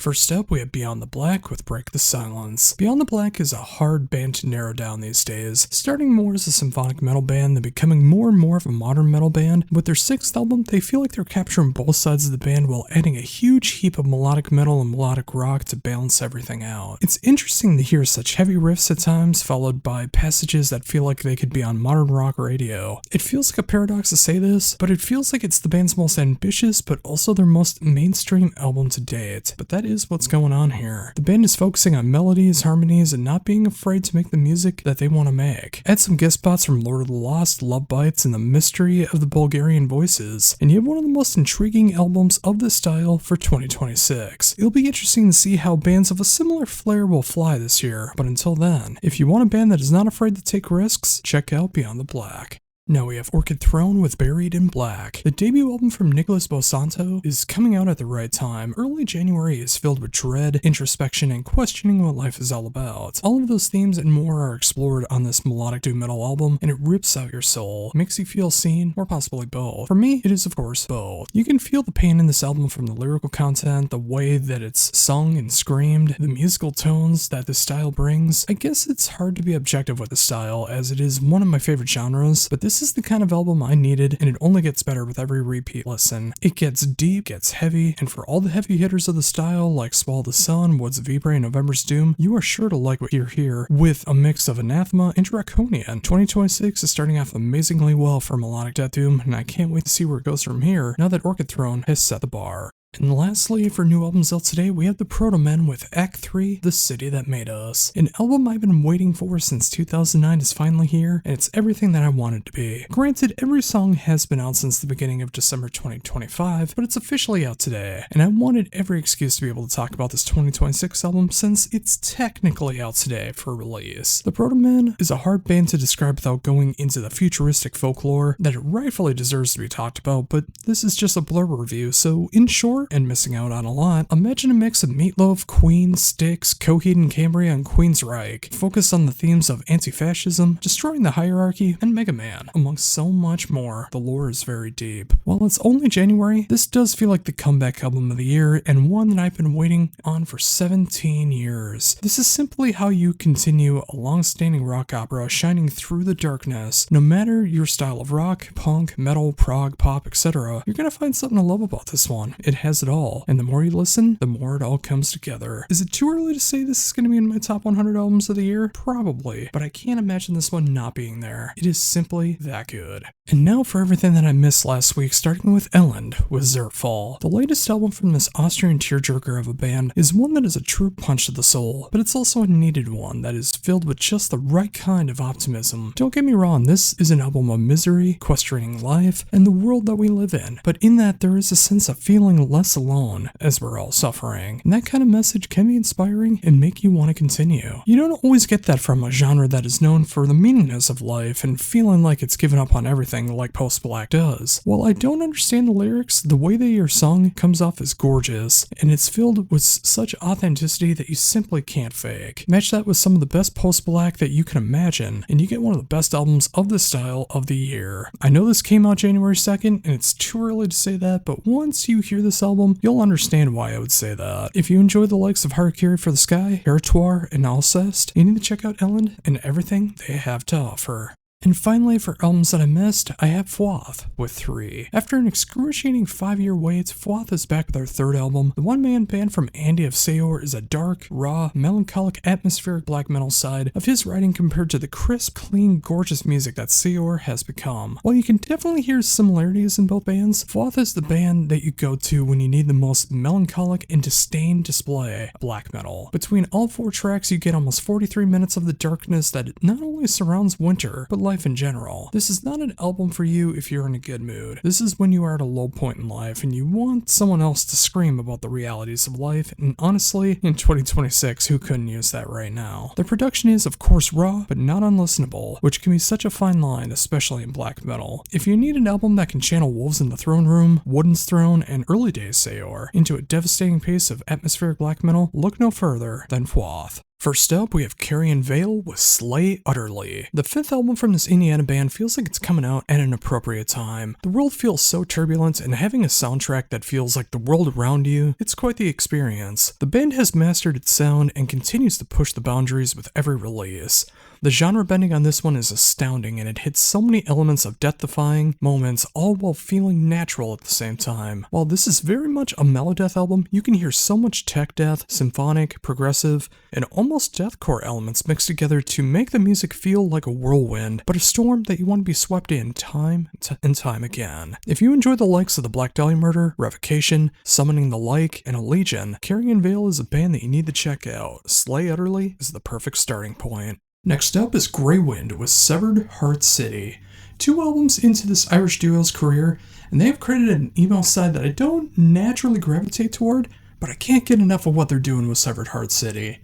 First up, we have Beyond the Black with Break the Silence. Beyond the Black is a hard band to narrow down these days, starting more as a symphonic metal band, then becoming more and more of a modern metal band. With their sixth album, they feel like they're capturing both sides of the band while adding a huge heap of melodic metal and melodic rock to balance everything out. It's interesting to hear such heavy riffs at times, followed by passages that feel like they could be on modern rock radio. It feels like a paradox to say this, but it feels like it's the band's most ambitious, but also their most mainstream album to date. But that is what's going on here. The band is focusing on melodies, harmonies, and not being afraid to make the music that they want to make. Add some guest spots from Lord of the Lost, Love Bites, and the mystery of the Bulgarian voices, and you have one of the most intriguing albums of this style for 2026. It'll be interesting to see how bands of a similar flair will fly this year, but until then, if you want a band that is not afraid to take risks, check out Beyond the Black. Now we have Orchid Throne with Buried in Black. The debut album from Nicholas Bosanto is coming out at the right time. Early January is filled with dread, introspection, and questioning what life is all about. All of those themes and more are explored on this melodic doom metal album, and it rips out your soul, makes you feel seen, or possibly both. For me, it is of course both. You can feel the pain in this album from the lyrical content, the way that it's sung and screamed, the musical tones that the style brings. I guess it's hard to be objective with the style, as it is one of my favorite genres, but this is the kind of album I needed, and it only gets better with every repeat listen. It gets deep, gets heavy, and for all the heavy hitters of the style, like Swallow the Sun, Woods of Ypres, and November's Doom, you are sure to like what you're here, with a mix of Anathema and Draconian. 2026 is starting off amazingly well for melodic death doom, and I can't wait to see where it goes from here, now that Orchid Throne has set the bar. And lastly, for new albums out today, we have the Proto-Men with Act 3, The City That Made Us. An album I've been waiting for since 2009 is finally here, and it's everything that I want it to be. Granted, every song has been out since the beginning of December 2025, but it's officially out today, and I wanted every excuse to be able to talk about this 2026 album since it's technically out today for release. The Proto-Men is a hard band to describe without going into the futuristic folklore that it rightfully deserves to be talked about, but this is just a blurb review, so in short, and missing out on a lot, imagine a mix of Meatloaf, Queen, Styx, Coheed and Cambria, and Queensryche, focused on the themes of anti-fascism, destroying the hierarchy, and Mega Man, amongst so much more. The lore is very deep. While it's only January, this does feel like the comeback album of the year, and one that I've been waiting on for 17 years. This is simply how you continue a long-standing rock opera shining through the darkness. No matter your style of rock, punk, metal, prog, pop, etc., you're gonna find something to love about this one. It has it all, and the more you listen, the more it all comes together. Is it too early to say this is going to be in my top 100 albums of the year? Probably, but I can't imagine this one not being there. It is simply that good. And now for everything that I missed last week, starting with Elend with Zertfall. The latest album from this Austrian tearjerker of a band is one that is a true punch to the soul, but it's also a needed one that is filled with just the right kind of optimism. Don't get me wrong, this is an album of misery, questioning life, and the world that we live in, but in that there is a sense of feeling less alone as we're all suffering, and that kind of message can be inspiring and make you want to continue. You don't always get that from a genre that is known for the meaningless of life and feeling like it's given up on everything like post-black does. While I don't understand the lyrics, the way they are sung comes off as gorgeous, and it's filled with such authenticity that you simply can't fake. Match that with some of the best post-black that you can imagine, and you get one of the best albums of this style of the year. I know this came out January 2nd, and it's too early to say that, but once you hear this album, you'll understand why I would say that. If you enjoy the likes of Harakiri for the Sky, Territoire, and Alcest, you need to check out Elend and everything they have to offer. And finally, for albums that I missed, I have Fwath with 3. After an excruciating 5-year wait, Fwath is back with their third album. The one-man band from Andy of Seor is a dark, raw, melancholic, atmospheric black metal side of his writing compared to the crisp, clean, gorgeous music that Seor has become. While you can definitely hear similarities in both bands, Fwath is the band that you go to when you need the most melancholic and disdain display black metal. Between all 4 tracks, you get almost 43 minutes of the darkness that not only surrounds winter, but life in general. This is not an album for you if you're in a good mood. This is when you are at a low point in life and you want someone else to scream about the realities of life, and honestly, in 2026, who couldn't use that right now? The production is, of course, raw, but not unlistenable, which can be such a fine line, especially in black metal. If you need an album that can channel Wolves in the Throne Room, Wooden's Throne, and early days Seor into a devastating pace of atmospheric black metal, look no further than Fwath. First up, we have Carrion Vale with Slay Utterly. The fifth album from this Indiana band feels like it's coming out at an appropriate time. The world feels so turbulent, and having a soundtrack that feels like the world around you, it's quite the experience. The band has mastered its sound and continues to push the boundaries with every release. The genre bending on this one is astounding, and it hits so many elements of death-defying moments, all while feeling natural at the same time. While this is very much a melodeath album, you can hear so much tech death, symphonic, progressive, and almost deathcore elements mixed together to make the music feel like a whirlwind, but a storm that you want to be swept in time and time again. If you enjoy the likes of the Black Dahlia Murder, Revocation, Summoning the Like, and Allegion, Carrion Vale is a band that you need to check out. Slay Utterly is the perfect starting point. Next up is Grey Wind with Severed Heart City. 2 albums into this Irish duo's career, and they have credited an emo side that I don't naturally gravitate toward, but I can't get enough of what they're doing with Severed Heart City.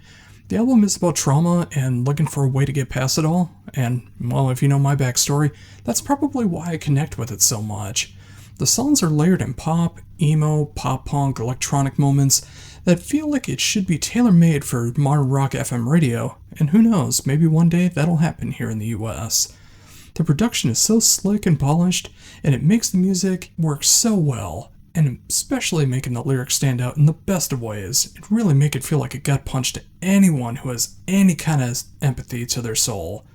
The album is about trauma and looking for a way to get past it all, and, well, if you know my backstory, that's probably why I connect with it so much. The songs are layered in pop, emo, pop-punk, electronic moments that feel like it should be tailor-made for modern rock FM radio, and who knows, maybe one day that'll happen here in the US. The production is so slick and polished, and it makes the music work so well, and especially making the lyrics stand out in the best of ways, and really make it feel like a gut punch to anyone who has any kind of empathy to their soul,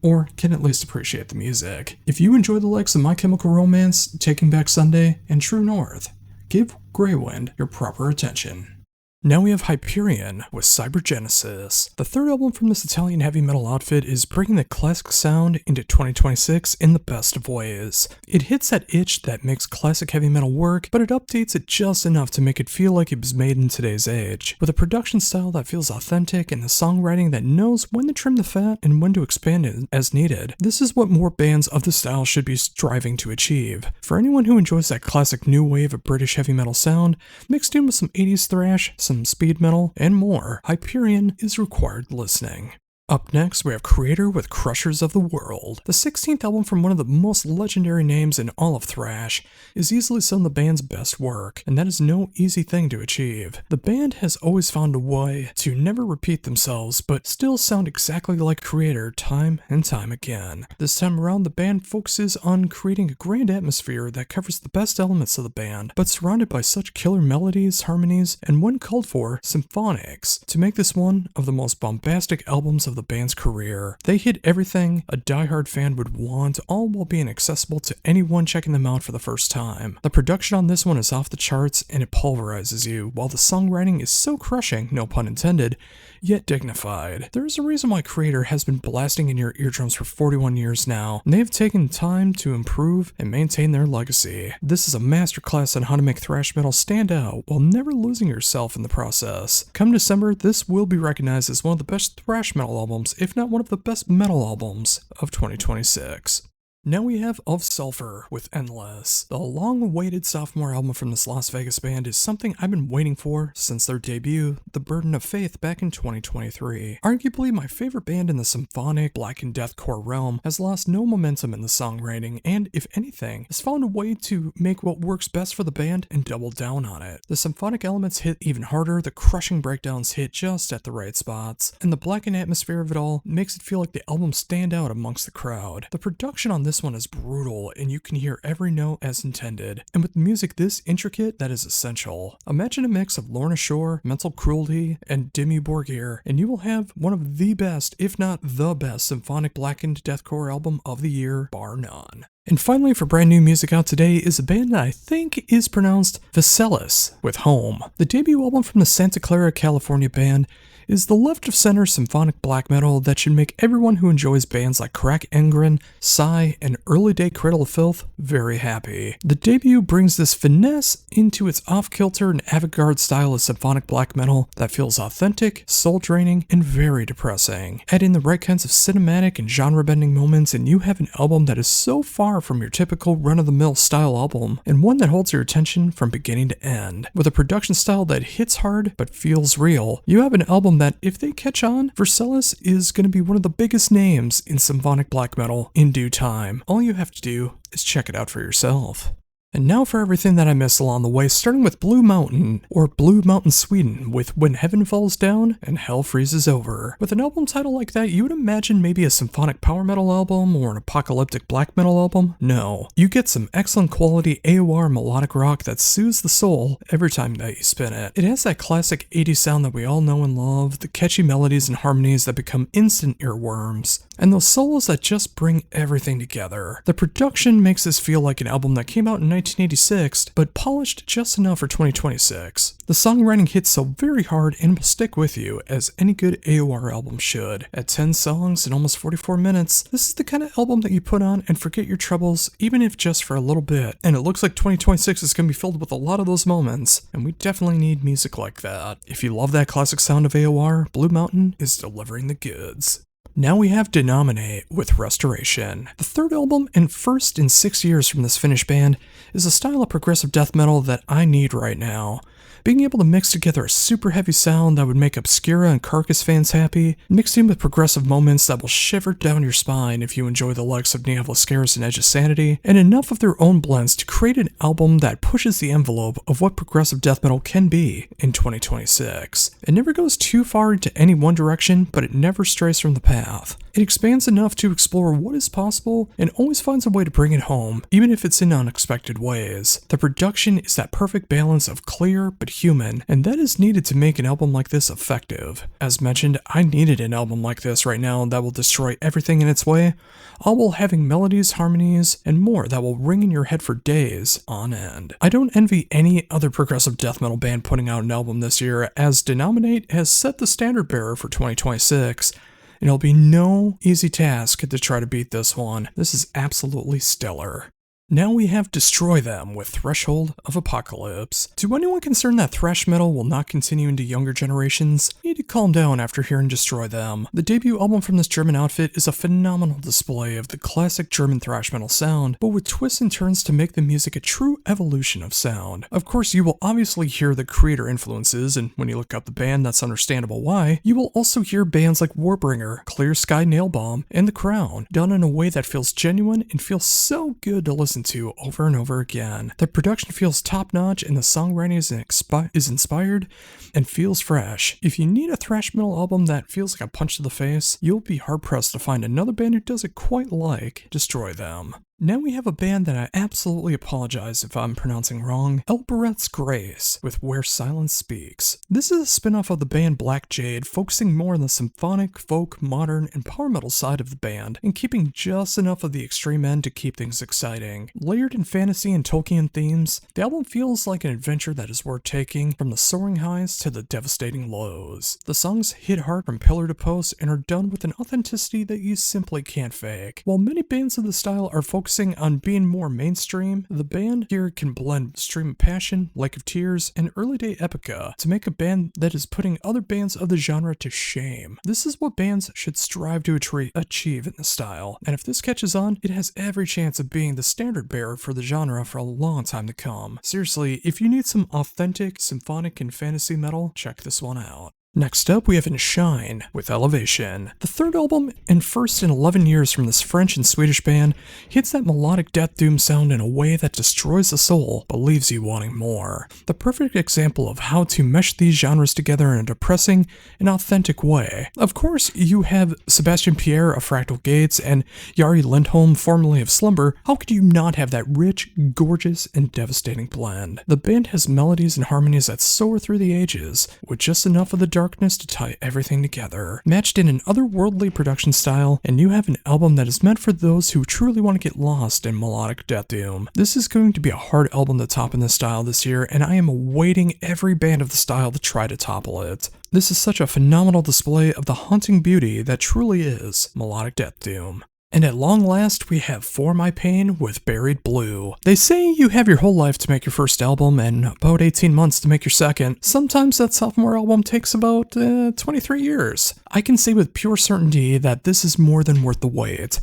or can at least appreciate the music. If you enjoy the likes of My Chemical Romance, Taking Back Sunday, and True North, give Grey Wind your proper attention. Now we have Hyperion with Cybergenesis. The third album from this Italian heavy metal outfit is bringing the classic sound into 2026 in the best of ways. It hits that itch that makes classic heavy metal work, but it updates it just enough to make it feel like it was made in today's age. With a production style that feels authentic and a songwriting that knows when to trim the fat and when to expand it as needed, this is what more bands of the style should be striving to achieve. For anyone who enjoys that classic new wave of British heavy metal sound, mixed in with some 80s thrash, some speed metal, and more, Hyperion is required listening. Up next, we have Creator with Crushers of the World. The 16th album from one of the most legendary names in all of thrash is easily some of the band's best work, and that is no easy thing to achieve. The band has always found a way to never repeat themselves, but still sound exactly like Creator time and time again. This time around, the band focuses on creating a grand atmosphere that covers the best elements of the band, but surrounded by such killer melodies, harmonies, and when called for, symphonics, to make this one of the most bombastic albums of the band's career. They hit everything a diehard fan would want, all while being accessible to anyone checking them out for the first time. The production on this one is off the charts, and it pulverizes you, while the songwriting is so crushing, no pun intended, yet dignified. There is a reason why Creator has been blasting in your eardrums for 41 years now, and they have taken time to improve and maintain their legacy. This is a masterclass on how to make thrash metal stand out while never losing yourself in the process. Come December, this will be recognized as one of the best thrash metal albums, if not one of the best metal albums of 2026. Now we have Of Sulfur with Endless. The long-awaited sophomore album from this Las Vegas band is something I've been waiting for since their debut, The Burden of Faith, back in 2023. Arguably my favorite band in the symphonic, black and deathcore realm has lost no momentum in the songwriting, and if anything, has found a way to make what works best for the band and double down on it. The symphonic elements hit even harder, the crushing breakdowns hit just at the right spots, and the blackened atmosphere of it all makes it feel like the album stand out amongst the crowd. The production on this one is brutal, and you can hear every note as intended, and with music this intricate, that is essential. Imagine a mix of Lorna Shore, Mental Cruelty, and Dimmu Borgir, and you will have one of the best, if not the best, symphonic blackened deathcore album of the year, bar none. And finally, for brand new music out today is a band that I think is pronounced Vaselis with Home. The debut album from the Santa Clara, California band is the left-of-center symphonic black metal that should make everyone who enjoys bands like Crack Engren, Sigh, and early-day Cradle of Filth very happy. The debut brings this finesse into its off-kilter and avant-garde style of symphonic black metal that feels authentic, soul-draining, and very depressing. Add in the right kinds of cinematic and genre-bending moments, and you have an album that is so far from your typical run-of-the-mill style album, and one that holds your attention from beginning to end. With a production style that hits hard but feels real, you have an album that, if they catch on, Vaselis is going to be one of the biggest names in symphonic black metal in due time. All you have to do is check it out for yourself. And now for everything that I missed along the way, starting with Blue Mountain, or Blue Mountain Sweden, with When Heaven Falls Down and Hell Freezes Over. With an album title like that, you would imagine maybe a symphonic power metal album or an apocalyptic black metal album. No, you get some excellent quality AOR melodic rock that soothes the soul every time that you spin it. It has that classic 80s sound that we all know and love, the catchy melodies and harmonies that become instant earworms, and those solos that just bring everything together. The production makes this feel like an album that came out in 1986, but polished just enough for 2026. The songwriting hits so very hard and will stick with you, as any good AOR album should. At 10 songs and almost 44 minutes, this is the kind of album that you put on and forget your troubles, even if just for a little bit. And it looks like 2026 is going to be filled with a lot of those moments, and we definitely need music like that. If you love that classic sound of AOR, Blue Mountain is delivering the goods. Now we have Denominate with Restoration. The third album and first in 6 years from this Finnish band is a style of progressive death metal that I need right now. Being able to mix together a super heavy sound that would make Obscura and Carcass fans happy, mixed in with progressive moments that will shiver down your spine if you enjoy the likes of Neon Lascaris and Edge of Sanity, and enough of their own blends to create an album that pushes the envelope of what progressive death metal can be in 2026. It never goes too far into any one direction, but it never strays from the path. It expands enough to explore what is possible and always finds a way to bring it home, even if it's in unexpected ways. The production is that perfect balance of clear but human, and that is needed to make an album like this effective. As mentioned, I needed an album like this right now that will destroy everything in its way, all while having melodies, harmonies, and more that will ring in your head for days on end. I don't envy any other progressive death metal band putting out an album this year, as Denominate has set the standard bearer for 2026, and it'll be no easy task to try to beat this one. This is absolutely stellar. Now we have Destroy Them with Threshold of Apocalypse. To anyone concerned that thrash metal will not continue into younger generations, you need to calm down after hearing Destroy Them. The debut album from this German outfit is a phenomenal display of the classic German thrash metal sound, but with twists and turns to make the music a true evolution of sound. Of course, you will obviously hear the creator influences, and when you look up the band, that's understandable why. You will also hear bands like Warbringer, Clear Sky Nailbomb, and The Crown, done in a way that feels genuine and feels so good to listen to over and over again. The production feels top-notch and the songwriting is inspired and feels fresh. If you need a thrash metal album that feels like a punch to the face, you'll be hard-pressed to find another band who does it quite like Destroy Them. Now we have a band that I absolutely apologize if I'm pronouncing wrong, El Barret's Grace with Where Silence Speaks. This is a spin-off of the band Black Jade, focusing more on the symphonic, folk, modern, and power metal side of the band, and keeping just enough of the extreme end to keep things exciting. Layered in fantasy and Tolkien themes, the album feels like an adventure that is worth taking, from the soaring highs to the devastating lows. The songs hit hard from pillar to post and are done with an authenticity that you simply can't fake. While many bands of the style are focusing on being more mainstream, the band here can blend Stream of Passion, Lake of Tears, and Early Day Epica to make a band that is putting other bands of the genre to shame. This is what bands should strive to achieve in the style, and if this catches on, it has every chance of being the standard bearer for the genre for a long time to come. Seriously, if you need some authentic, symphonic, and fantasy metal, check this one out. Next up, we have Enshine with Elevation. The third album, and first in 11 years from this French and Swedish band, hits that melodic death doom sound in a way that destroys the soul, but leaves you wanting more. The perfect example of how to mesh these genres together in a depressing and authentic way. Of course, you have Sebastian Pierre of Fractal Gates and Jari Lindholm, formerly of Slumber. How could you not have that rich, gorgeous, and devastating blend? The band has melodies and harmonies that soar through the ages, with just enough of the darkness to tie everything together. Matched in an otherworldly production style, and you have an album that is meant for those who truly want to get lost in melodic death doom. This is going to be a hard album to top in this style this year, and I am awaiting every band of the style to try to topple it. This is such a phenomenal display of the haunting beauty that truly is melodic death doom. And at long last, we have For My Pain with Buried Blue. They say you have your whole life to make your first album and about 18 months to make your second. Sometimes that sophomore album takes about 23 years. I can say with pure certainty that this is more than worth the wait.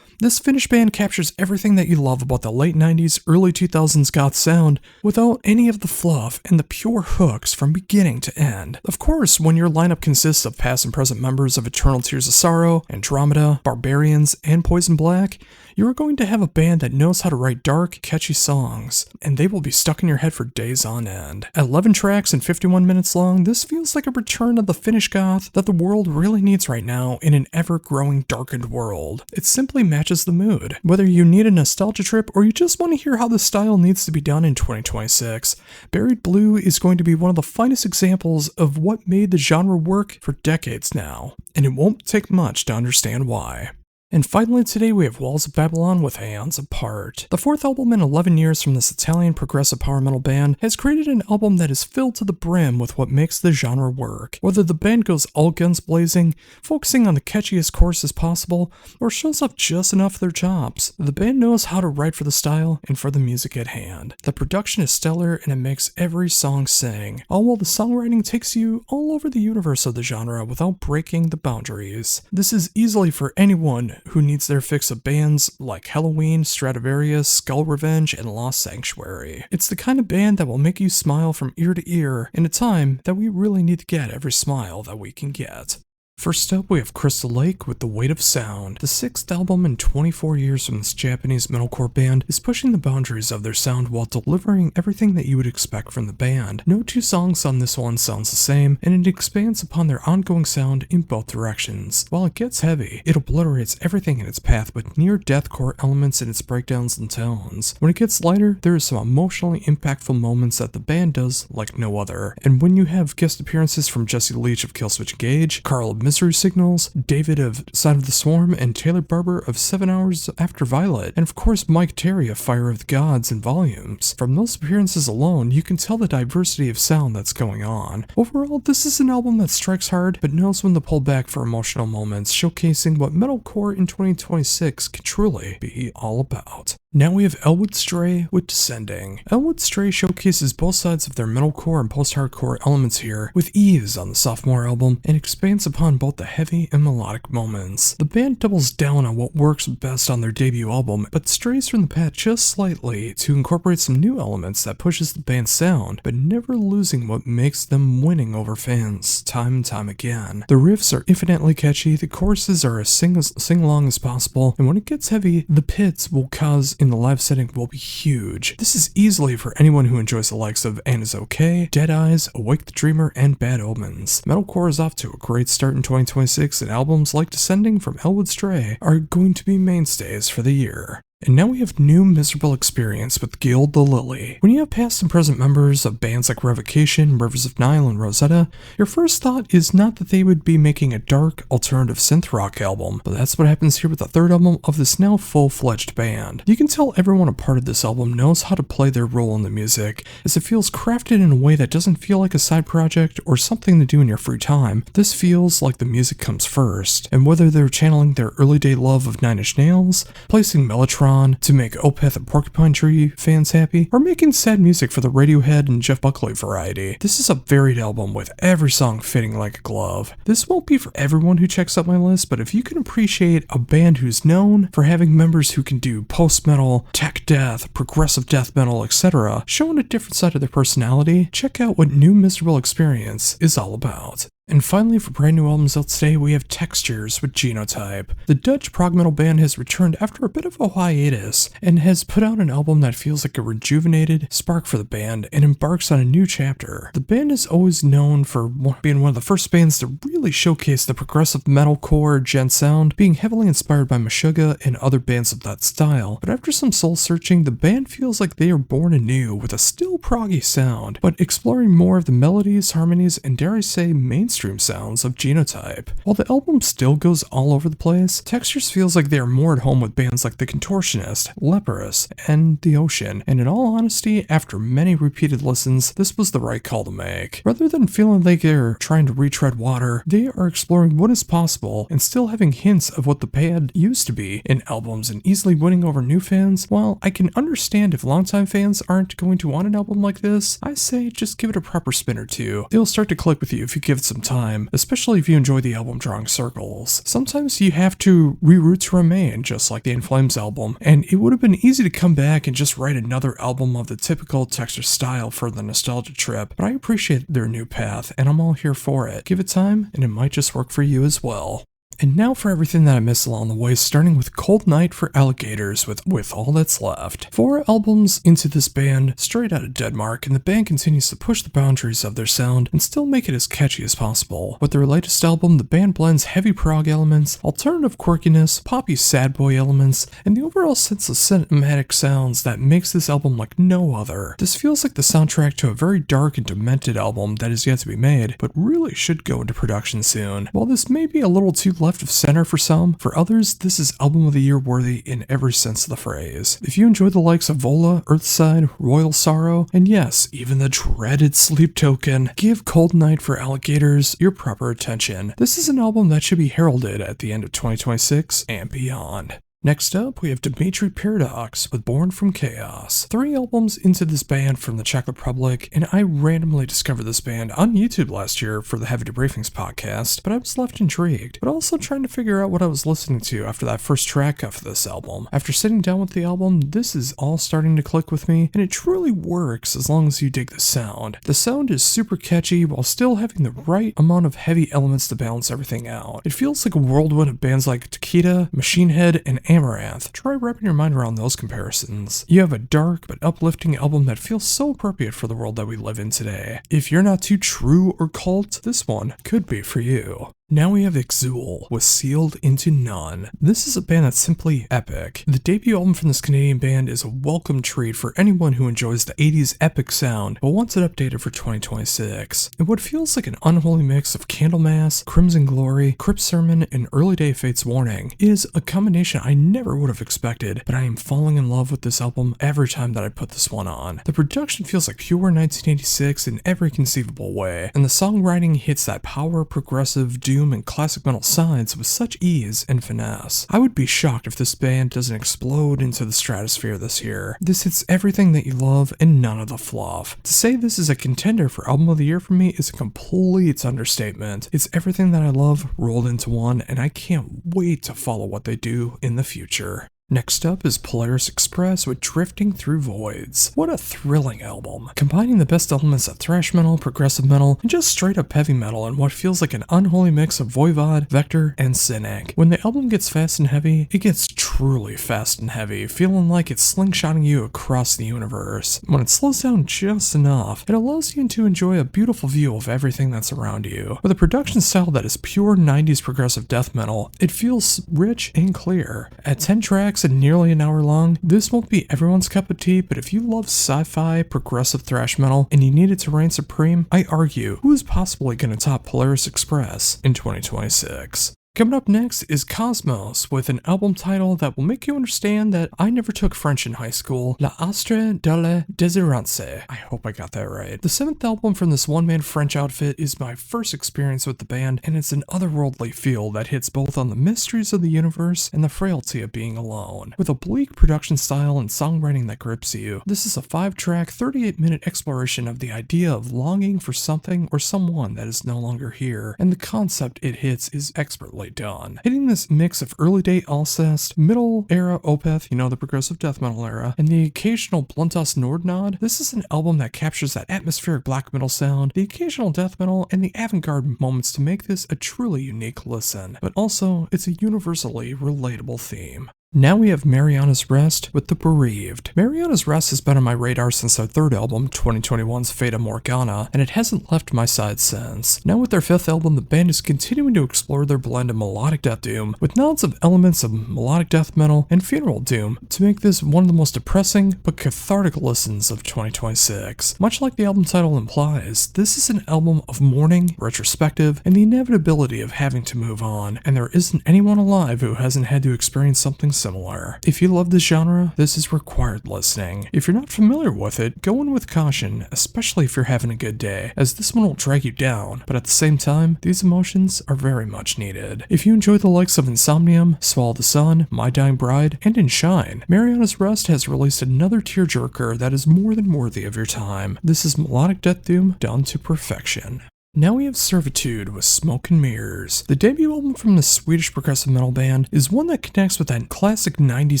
This Finnish band captures everything that you love about the late 90s, early 2000s goth sound without any of the fluff and the pure hooks from beginning to end. Of course, when your lineup consists of past and present members of Eternal Tears of Sorrow, Andromeda, Barbarians, and Poison Black, you are going to have a band that knows how to write dark, catchy songs, and they will be stuck in your head for days on end. At 11 tracks and 51 minutes long, this feels like a return of the Finnish goth that the world really needs right now in an ever-growing darkened world. It simply matches the mood. Whether you need a nostalgia trip or you just want to hear how the style needs to be done in 2026, Buried Blue is going to be one of the finest examples of what made the genre work for decades now, and it won't take much to understand why. And finally today we have Walls of Babylon with Aeons Apart. The fourth album in 11 years from this Italian progressive power metal band has created an album that is filled to the brim with what makes the genre work. Whether the band goes all guns blazing, focusing on the catchiest choruses possible, or shows off just enough of their chops, the band knows how to write for the style and for the music at hand. The production is stellar and it makes every song sing, all while the songwriting takes you all over the universe of the genre without breaking the boundaries. This is easily for anyone who needs their fix of bands like Halloween, Stradivarius, Skull Revenge, and Lost Sanctuary. It's the kind of band that will make you smile from ear to ear in a time that we really need to get every smile that we can get. First up, we have Crystal Lake with The Weight of Sound. The sixth album in 24 years from this Japanese metalcore band is pushing the boundaries of their sound while delivering everything that you would expect from the band. No two songs on this one sounds the same, and it expands upon their ongoing sound in both directions. While it gets heavy, it obliterates everything in its path with near deathcore elements in its breakdowns and tones. When it gets lighter, there are some emotionally impactful moments that the band does like no other. And when you have guest appearances from Jesse Leach of Killswitch Engage, Carl of Misery Signals, David of Side of the Swarm, and Taylor Barber of 7 Hours After Violet, and of course Mike Terry of Fire of the Gods and Volumes. From those appearances alone, you can tell the diversity of sound that's going on. Overall, this is an album that strikes hard, but knows when to pull back for emotional moments, showcasing what metalcore in 2026 can truly be all about. Now we have Elwood Stray with Descending. Elwood Stray showcases both sides of their metalcore and post-hardcore elements here with ease on the sophomore album and expands upon both the heavy and melodic moments. The band doubles down on what works best on their debut album, but strays from the path just slightly to incorporate some new elements that pushes the band's sound, but never losing what makes them winning over fans time and time again. The riffs are infinitely catchy, the choruses are as sing-along as possible, and when it gets heavy, the pits will cause in the live setting will be huge. This is easily for anyone who enjoys the likes of Anna's Okay, Dead Eyes, Awake the Dreamer, and Bad Omens. Metalcore is off to a great start in 2026, and albums like Descending from Elwood Stray are going to be mainstays for the year. And now we have New Miserable Experience with Gild the Lily. When you have past and present members of bands like Revocation, Rivers of Nile, and Rosetta, your first thought is not that they would be making a dark, alternative synth rock album, but that's what happens here with the third album of this now full-fledged band. You can tell everyone a part of this album knows how to play their role in the music, as it feels crafted in a way that doesn't feel like a side project or something to do in your free time. This feels like the music comes first, and whether they're channeling their early day love of Nine Inch Nails, placing Mellotron to make Opeth and Porcupine Tree fans happy, or making sad music for the Radiohead and Jeff Buckley variety. This is a varied album with every song fitting like a glove. This won't be for everyone who checks out my list, but if you can appreciate a band who's known for having members who can do post-metal, tech death, progressive death metal, etc., showing a different side of their personality, check out what New Miserable Experience is all about. And finally, for brand new albums out today, we have Textures with Genotype. The Dutch prog metal band has returned after a bit of a hiatus and has put out an album that feels like a rejuvenated spark for the band and embarks on a new chapter. The band is always known for being one of the first bands to really showcase the progressive metalcore gen sound, being heavily inspired by Meshuggah and other bands of that style. But after some soul searching, the band feels like they are born anew with a still proggy sound, but exploring more of the melodies, harmonies, and dare I say mainstream sounds of Genotype. While the album still goes all over the place, Textures feels like they are more at home with bands like The Contortionist, Leprous, and The Ocean, and in all honesty, after many repeated listens, this was the right call to make. Rather than feeling like they're trying to retread water, they are exploring what is possible and still having hints of what the band used to be in albums and easily winning over new fans. While I can understand if longtime fans aren't going to want an album like this, I say just give it a proper spin or two. It'll start to click with you if you give it some some time, especially if you enjoy the album Drawing Circles. Sometimes you have to reroute to remain, just like the In Flames album, and it would have been easy to come back and just write another album of the typical Texture style for the nostalgia trip, but I appreciate their new path, and I'm all here for it. Give it time, and it might just work for you as well. And now for everything that I missed along the way, starting with Cold Night for Alligators with All That's Left. 4 albums into this band, straight out of Denmark, and the band continues to push the boundaries of their sound and still make it as catchy as possible. With their latest album, the band blends heavy prog elements, alternative quirkiness, poppy sad boy elements, and the overall sense of cinematic sounds that makes this album like no other. This feels like the soundtrack to a very dark and demented album that is yet to be made, but really should go into production soon. While this may be a little too left of center for some, for others, this is album of the year worthy in every sense of the phrase. If you enjoy the likes of Vola, Earthside, Royal Sorrow, and yes, even the dreaded Sleep Token, give Cold Night for Alligators your proper attention. This is an album that should be heralded at the end of 2026 and beyond. Next up, we have Dimitri Paradox with Born from Chaos. 3 albums into this band from the Czech Republic, and I randomly discovered this band on YouTube last year for the Heavy Debriefings podcast, but I was left intrigued, but also trying to figure out what I was listening to after that first track of this album. After sitting down with the album, this is all starting to click with me, and it truly works as long as you dig the sound. The sound is super catchy while still having the right amount of heavy elements to balance everything out. It feels like a whirlwind of bands like Takeda, Machine Head, and Amaranth. Try wrapping your mind around those comparisons. You have a dark but uplifting album that feels so appropriate for the world that we live in today. If you're not too true or cult, this one could be for you. Now we have Exul with Sealed into None. This is a band that's simply epic. The debut album from this Canadian band is a welcome treat for anyone who enjoys the 80s epic sound but wants it updated for 2026. In what feels like an unholy mix of Candlemass, Crimson Glory, Crypt Sermon, and Early Day Fate's Warning, it is a combination I never would have expected, but I am falling in love with this album every time that I put this one on. The production feels like pure 1986 in every conceivable way, and the songwriting hits that power, progressive, doom, and classic metal sides with such ease and finesse. I would be shocked if this band doesn't explode into the stratosphere this year. This hits everything that you love and none of the fluff. To say this is a contender for album of the year for me is a complete understatement. It's everything that I love rolled into one, and I can't wait to follow what they do in the future. Next up is Polaris Express with Drifting Through Voids. What a thrilling album, combining the best elements of thrash metal, progressive metal, and just straight up heavy metal in what feels like an unholy mix of Voivod, Vector, and Cynic. When the album gets fast and heavy, it gets truly fast and heavy, feeling like it's slingshotting you across the universe. When it slows down just enough, it allows you to enjoy a beautiful view of everything that's around you. With a production style that is pure 90s progressive death metal, it feels rich and clear. At 10 tracks and nearly an hour long, this won't be everyone's cup of tea, but if you love sci-fi, progressive thrash metal, and you need it to reign supreme, I argue, who is possibly going to top Polaris Express in 2026? Coming up next is Cosmos with an album title that will make you understand that I never took French in high school, La Astre de la Désirance. I hope I got that right. The 7th album from this one-man French outfit is my first experience with the band, and it's an otherworldly feel that hits both on the mysteries of the universe and the frailty of being alone. With a bleak production style and songwriting that grips you, this is a 5-track, 38-minute exploration of the idea of longing for something or someone that is no longer here, and the concept it hits is expertly done. Hitting this mix of early day Alcest, middle era Opeth, the progressive death metal era, and the occasional Bluntas Nordnod, this is an album that captures that atmospheric black metal sound, the occasional death metal, and the avant-garde moments to make this a truly unique listen. But also, it's a universally relatable theme. Now we have Mariana's Rest with The Bereaved. Mariana's Rest has been on my radar since their 3rd album, 2021's Fata Morgana, and it hasn't left my side since. Now with their 5th album, the band is continuing to explore their blend of melodic death doom, with nods of elements of melodic death metal and funeral doom, to make this one of the most depressing but cathartic listens of 2026. Much like the album title implies, this is an album of mourning, retrospective, and the inevitability of having to move on, and there isn't anyone alive who hasn't had to experience something similar. If you love this genre, this is required listening. If you're not familiar with it, go in with caution, especially if you're having a good day, as this one will drag you down, but at the same time, these emotions are very much needed. If you enjoy the likes of Insomnium, Swallow the Sun, My Dying Bride, and In Shine, Mariana's Rest has released another tearjerker that is more than worthy of your time. This is melodic death doom done to perfection. Now we have Servitude with Smoke and Mirrors. The debut album from the Swedish progressive metal band is one that connects with that classic 90s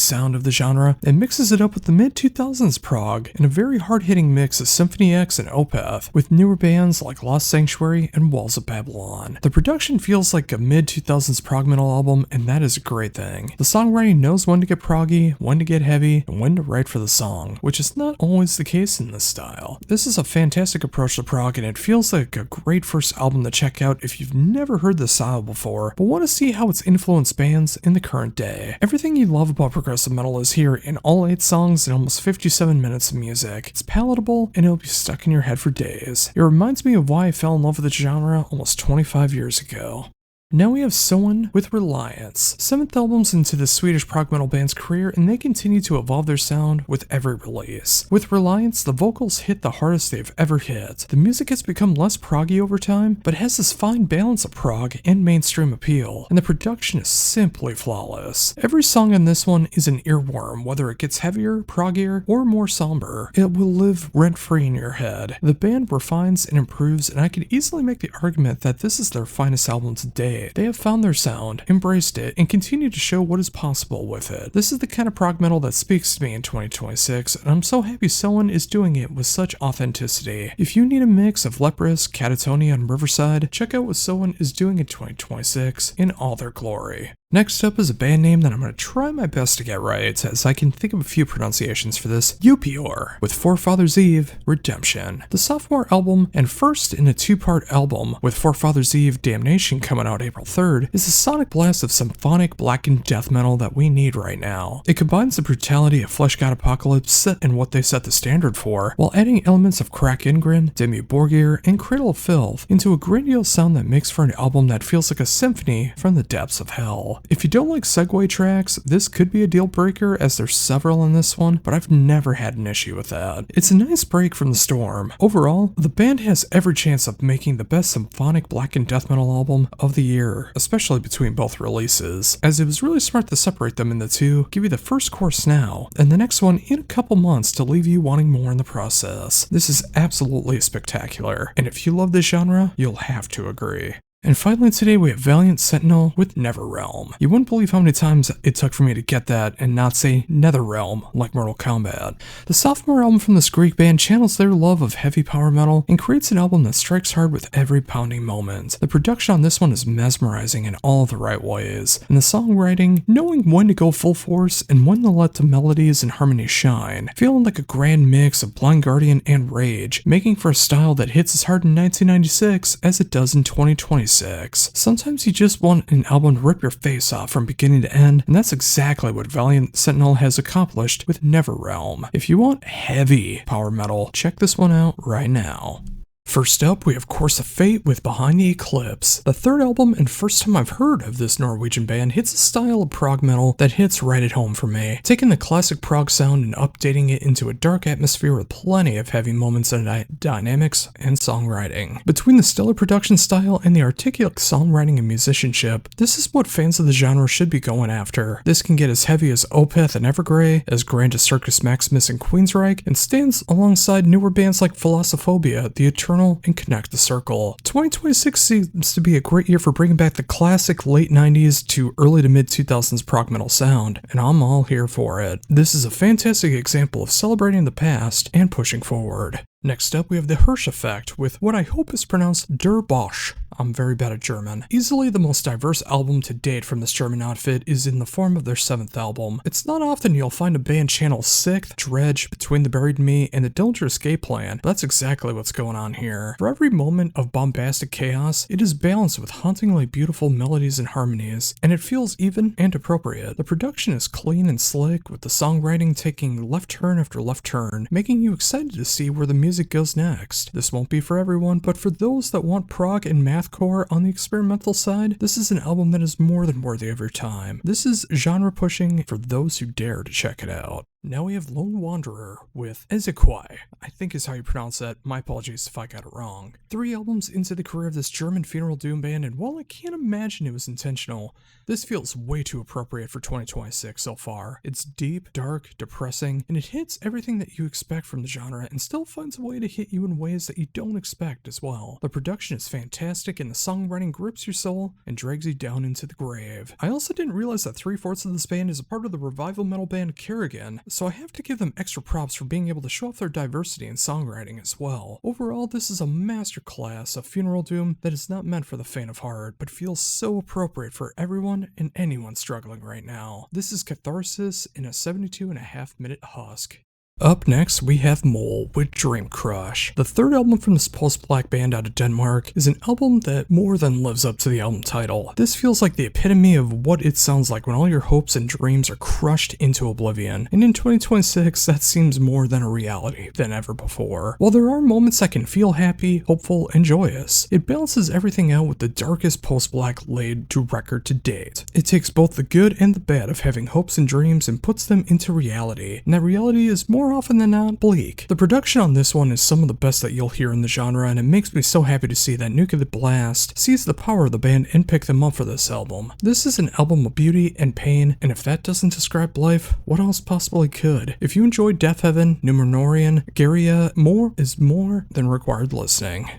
sound of the genre and mixes it up with the mid-2000s prog in a very hard-hitting mix of Symphony X and Opeth, with newer bands like Lost Sanctuary and Walls of Babylon. The production feels like a mid-2000s prog metal album, and that is a great thing. The songwriting knows when to get proggy, when to get heavy, and when to write for the song, which is not always the case in this style. This is a fantastic approach to prog, and it feels like a great first album to check out if you've never heard this style before, but want to see how it's influenced bands in the current day. Everything you love about progressive metal is here in all 8 songs and almost 57 minutes of music. It's palatable, and it'll be stuck in your head for days. It reminds me of why I fell in love with the genre almost 25 years ago. Now we have Soen with Reliance, 7th albums into the Swedish prog metal band's career, and they continue to evolve their sound with every release. With Reliance, the vocals hit the hardest they've ever hit. The music has become less proggy over time, but has this fine balance of prog and mainstream appeal, and the production is simply flawless. Every song on this one is an earworm, whether it gets heavier, proggier, or more somber. It will live rent-free in your head. The band refines and improves, and I could easily make the argument that this is their finest album to date. They have found their sound, embraced it, and continue to show what is possible with it. This is the kind of prog metal that speaks to me in 2026, and I'm so happy Soen is doing it with such authenticity. If you need a mix of Leprous, Catatonia, and Riverside, check out what Soen is doing in 2026 in all their glory. Next up is a band name that I'm going to try my best to get right, as I can think of a few pronunciations for this. Upior with Forefathers Eve, Redemption. The sophomore album, and first in a 2-part album, with Forefathers Eve, Damnation coming out April 3rd, is a sonic blast of symphonic blackened death metal that we need right now. It combines the brutality of Flesh God Apocalypse set in what they set the standard for, while adding elements of Crack Ingrid, Dimmu Borgir, and Cradle of Filth into a grandiose sound that makes for an album that feels like a symphony from the depths of hell. If you don't like segue tracks, this could be a deal breaker, as there's several in this one, but I've never had an issue with that. It's a nice break from the storm. Overall, the band has every chance of making the best symphonic blackened death metal album of the year, especially between both releases, as it was really smart to separate them into 2, give you the first course now, and the next one in a couple months to leave you wanting more in the process. This is absolutely spectacular, and if you love this genre, you'll have to agree. And finally today we have Valiant Sentinel with Netherrealm. You wouldn't believe how many times it took for me to get that and not say Netherrealm like Mortal Kombat. The sophomore album from this Greek band channels their love of heavy power metal and creates an album that strikes hard with every pounding moment. The production on this one is mesmerizing in all the right ways, and the songwriting, knowing when to go full force and when to let the melodies and harmonies shine, feeling like a grand mix of Blind Guardian and Rage, making for a style that hits as hard in 1996 as it does in 2026. Sometimes you just want an album to rip your face off from beginning to end, and that's exactly what Valiant Sentinel has accomplished with Netherrealm. If you want heavy power metal, check this one out right now. First up, we have Course of Fate with Behind the Eclipse. The 3rd album and first time I've heard of this Norwegian band hits a style of prog metal that hits right at home for me, taking the classic prog sound and updating it into a dark atmosphere with plenty of heavy moments and dynamics and songwriting. Between the stellar production style and the articulate songwriting and musicianship, this is what fans of the genre should be going after. This can get as heavy as Opeth and Evergrey, as grand as Circus Maximus and Queensryche, and stands alongside newer bands like Philosophobic, The Eternal, and Connect the Circle. 2026 seems to be a great year for bringing back the classic late 90s to early to mid 2000s prog metal sound, and I'm all here for it. This is a fantastic example of celebrating the past and pushing forward. Next up, we have the Hirsch Effect with what I hope is pronounced Der Bosch. I'm very bad at German. Easily the most diverse album to date from this German outfit is in the form of their 7th album. It's not often you'll find a band channel Sixth, Dredge, Between the Buried and Me, and the Dillinger Escape Plan, but that's exactly what's going on here. For every moment of bombastic chaos, it is balanced with hauntingly beautiful melodies and harmonies, and it feels even and appropriate. The production is clean and slick, with the songwriting taking left turn after left turn, making you excited to see where the music goes next. This won't be for everyone, but for those that want prog and mathcore on the experimental side, this is an album that is more than worthy of your time. This is genre pushing for those who dare to check it out. Now we have Lone Wanderer with Ezequiel, I think is how you pronounce that. My apologies if I got it wrong. 3 albums into the career of this German funeral doom band, and while I can't imagine it was intentional, this feels way too appropriate for 2026 so far. It's deep, dark, depressing, and it hits everything that you expect from the genre and still finds a way to hit you in ways that you don't expect as well. The production is fantastic and the songwriting grips your soul and drags you down into the grave. I also didn't realize that 3/4 of this band is a part of the revival metal band Kerrigan, so I have to give them extra props for being able to show off their diversity in songwriting as well. Overall, this is a masterclass of funeral doom that is not meant for the faint of heart, but feels so appropriate for everyone and anyone struggling right now. This is catharsis in a 72.5-minute husk. Up next, we have Mole with Dream Crush. The 3rd album from this post-black band out of Denmark is an album that more than lives up to the album title. This feels like the epitome of what it sounds like when all your hopes and dreams are crushed into oblivion. And in 2026, that seems more than a reality than ever before. While there are moments that can feel happy, hopeful, and joyous, it balances everything out with the darkest post-black laid to record to date. It takes both the good and the bad of having hopes and dreams and puts them into reality. And that reality is more often than not bleak. The production on this one is some of the best that you'll hear in the genre, and it makes me so happy to see that Nuclear Blast sees the power of the band and pick them up for this album. This is an album of beauty and pain, and if that doesn't describe life, what else possibly could? If you enjoyed Death Heaven, Numenorian, Garia, more is more than required listening.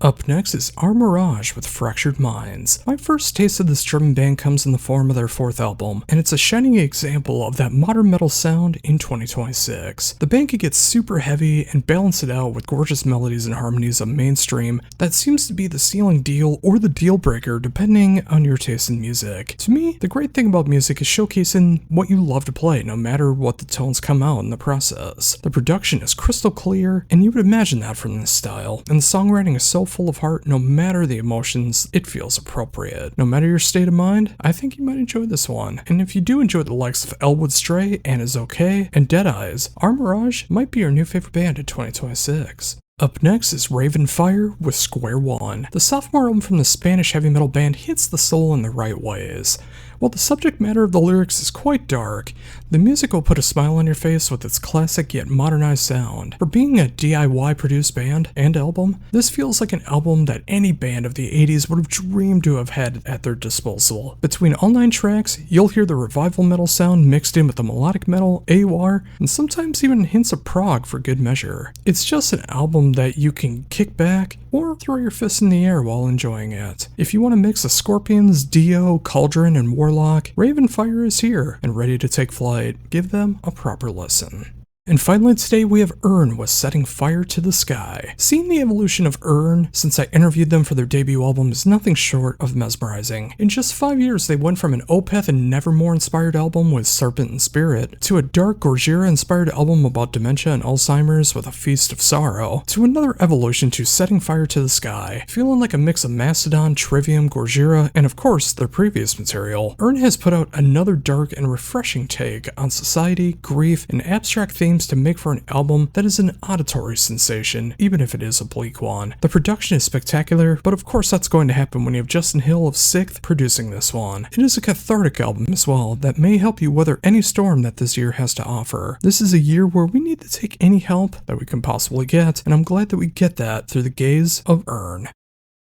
Up next is Our Mirage with Fractured Minds. My first taste of this German band comes in the form of their 4th album, and it's a shining example of that modern metal sound in 2026. The band could get super heavy and balance it out with gorgeous melodies and harmonies of mainstream that seems to be the sealing deal or the deal breaker depending on your taste in music. To me, the great thing about music is showcasing what you love to play no matter what the tones come out in the process. The production is crystal clear, and you would imagine that from this style, and the songwriting is so full of heart. No matter the emotions, it feels appropriate. No matter your state of mind, I think you might enjoy this one. And if you do enjoy the likes of Elwood Stray, and Is Okay, and Dead Eyes, Our Mirage might be your new favorite band in 2026. Up next is Raven Fire with Square One. The sophomore album from the Spanish heavy metal band hits the soul in the right ways. While the subject matter of the lyrics is quite dark, the music will put a smile on your face with its classic yet modernized sound. For being a DIY produced band and album, this feels like an album that any band of the 80s would have dreamed to have had at their disposal. Between all 9 tracks, you'll hear the revival metal sound mixed in with the melodic metal, AWAR, and sometimes even hints of prog for good measure. It's just an album that you can kick back or throw your fists in the air while enjoying it. If you want a mix of Scorpions, Dio, Cauldron, and Warlock, Raven Fire is here and ready to take flight. Give them a proper listen. And finally today we have Urn with Setting Fire to the Sky. Seeing the evolution of Urn since I interviewed them for their debut album is nothing short of mesmerizing. In just 5 years they went from an Opeth and Nevermore inspired album with Serpent and Spirit, to a dark Gojira inspired album about dementia and Alzheimer's with A Feast of Sorrow, to another evolution to Setting Fire to the Sky, feeling like a mix of Mastodon, Trivium, Gojira, and of course their previous material. Urn has put out another dark and refreshing take on society, grief, and abstract themes to make for an album that is an auditory sensation, even if it is a bleak one. The production is spectacular, but of course that's going to happen when you have Justin Hill of Sixth producing this one. It is a cathartic album as well that may help you weather any storm that this year has to offer. This is a year where we need to take any help that we can possibly get, and I'm glad that we get that through the gaze of Urn.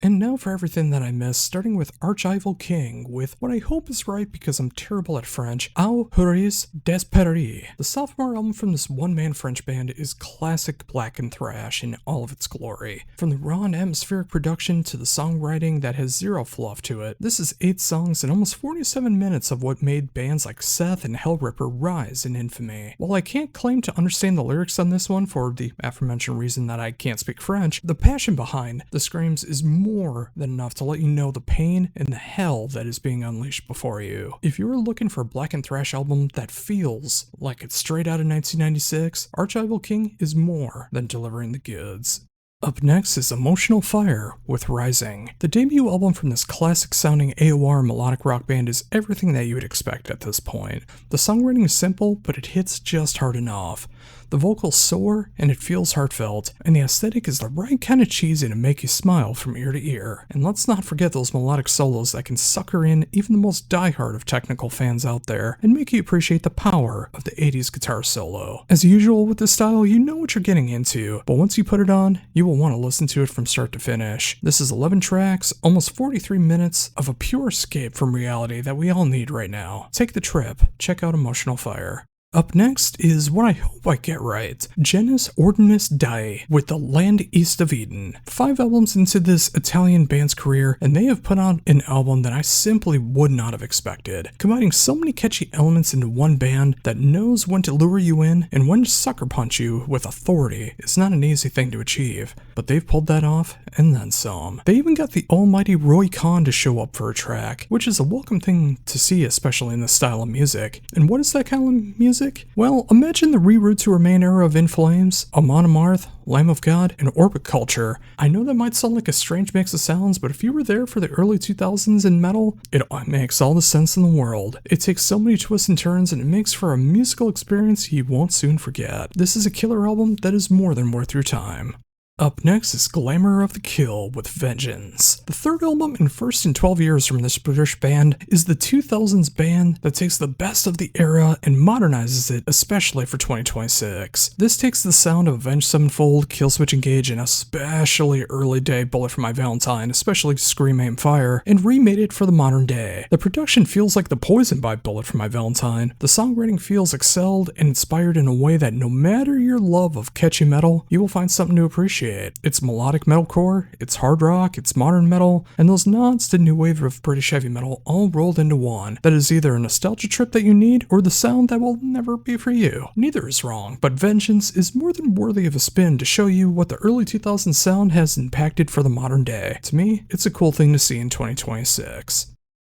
And now for everything that I missed, starting with Archival King with what I hope is right because I'm terrible at French, Au Horizon d'Espérer. The sophomore album from this one-man French band is classic blackened thrash in all of its glory. From the raw and atmospheric production to the songwriting that has zero fluff to it, this is 8 songs and almost 47 minutes of what made bands like Seth and Hellripper rise in infamy. While I can't claim to understand the lyrics on this one for the aforementioned reason that I can't speak French, the passion behind the screams is more than enough to let you know the pain and the hell that is being unleashed before you. If you're looking for a black and thrash album that feels like it's straight out of 1996, Archival King is more than delivering the goods. Up next is Emotional Fire with Rising. The debut album from this classic-sounding AOR melodic rock band is everything that you would expect at this point. The songwriting is simple, but it hits just hard enough. The vocals soar, and it feels heartfelt, and the aesthetic is the right kind of cheesy to make you smile from ear to ear. And let's not forget those melodic solos that can sucker in even the most diehard of technical fans out there, and make you appreciate the power of the 80s guitar solo. As usual with this style, you know what you're getting into, but once you put it on, you will want to listen to it from start to finish. This is 11 tracks, almost 43 minutes of a pure escape from reality that we all need right now. Take the trip, check out Emotional Fire. Up next is what I hope I get right, Genus Ordinis Dei with The Land East of Eden. 5 albums into this Italian band's career, and they have put out an album that I simply would not have expected, combining so many catchy elements into one band that knows when to lure you in and when to sucker punch you with authority is not an easy thing to achieve, but they've pulled that off and then some. They even got the almighty Roy Khan to show up for a track, which is a welcome thing to see, especially in this style of music. And what is that kind of music? Well, imagine the reroute to Remain era of In Flames, Amon Amarth, Lamb of God, and Orbit Culture. I know that might sound like a strange mix of sounds, but if you were there for the early 2000s in metal, it makes all the sense in the world. It takes so many twists and turns, and it makes for a musical experience you won't soon forget. This is a killer album that is more than worth your time. Up next is Glamour of the Kill with Vengeance. The third album and first in 12 years from this British band is the 2000s band that takes the best of the era and modernizes it, especially for 2026. This takes the sound of Avenged Sevenfold, Killswitch Engage, and especially early day Bullet for My Valentine, especially Scream Aim Fire, and remade it for the modern day. The production feels like the Poison by Bullet for My Valentine. The songwriting feels excelled and inspired in a way that no matter your love of catchy metal, you will find something to appreciate. It's melodic metalcore, it's hard rock, it's modern metal, and those nods to new wave of British heavy metal all rolled into one. That is either a nostalgia trip that you need, or the sound that will never be for you. Neither is wrong, but Vengeance is more than worthy of a spin to show you what the early 2000s sound has impacted for the modern day. To me, it's a cool thing to see in 2026.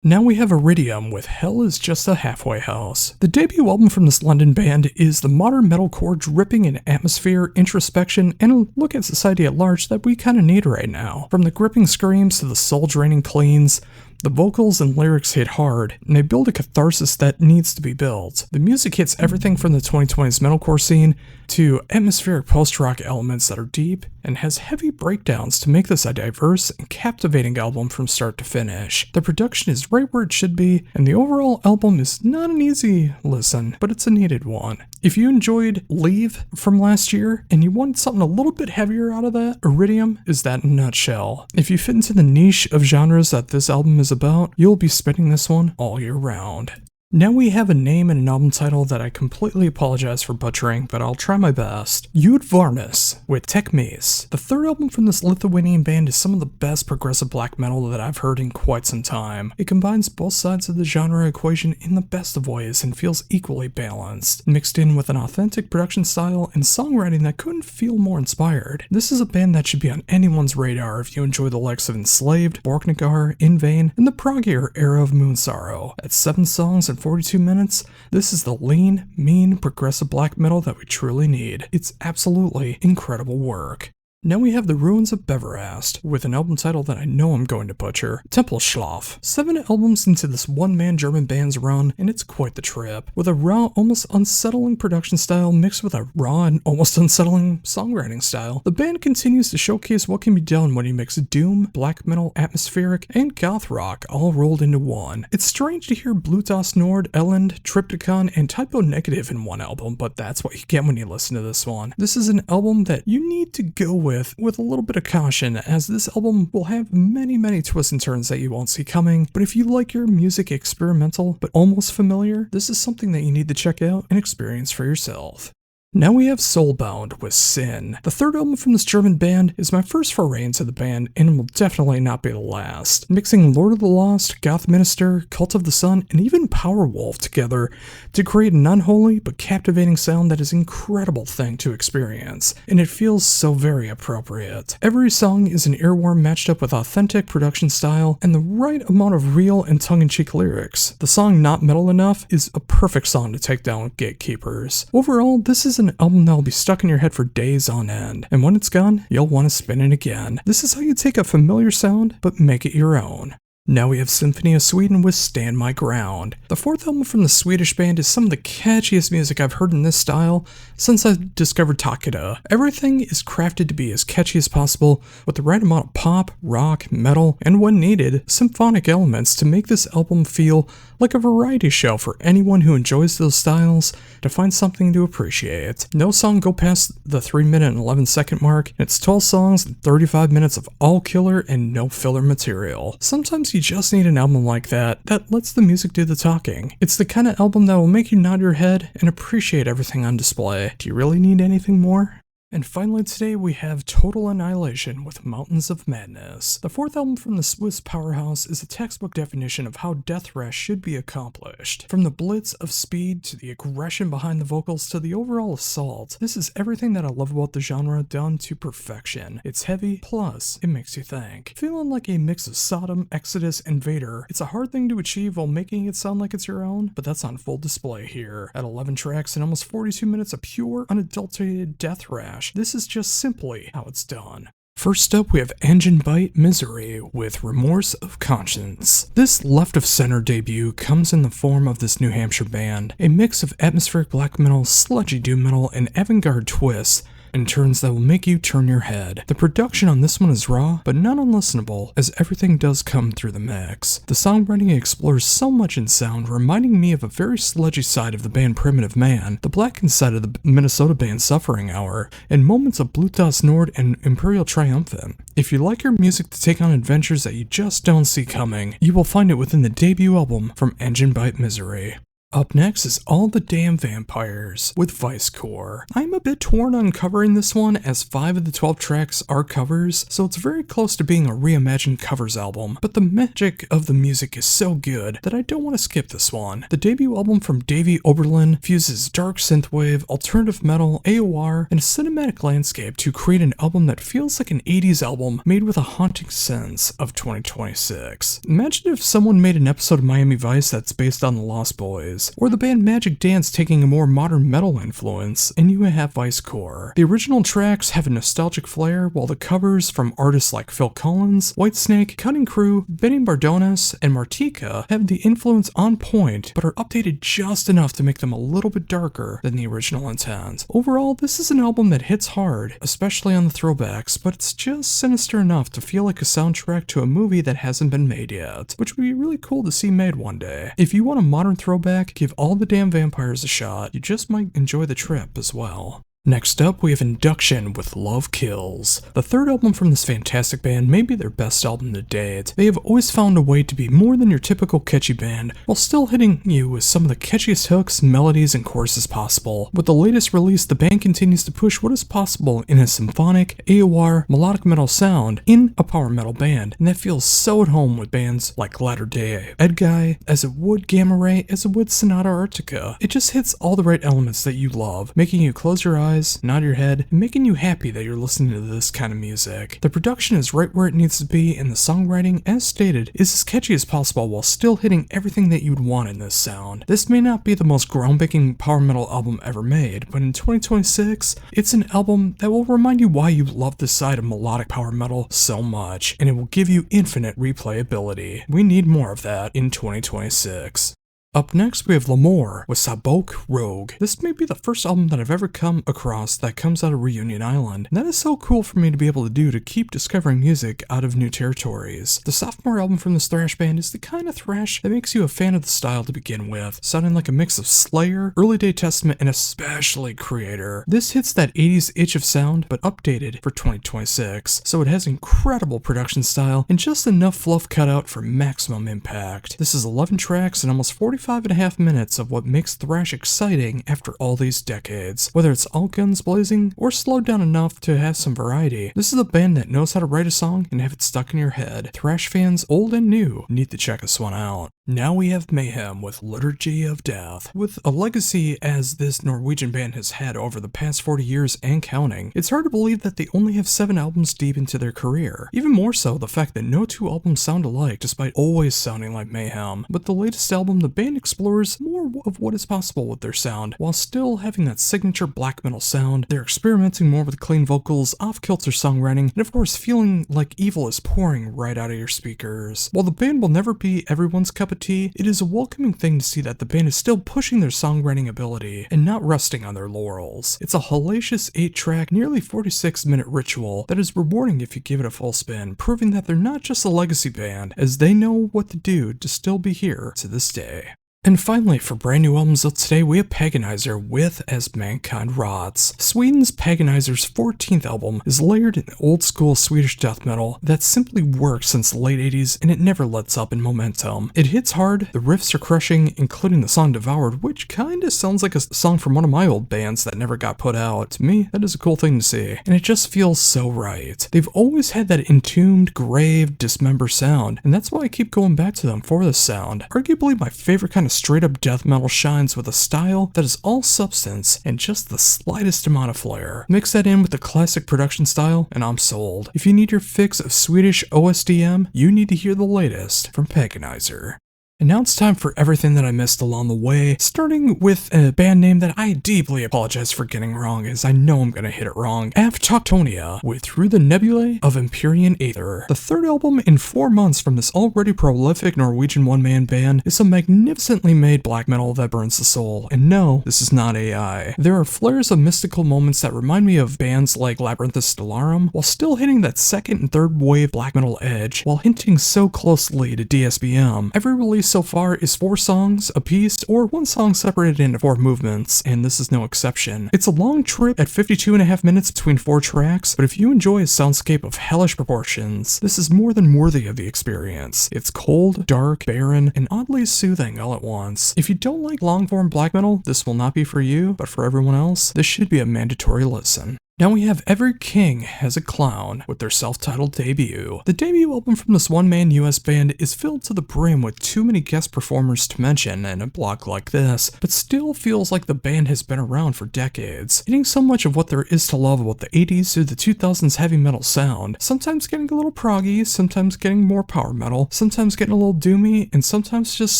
Now we have Iridium with Hell is Just a Halfway House. The debut album from this London band is the modern metalcore dripping in atmosphere, introspection, and a look at society at large that we kinda need right now. From the gripping screams to the soul-draining cleans, the vocals and lyrics hit hard, and they build a catharsis that needs to be built. The music hits everything from the 2020s metalcore scene to atmospheric post-rock elements that are deep and has heavy breakdowns to make this a diverse and captivating album from start to finish. The production is right where it should be, and the overall album is not an easy listen, but it's a needed one. If you enjoyed Leave from last year and you wanted something a little bit heavier out of that, Iridium is that in a nutshell. If you fit into the niche of genres that this album is about, you'll be spinning this one all year round. Now we have a name and an album title that I completely apologize for butchering, but I'll try my best. Jud Varnas with Tekmės. The third album from this Lithuanian band is some of the best progressive black metal that I've heard in quite some time. It combines both sides of the genre equation in the best of ways and feels equally balanced, mixed in with an authentic production style and songwriting that couldn't feel more inspired. This is a band that should be on anyone's radar if you enjoy the likes of Enslaved, Borknagar, In Vain, and the proggier era of Moonsorrow. At 7 songs and 42 minutes, this is the lean, mean, progressive black metal that we truly need. It's absolutely incredible work. Now we have the Ruins of Beverast, with an album title that I know I'm going to butcher, Tempelschlaf. 7 albums into this one-man German band's run, and it's quite the trip. With a raw, almost unsettling production style mixed with a raw and almost unsettling songwriting style, the band continues to showcase what can be done when you mix doom, black metal, atmospheric, and goth rock all rolled into one. It's strange to hear Blutas Nord, Elend, Triptychon, and Typo Negative in one album, but that's what you get when you listen to this one. This is an album that you need to go with a little bit of caution, as this album will have many twists and turns that you won't see coming, but if you like your music experimental but almost familiar, this is something that you need to check out and experience for yourself. Now we have Soulbound with Sin. The third album from this German band is my first foray into the band, and will definitely not be the last. Mixing Lord of the Lost, Goth Minister, Cult of the Sun, and even Powerwolf together to create an unholy but captivating sound that is an incredible thing to experience, and it feels so very appropriate. Every song is an earworm matched up with authentic production style and the right amount of real and tongue-in-cheek lyrics. The song Not Metal Enough is a perfect song to take down with gatekeepers. Overall, this is an an album that'll be stuck in your head for days on end, and when it's gone, you'll want to spin it again. This is how you take a familiar sound, but make it your own. Now we have Symphony of Sweden with Stand My Ground. The fourth album from the Swedish band is some of the catchiest music I've heard in this style since I discovered Takeda. Everything is crafted to be as catchy as possible with the right amount of pop, rock, metal, and when needed, symphonic elements to make this album feel like a variety show for anyone who enjoys those styles to find something to appreciate. No song go past the 3-minute and 11-second mark, and it's 12 songs and 35 minutes of all killer and no filler material. Sometimes you just need an album like that lets the music do the talking. It's the kind of album that will make you nod your head and appreciate everything on display. Do you really need anything more? And finally today we have Total Annihilation with Mountains of Madness. The fourth album from the Swiss powerhouse is a textbook definition of how death thrash should be accomplished. From the blitz of speed to the aggression behind the vocals to the overall assault, this is everything that I love about the genre done to perfection. It's heavy, plus it makes you think. Feeling like a mix of Sodom, Exodus, and Vader, it's a hard thing to achieve while making it sound like it's your own, but that's on full display here. At 11 tracks and almost 42 minutes of pure, unadulterated death thrash, this is just simply how it's done. First up, we have Engine Bite Misery with Remorse of Conscience. This left-of-center debut comes in the form of this New Hampshire band, a mix of atmospheric black metal, sludgy doom metal, and avant-garde twists, and turns that will make you turn your head. The production on this one is raw, but not unlistenable, as everything does come through the mix. The songwriting explores so much in sound, reminding me of a very sludgy side of the band Primitive Man, the blackened side of the Minnesota band Suffering Hour, and moments of Blutas Nord and Imperial Triumphant. If you like your music to take on adventures that you just don't see coming, you will find it within the debut album from Engine Bite Misery. Up next is All the Damn Vampires with Vice Core. I'm a bit torn on covering this one as 5 of the 12 tracks are covers, so it's very close to being a reimagined covers album, but the magic of the music is so good that I don't want to skip this one. The debut album from Davey Oberlin fuses dark synthwave, alternative metal, AOR, and a cinematic landscape to create an album that feels like an 80s album made with a haunting sense of 2026. Imagine if someone made an episode of Miami Vice that's based on the Lost Boys, or the band Magic Dance taking a more modern metal influence, and you have Vice Core. The original tracks have a nostalgic flair, while the covers from artists like Phil Collins, Whitesnake, Cutting Crew, Benny Bardonas, and Martika have the influence on point, but are updated just enough to make them a little bit darker than the original intent. Overall, this is an album that hits hard, especially on the throwbacks, but it's just sinister enough to feel like a soundtrack to a movie that hasn't been made yet, which would be really cool to see made one day. If you want a modern throwback, give All the Damn Vampires a shot. You just might enjoy the trip as well. Next up, we have Induction with Love Kills. The third album from this fantastic band may be their best album to date. They have always found a way to be more than your typical catchy band, while still hitting you with some of the catchiest hooks, melodies, and choruses possible. With the latest release, the band continues to push what is possible in a symphonic, AOR, melodic metal sound in a power metal band, and that feels so at home with bands like Latter Day Edguy, as it would Gamma Ray, as it would Sonata Arctica. It just hits all the right elements that you love, making you close your eyes, nod your head, and making you happy that you're listening to this kind of music. The production is right where it needs to be, and the songwriting, as stated, is as catchy as possible while still hitting everything that you'd want in this sound. This may not be the most groundbreaking power metal album ever made, but in 2026, it's an album that will remind you why you love this side of melodic power metal so much, and it will give you infinite replayability. We need more of that in 2026. Up next, we have L'Amour with Sabok Rogue. This may be the first album that I've ever come across that comes out of Reunion Island, and that is so cool for me to be able to do to keep discovering music out of new territories. The sophomore album from this thrash band is the kind of thrash that makes you a fan of the style to begin with, sounding like a mix of Slayer, Early Day Testament, and especially Creator. This hits that 80s itch of sound, but updated for 2026, so it has incredible production style and just enough fluff cut out for maximum impact. This is 11 tracks and almost 45.5 minutes of what makes thrash exciting after all these decades. Whether it's all guns blazing or slowed down enough to have some variety, this is a band that knows how to write a song and have it stuck in your head. Thrash fans, old and new, need to check this one out. Now we have Mayhem with Liturgy of Death. With a legacy as this Norwegian band has had over the past 40 years and counting, it's hard to believe that they only have 7 albums deep into their career. Even more so, the fact that no 2 albums sound alike despite always sounding like Mayhem. With the latest album, the band band explores more of what is possible with their sound, while still having that signature black metal sound. They're experimenting more with clean vocals, off-kilter songwriting, and of course feeling like evil is pouring right out of your speakers. While the band will never be everyone's cup of tea, it is a welcoming thing to see that the band is still pushing their songwriting ability and not resting on their laurels. It's a hellacious 8-track, nearly 46-minute ritual that is rewarding if you give it a full spin, proving that they're not just a legacy band, as they know what to do to still be here to this day. And finally, for brand new albums of today, we have Paganizer with As Mankind Rots. Sweden's Paganizer's 14th album is layered in old school Swedish death metal that simply works since the late 80s, and it never lets up in momentum. It hits hard, the riffs are crushing, including the song Devoured, which kinda sounds like a song from one of my old bands that never got put out. To me, that is a cool thing to see, and it just feels so right. They've always had that entombed, grave, dismember sound, and that's why I keep going back to them for this sound. Arguably my favorite kind of straight up death metal shines with a style that is all substance and just the slightest amount of flair. Mix that in with the classic production style and I'm sold. If you need your fix of Swedish OSDM, you need to hear the latest from Paganizer. And now it's time for everything that I missed along the way, starting with a band name that I deeply apologize for getting wrong, as I know I'm gonna hit it wrong. Aftautonia with Through the Nebulae of Empyrean Aether. The third album in 4 months from this already prolific Norwegian one-man band is a magnificently made black metal that burns the soul. And no, this is not AI. There are flares of mystical moments that remind me of bands like Labyrinthus Stellarum, while still hitting that second and third wave black metal edge, while hinting so closely to DSBM. Every release so far is 4 songs a piece, or 1 song separated into 4 movements, and this is no exception. It's a long trip at 52.5 minutes between 4 tracks, but if you enjoy a soundscape of hellish proportions, this is more than worthy of the experience. It's cold, dark, barren, and oddly soothing all at once. If you don't like long-form black metal, this will not be for you, but for everyone else, this should be a mandatory listen. Now we have Every King Has a Clown with their self-titled debut. The debut album from this one-man US band is filled to the brim with too many guest performers to mention in a block like this, but still feels like the band has been around for decades, hitting so much of what there is to love about the 80s through the 2000s heavy metal sound, sometimes getting a little proggy, sometimes getting more power metal, sometimes getting a little doomy, and sometimes just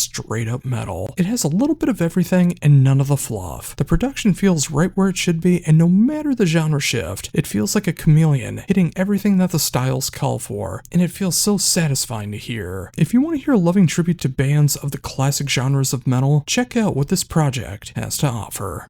straight up metal. It has a little bit of everything and none of the fluff. The production feels right where it should be, and no matter the genre shift, it feels like a chameleon, hitting everything that the styles call for, and it feels so satisfying to hear. If you want to hear a loving tribute to bands of the classic genres of metal, check out what this project has to offer.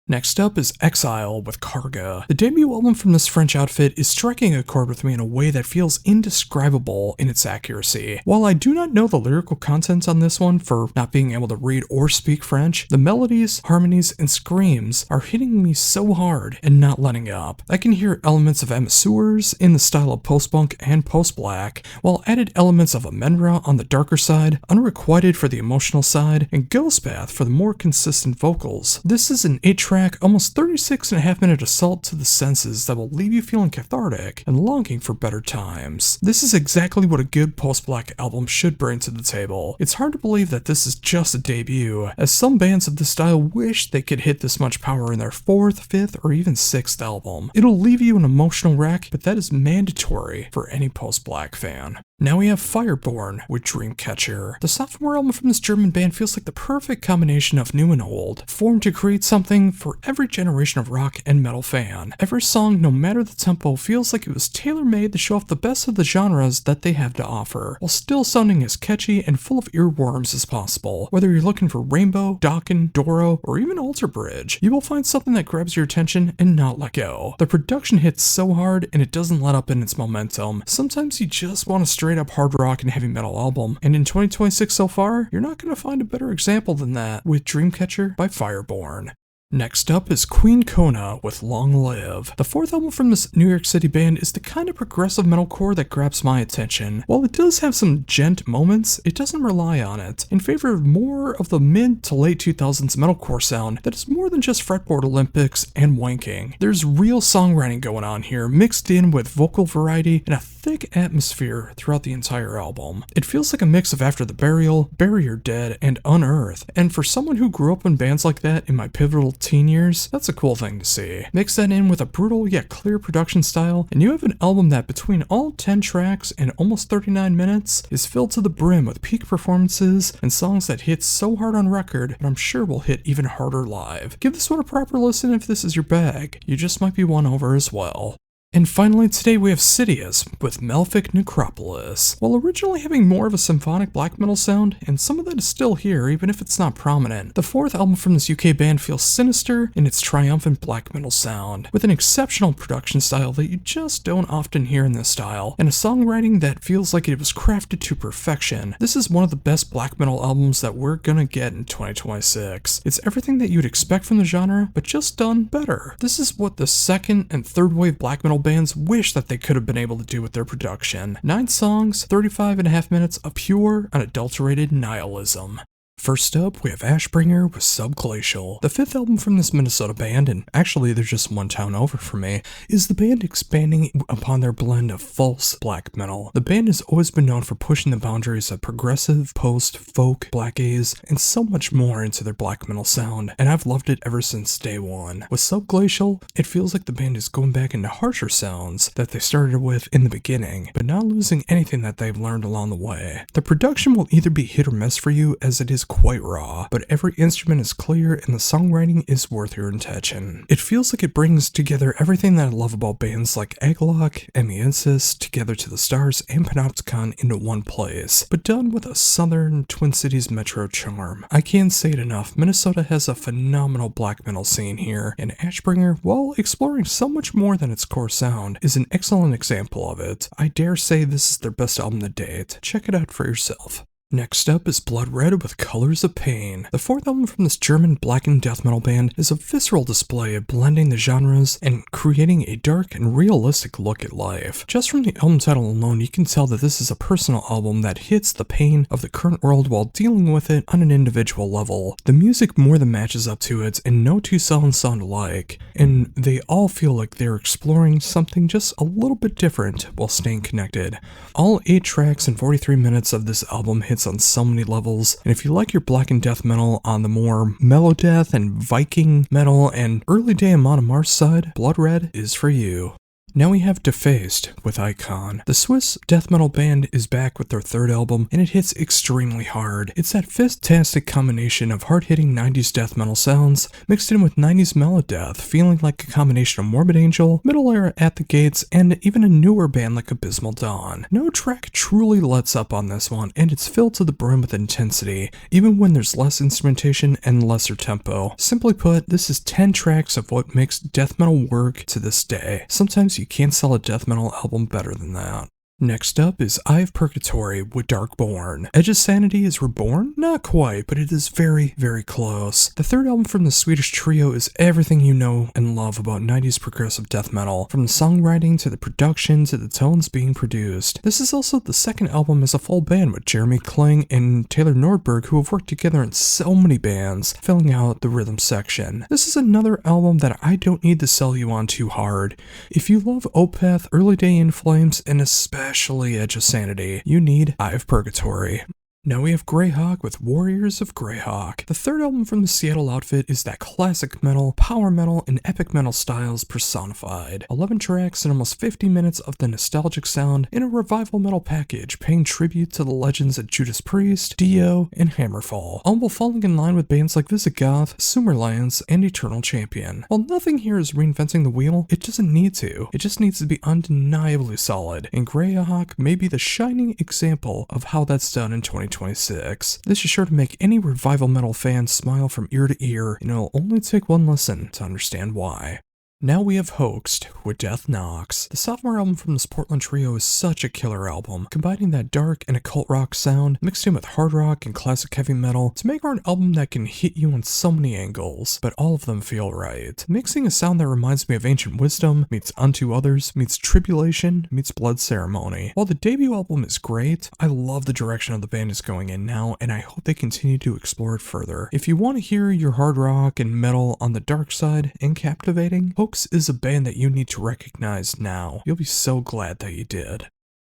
Next up is Exile with Karga. The debut album from this French outfit is striking a chord with me in a way that feels indescribable in its accuracy. While I do not know the lyrical content on this one for not being able to read or speak French, the melodies, harmonies, and screams are hitting me so hard and not letting up. I can hear elements of Emisseurs in the style of post-punk and post-black, while added elements of Amenra on the darker side, Unrequited for the emotional side, and Ghostbath for the more consistent vocals. This is an 8-track, almost 36.5-minute assault to the senses that will leave you feeling cathartic and longing for better times. This is exactly what a good post-black album should bring to the table. It's hard to believe that this is just a debut, as some bands of this style wish they could hit this much power in their 4th, 5th, or even 6th album. It'll leave you an emotional wreck, but that is mandatory for any post-black fan. Now we have Fireborn with Dreamcatcher. The sophomore album from this German band feels like the perfect combination of new and old, formed to create something for every generation of rock and metal fan. Every song, no matter the tempo, feels like it was tailor-made to show off the best of the genres that they have to offer, while still sounding as catchy and full of earworms as possible. Whether you're looking for Rainbow, Dokken, Doro, or even Alter Bridge, you will find something that grabs your attention and not let go. The production hits so hard and it doesn't let up in its momentum. Sometimes you just want to straight up hard rock and heavy metal album, and in 2026 so far, you're not going to find a better example than that with Dreamcatcher by Fireborn. Next up is Queen Kona with Long Live. The 4th album from this New York City band is the kind of progressive metalcore that grabs my attention. While it does have some gent moments, it doesn't rely on it, in favor of more of the mid to late 2000s metalcore sound that is more than just fretboard Olympics and wanking. There's real songwriting going on here, mixed in with vocal variety and a thick atmosphere throughout the entire album. It feels like a mix of After the Burial, Bury Your Dead, and Unearth, and for someone who grew up in bands like that in my pivotal teen years, that's a cool thing to see. Mix that in with a brutal yet clear production style, and you have an album that between all 10 tracks and almost 39 minutes is filled to the brim with peak performances and songs that hit so hard on record, and I'm sure will hit even harder live. Give this one a proper listen if this is your bag. You just might be won over as well. And finally today we have Sidious with Melphic Necropolis. While originally having more of a symphonic black metal sound, and some of that is still here even if it's not prominent, the fourth album from this UK band feels sinister in its triumphant black metal sound, with an exceptional production style that you just don't often hear in this style, and a songwriting that feels like it was crafted to perfection. This is one of the best black metal albums that we're gonna get in 2026. It's everything that you'd expect from the genre, but just done better. This is what the second and third wave black metal bands wish that they could have been able to do with their production. 9 songs, 35.5 minutes of pure, unadulterated nihilism. First up, we have Ashbringer with Subglacial. The fifth album from this Minnesota band, and actually they're just one town over from me, is the band expanding upon their blend of false black metal. The band has always been known for pushing the boundaries of progressive, post, folk, black gaze, and so much more into their black metal sound, and I've loved it ever since day one. With Subglacial, it feels like the band is going back into harsher sounds that they started with in the beginning, but not losing anything that they've learned along the way. The production will either be hit or miss for you, as it is quite raw, but every instrument is clear and the songwriting is worth your attention. It feels like it brings together everything that I love about bands like Aglock, Emiensis, Together to the Stars, and Panopticon into one place, but done with a southern Twin Cities metro charm. I can't say it enough, Minnesota has a phenomenal black metal scene here, and Ashbringer, while exploring so much more than its core sound, is an excellent example of it. I dare say this is their best album to date. Check it out for yourself. Next up is Blood Red with Colors of Pain. The fourth album from this German blackened death metal band is a visceral display of blending the genres and creating a dark and realistic look at life. Just from the album title alone, you can tell that this is a personal album that hits the pain of the current world while dealing with it on an individual level. The music more than matches up to it, and no two songs sound alike, and they all feel like they're exploring something just a little bit different while staying connected. All 8 tracks and 43 minutes of this album hits on so many levels, and if you like your black and death metal on the more mellow death and Viking metal and early day Amon Amarth side, Blood Red is for you. Now we have Defaced with Icon. The Swiss death metal band is back with their third album, and it hits extremely hard. It's that fantastic combination of hard-hitting 90s death metal sounds mixed in with 90s melodeath, feeling like a combination of Morbid Angel, Middle Era At the Gates, and even a newer band like Abysmal Dawn. No track truly lets up on this one, and it's filled to the brim with intensity, even when there's less instrumentation and lesser tempo. Simply put, this is 10 tracks of what makes death metal work to this day. Sometimes you can't sell a death metal album better than that. Next up is Eye of Purgatory with Darkborn. Edge's Sanity is reborn? Not quite, but it is very, very close. The third album from the Swedish trio is everything you know and love about 90s progressive death metal, from the songwriting to the production to the tones being produced. This is also the second album as a full band with Jeremy Kling and Taylor Nordberg, who have worked together in so many bands, filling out the rhythm section. This is another album that I don't need to sell you on too hard. If you love Opeth, Early Day In Flames, and especially Edge of Sanity, you need Eye of Purgatory. Now we have Greyhawk with Warriors of Greyhawk. The third album from the Seattle outfit is that classic metal, power metal, and epic metal styles personified. 11 tracks and almost 50 minutes of the nostalgic sound in a revival metal package, paying tribute to the legends of Judas Priest, Dio, and Hammerfall, all while falling in line with bands like Visigoth, Sumerlands, and Eternal Champion. While nothing here is reinventing the wheel, it doesn't need to. It just needs to be undeniably solid, and Greyhawk may be the shining example of how that's done in 2026. This is sure to make any revival metal fan smile from ear to ear, and it'll only take one listen to understand why. Now we have Hoaxed with Death Knocks. The sophomore album from this Portland trio is such a killer album, combining that dark and occult rock sound mixed in with hard rock and classic heavy metal to make for an album that can hit you on so many angles, but all of them feel right. Mixing a sound that reminds me of Ancient Wisdom meets Unto Others meets Tribulation meets Blood Ceremony. While the debut album is great, I love the direction of the band is going in now, and I hope they continue to explore it further. If you want to hear your hard rock and metal on the dark side and captivating, Hoax is a band that you need to recognize now. You'll be so glad that you did.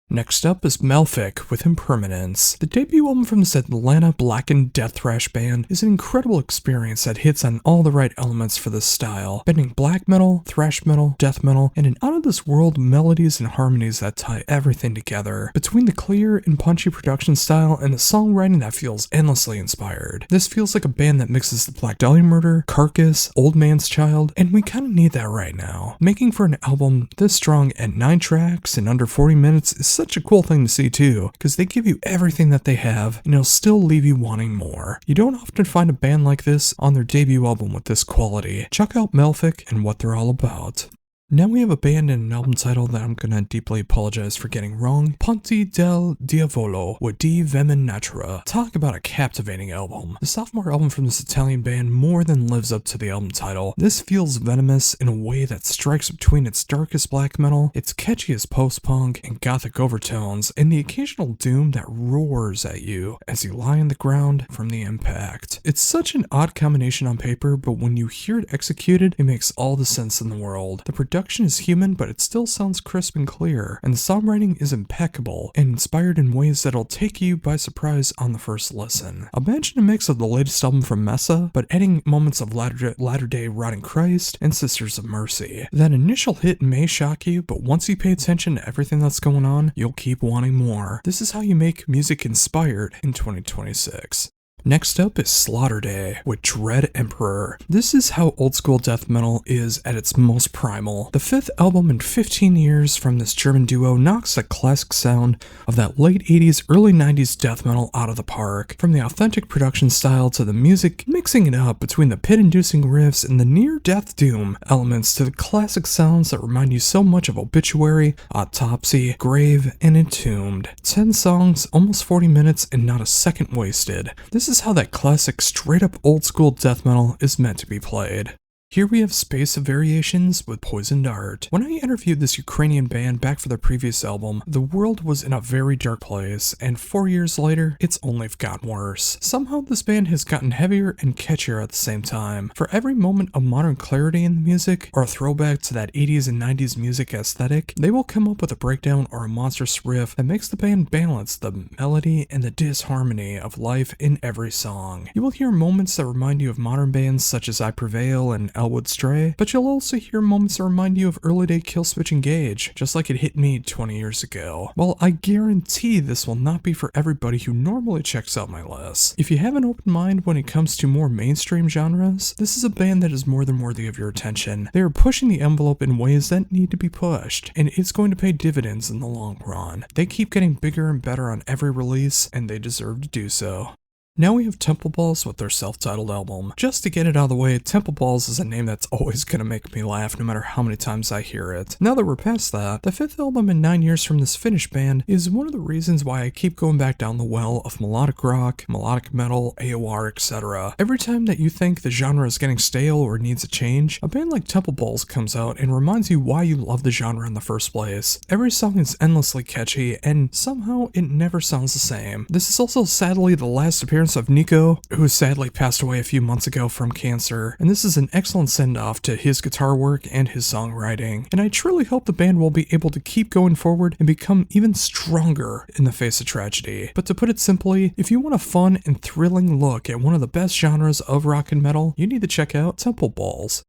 Next up is Melfic with Impermanence. The debut album from this Atlanta blackened death thrash band is an incredible experience that hits on all the right elements for this style, bending black metal, thrash metal, death metal, and an out-of-this-world melodies and harmonies that tie everything together. Between the clear and punchy production style and the songwriting that feels endlessly inspired, this feels like a band that mixes the Black Dahlia Murder, Carcass, Old Man's Child, and we kinda need that right now. Making for an album this strong at 9 tracks in under 40 minutes is such a cool thing to see too, because they give you everything that they have and it'll still leave you wanting more. You don't often find a band like this on their debut album with this quality. Check out Melfic and what they're all about. Now we have a band and an album title that I'm gonna deeply apologize for getting wrong. Ponte del Diavolo with Di Vemen Natura. Talk about a captivating album. The sophomore album from this Italian band more than lives up to the album title. This feels venomous in a way that strikes between its darkest black metal, its catchiest post-punk and gothic overtones, and the occasional doom that roars at you as you lie on the ground from the impact. It's such an odd combination on paper, but when you hear it executed, it makes all the sense in the world. The production is human, but it still sounds crisp and clear, and the songwriting is impeccable and inspired in ways that'll take you by surprise on the first listen. Imagine a mix of the latest album from Mesa, but adding moments of Latter-day Rotting Christ and Sisters of Mercy. That initial hit may shock you, but once you pay attention to everything that's going on, you'll keep wanting more. This is how you make music inspired in 2026. Next up is Slaughter Day with Dread Emperor. This is how old school death metal is at its most primal. The 5th album in 15 years from this German duo knocks the classic sound of that late 80s, early 90s death metal out of the park. From the authentic production style to the music, mixing it up between the pit-inducing riffs and the near-death doom elements to the classic sounds that remind you so much of Obituary, Autopsy, Grave, and Entombed. 10 songs, almost 40 minutes, and not a second wasted. This is how that classic straight-up old-school death metal is meant to be played. Here we have Space of Variations with Poisoned Art. When I interviewed this Ukrainian band back for their previous album, the world was in a very dark place, and 4 years later, it's only gotten worse. Somehow this band has gotten heavier and catchier at the same time. For every moment of modern clarity in the music, or a throwback to that 80s and 90s music aesthetic, they will come up with a breakdown or a monstrous riff that makes the band balance the melody and the disharmony of life in every song. You will hear moments that remind you of modern bands such as I Prevail and Elwood Stray, but you'll also hear moments that remind you of early day Killswitch Engage, just like it hit me 20 years ago. Well, I guarantee this will not be for everybody who normally checks out my lists. If you have an open mind when it comes to more mainstream genres, this is a band that is more than worthy of your attention. They are pushing the envelope in ways that need to be pushed, and it's going to pay dividends in the long run. They keep getting bigger and better on every release, and they deserve to do so. Now we have Temple Balls with their self-titled album. Just to get it out of the way, Temple Balls is a name that's always gonna make me laugh no matter how many times I hear it. Now that we're past that, the 5th album in 9 years from this Finnish band is one of the reasons why I keep going back down the well of melodic rock, melodic metal, AOR, etc. Every time that you think the genre is getting stale or needs a change, a band like Temple Balls comes out and reminds you why you love the genre in the first place. Every song is endlessly catchy, and somehow it never sounds the same. This is also sadly the last appearance of Nico, who sadly passed away a few months ago from cancer, and this is an excellent send-off to his guitar work and his songwriting, and I truly hope the band will be able to keep going forward and become even stronger in the face of tragedy. But to put it simply, if you want a fun and thrilling look at one of the best genres of rock and metal, you need to check out Temple Balls.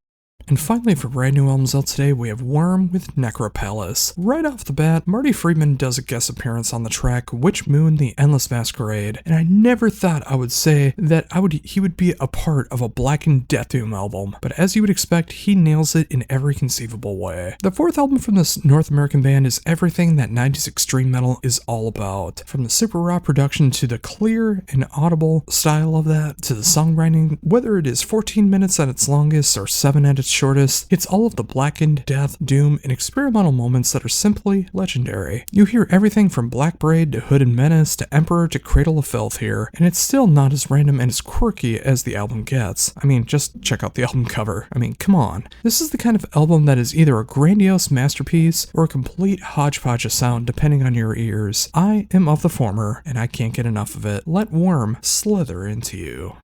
And finally, for brand new albums out today, we have Worm with Necropalace. Right off the bat, Marty Friedman does a guest appearance on the track Witch Moon the Endless Masquerade, and I never thought I would say that he would be a part of a blackened death doom album, but as you would expect, he nails it in every conceivable way. The 4th album from this North American band is everything that 90s extreme metal is all about. From the super raw production to the clear and audible style of that, to the songwriting, whether it is 14 minutes at its longest or 7 at its shortest, it's all of the blackened, death, doom, and experimental moments that are simply legendary. You hear everything from Black Braid to Hood and Menace to Emperor to Cradle of Filth here, and it's still not as random and as quirky as the album gets. I mean, just check out the album cover. I mean, come on. This is the kind of album that is either a grandiose masterpiece or a complete hodgepodge of sound depending on your ears. I am of the former, and I can't get enough of it. Let Worm slither into you.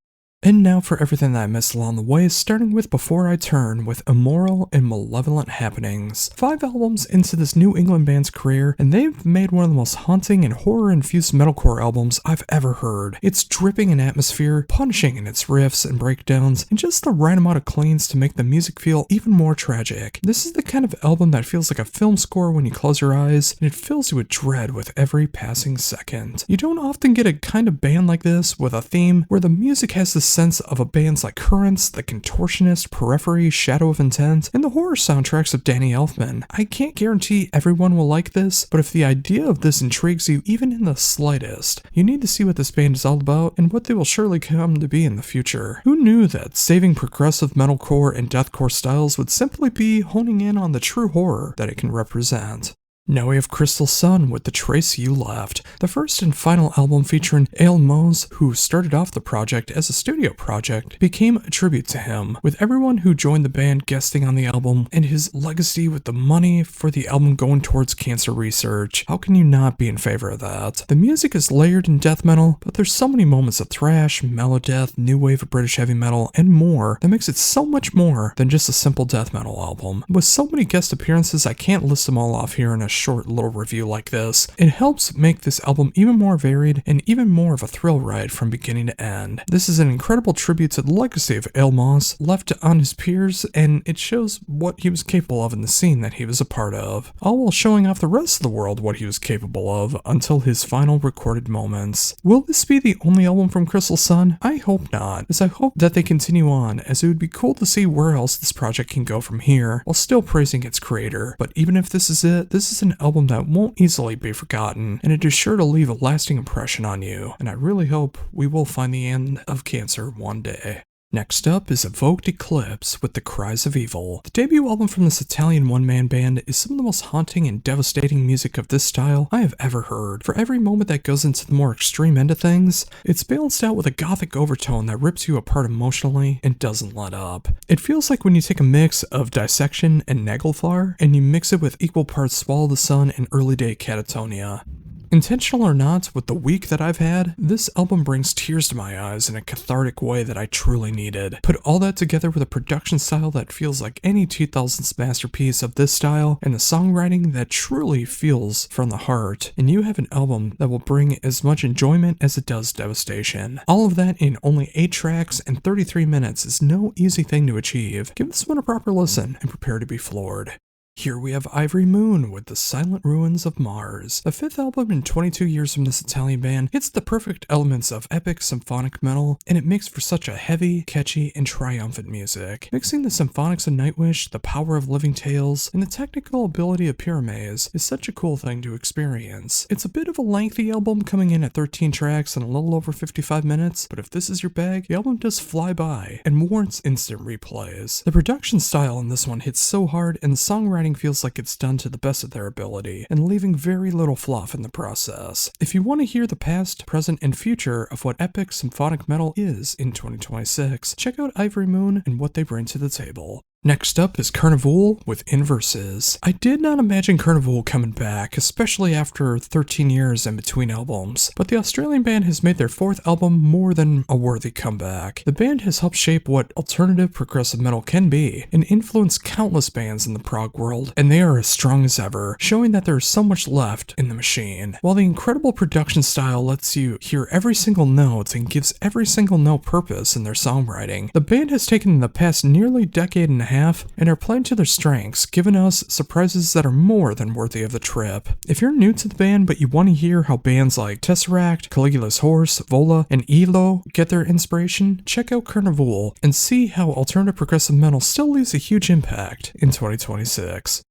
And now for everything that I missed along the way, starting with Before I Turn with Immoral and Malevolent Happenings. 5 albums into this New England band's career, and they've made one of the most haunting and horror-infused metalcore albums I've ever heard. It's dripping in atmosphere, punishing in its riffs and breakdowns, and just the right amount of cleans to make the music feel even more tragic. This is the kind of album that feels like a film score when you close your eyes, and it fills you with dread with every passing second. You don't often get a kind of band like this with a theme where the music has the sense of a bands like Currents, The Contortionist, Periphery, Shadow of Intent, and the horror soundtracks of Danny Elfman. I can't guarantee everyone will like this, but if the idea of this intrigues you even in the slightest, you need to see what this band is all about and what they will surely come to be in the future. Who knew that saving progressive metalcore and deathcore styles would simply be honing in on the true horror that it can represent? Now we have Crystal Sun with The Trace You Left, the first and final album featuring Ale Mose, who started off the project as a studio project, became a tribute to him, with everyone who joined the band guesting on the album, and his legacy with the money for the album going towards cancer research. How can you not be in favor of that? The music is layered in death metal, but there's so many moments of thrash, melodeath, new wave of British heavy metal, and more that makes it so much more than just a simple death metal album. With so many guest appearances, I can't list them all off here in a short little review like this. It helps make this album even more varied and even more of a thrill ride from beginning to end. This is an incredible tribute to the legacy of Ale Mose left on his peers, and it shows what he was capable of in the scene that he was a part of, all while showing off the rest of the world what he was capable of until his final recorded moments. Will this be the only album from Crystal Sun? I hope not, as I hope that they continue on, as it would be cool to see where else this project can go from here, while still praising its creator. But even if this is it, this is an album that won't easily be forgotten, and it is sure to leave a lasting impression on you, and I really hope we will find the end of cancer one day. Next up is Evoked Eclipse with The Cries of Evil. The debut album from this Italian one-man band is some of the most haunting and devastating music of this style I have ever heard. For every moment that goes into the more extreme end of things, it's balanced out with a gothic overtone that rips you apart emotionally and doesn't let up. It feels like when you take a mix of Dissection and Naglfar, and you mix it with equal parts Swallow the Sun and Early Day Catatonia. Intentional or not, with the week that I've had, this album brings tears to my eyes in a cathartic way that I truly needed. Put all that together with a production style that feels like any 2000s masterpiece of this style, and the songwriting that truly feels from the heart, and you have an album that will bring as much enjoyment as it does devastation. All of that in only 8 tracks and 33 minutes is no easy thing to achieve. Give this one a proper listen and prepare to be floored. Here we have Ivory Moon with The Silent Ruins of Mars. The 5th album in 22 years from this Italian band hits the perfect elements of epic symphonic metal, and it makes for such a heavy, catchy, and triumphant music. Mixing the symphonics of Nightwish, the power of Living Tales, and the technical ability of Pyrames is such a cool thing to experience. It's a bit of a lengthy album, coming in at 13 tracks and a little over 55 minutes, but if this is your bag, the album does fly by and warrants instant replays. The production style in this one hits so hard, and the songwriting feels like it's done to the best of their ability, and leaving very little fluff in the process. If you want to hear the past, present, and future of what epic symphonic metal is in 2026, check out Ivory Moon and what they bring to the table. Next up is Carnival with Inverses. I did not imagine Carnival coming back, especially after 13 years in between albums, but the Australian band has made their 4th album more than a worthy comeback. The band has helped shape what alternative progressive metal can be, and influenced countless bands in the prog world, and they are as strong as ever, showing that there is so much left in the machine. While the incredible production style lets you hear every single note and gives every single note purpose in their songwriting, the band has taken the past nearly decade and a half and are playing to their strengths, giving us surprises that are more than worthy of the trip. If you're new to the band but you want to hear how bands like Tesseract, Caligula's Horse, Vola, and Elo get their inspiration, check out Carnival and see how alternative progressive metal still leaves a huge impact in 2026.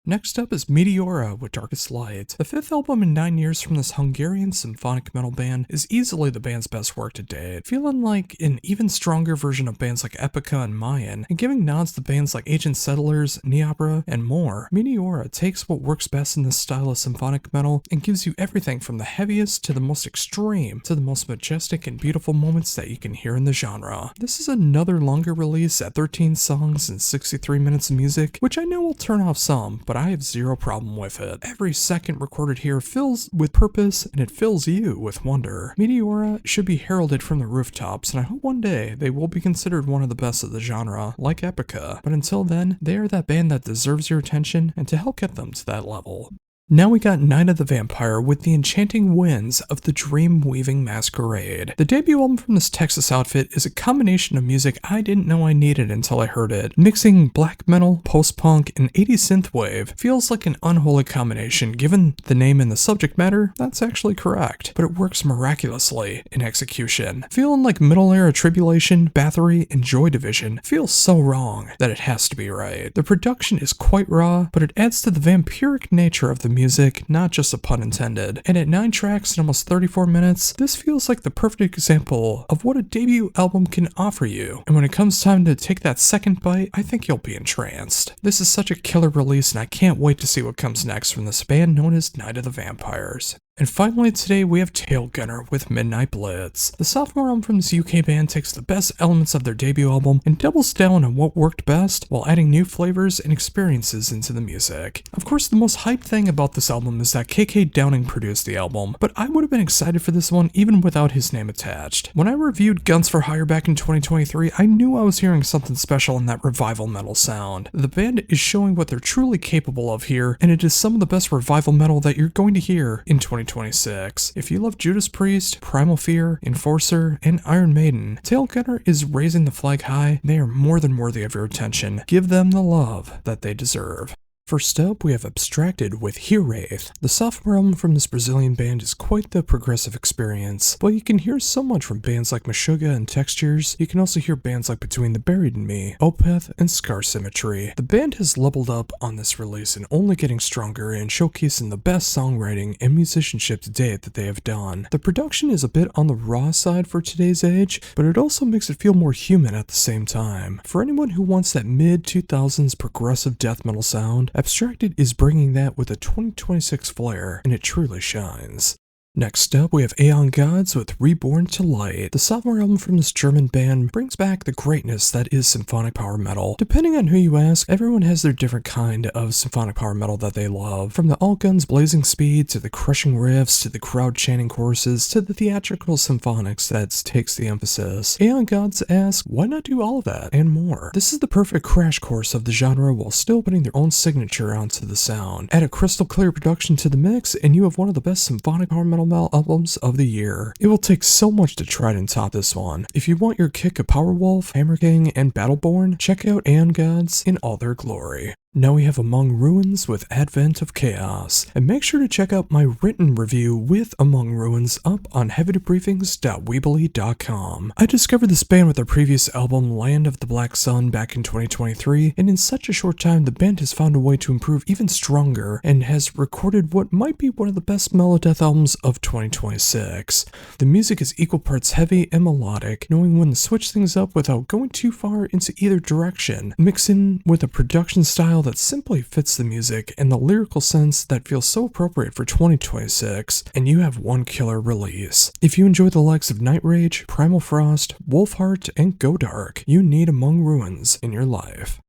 Next up is Meteora with Darkest Light. The 5th album in 9 years from this Hungarian symphonic metal band is easily the band's best work to date, feeling like an even stronger version of bands like Epica and Mayan, and giving nods to bands like Agent Settlers, Neopera, and more. Meteora takes what works best in this style of symphonic metal and gives you everything from the heaviest to the most extreme to the most majestic and beautiful moments that you can hear in the genre. This is another longer release at 13 songs and 63 minutes of music, which I know will turn off some, but but I have zero problem with it. Every second recorded here fills with purpose, and it fills you with wonder. Meteora should be heralded from the rooftops, and I hope one day they will be considered one of the best of the genre, like Epica. But until then, they are that band that deserves your attention, and to help get them to that level. Now we got Night of the Vampire with the enchanting winds of the Dream Weaving Masquerade. The debut album from this Texas outfit is a combination of music I didn't know I needed until I heard it. Mixing black metal, post-punk, and 80s synthwave feels like an unholy combination. Given the name and the subject matter, that's actually correct, but it works miraculously in execution. Feeling like Middle Era Tribulation, Bathory, and Joy Division feels so wrong that it has to be right. The production is quite raw, but it adds to the vampiric nature of the music, not just a pun intended. And at 9 tracks and almost 34 minutes, this feels like the perfect example of what a debut album can offer you. And when it comes time to take that second bite, I think you'll be entranced. This is such a killer release, and I can't wait to see what comes next from this band known as Night of the Vampires. And finally today we have Tail Gunner with Midnight Blitz. The sophomore album from this UK band takes the best elements of their debut album and doubles down on what worked best while adding new flavors and experiences into the music. Of course, the most hyped thing about this album is that KK Downing produced the album, but I would have been excited for this one even without his name attached. When I reviewed Guns for Hire back in 2023, I knew I was hearing something special in that revival metal sound. The band is showing what they're truly capable of here, and it is some of the best revival metal that you're going to hear in 2026. If you love Judas Priest, Primal Fear, Enforcer, and Iron Maiden, Tail Gunner is raising the flag high. They are more than worthy of your attention. Give them the love that they deserve. First up, we have Abstracted with Hearwraith. The sophomore album from this Brazilian band is quite the progressive experience. While you can hear so much from bands like Meshuggah and Textures, you can also hear bands like Between the Buried and Me, Opeth, and Scar Symmetry. The band has leveled up on this release and only getting stronger and showcasing the best songwriting and musicianship to date that they have done. The production is a bit on the raw side for today's age, but it also makes it feel more human at the same time. For anyone who wants that mid-2000s progressive death metal sound, Abstracted is bringing that with a 2026 flair, and it truly shines. Next up, we have Aeon Gods with Reborn to Light. The sophomore album from this German band brings back the greatness that is symphonic power metal. Depending on who you ask, everyone has their different kind of symphonic power metal that they love. From the all guns blazing speed, to the crushing riffs, to the crowd chanting choruses, to the theatrical symphonics that takes the emphasis. Aeon Gods ask, why not do all of that and more? This is the perfect crash course of the genre while still putting their own signature onto the sound. Add a crystal clear production to the mix, and you have one of the best symphonic power metal albums of the year. It will take so much to try and top this one. If you want your kick of Powerwolf, Hammer King, and Battleborn, check out Aeon Gods in all their glory. Now we have Among Ruins with Advent of Chaos, and make sure to check out my written review with Among Ruins up on heavydebriefings.weebly.com. I discovered this band with their previous album Land of the Black Sun back in 2023, and in such a short time the band has found a way to improve even stronger and has recorded what might be one of the best melodeath albums of 2026. The music is equal parts heavy and melodic, knowing when to switch things up without going too far into either direction, mixing with a production style that simply fits the music and the lyrical sense that feels so appropriate for 2026, and you have one killer release. If you enjoy the likes of Night Rage, Primal Frost, Wolfheart, and Go Dark, you need Among Ruins in your life.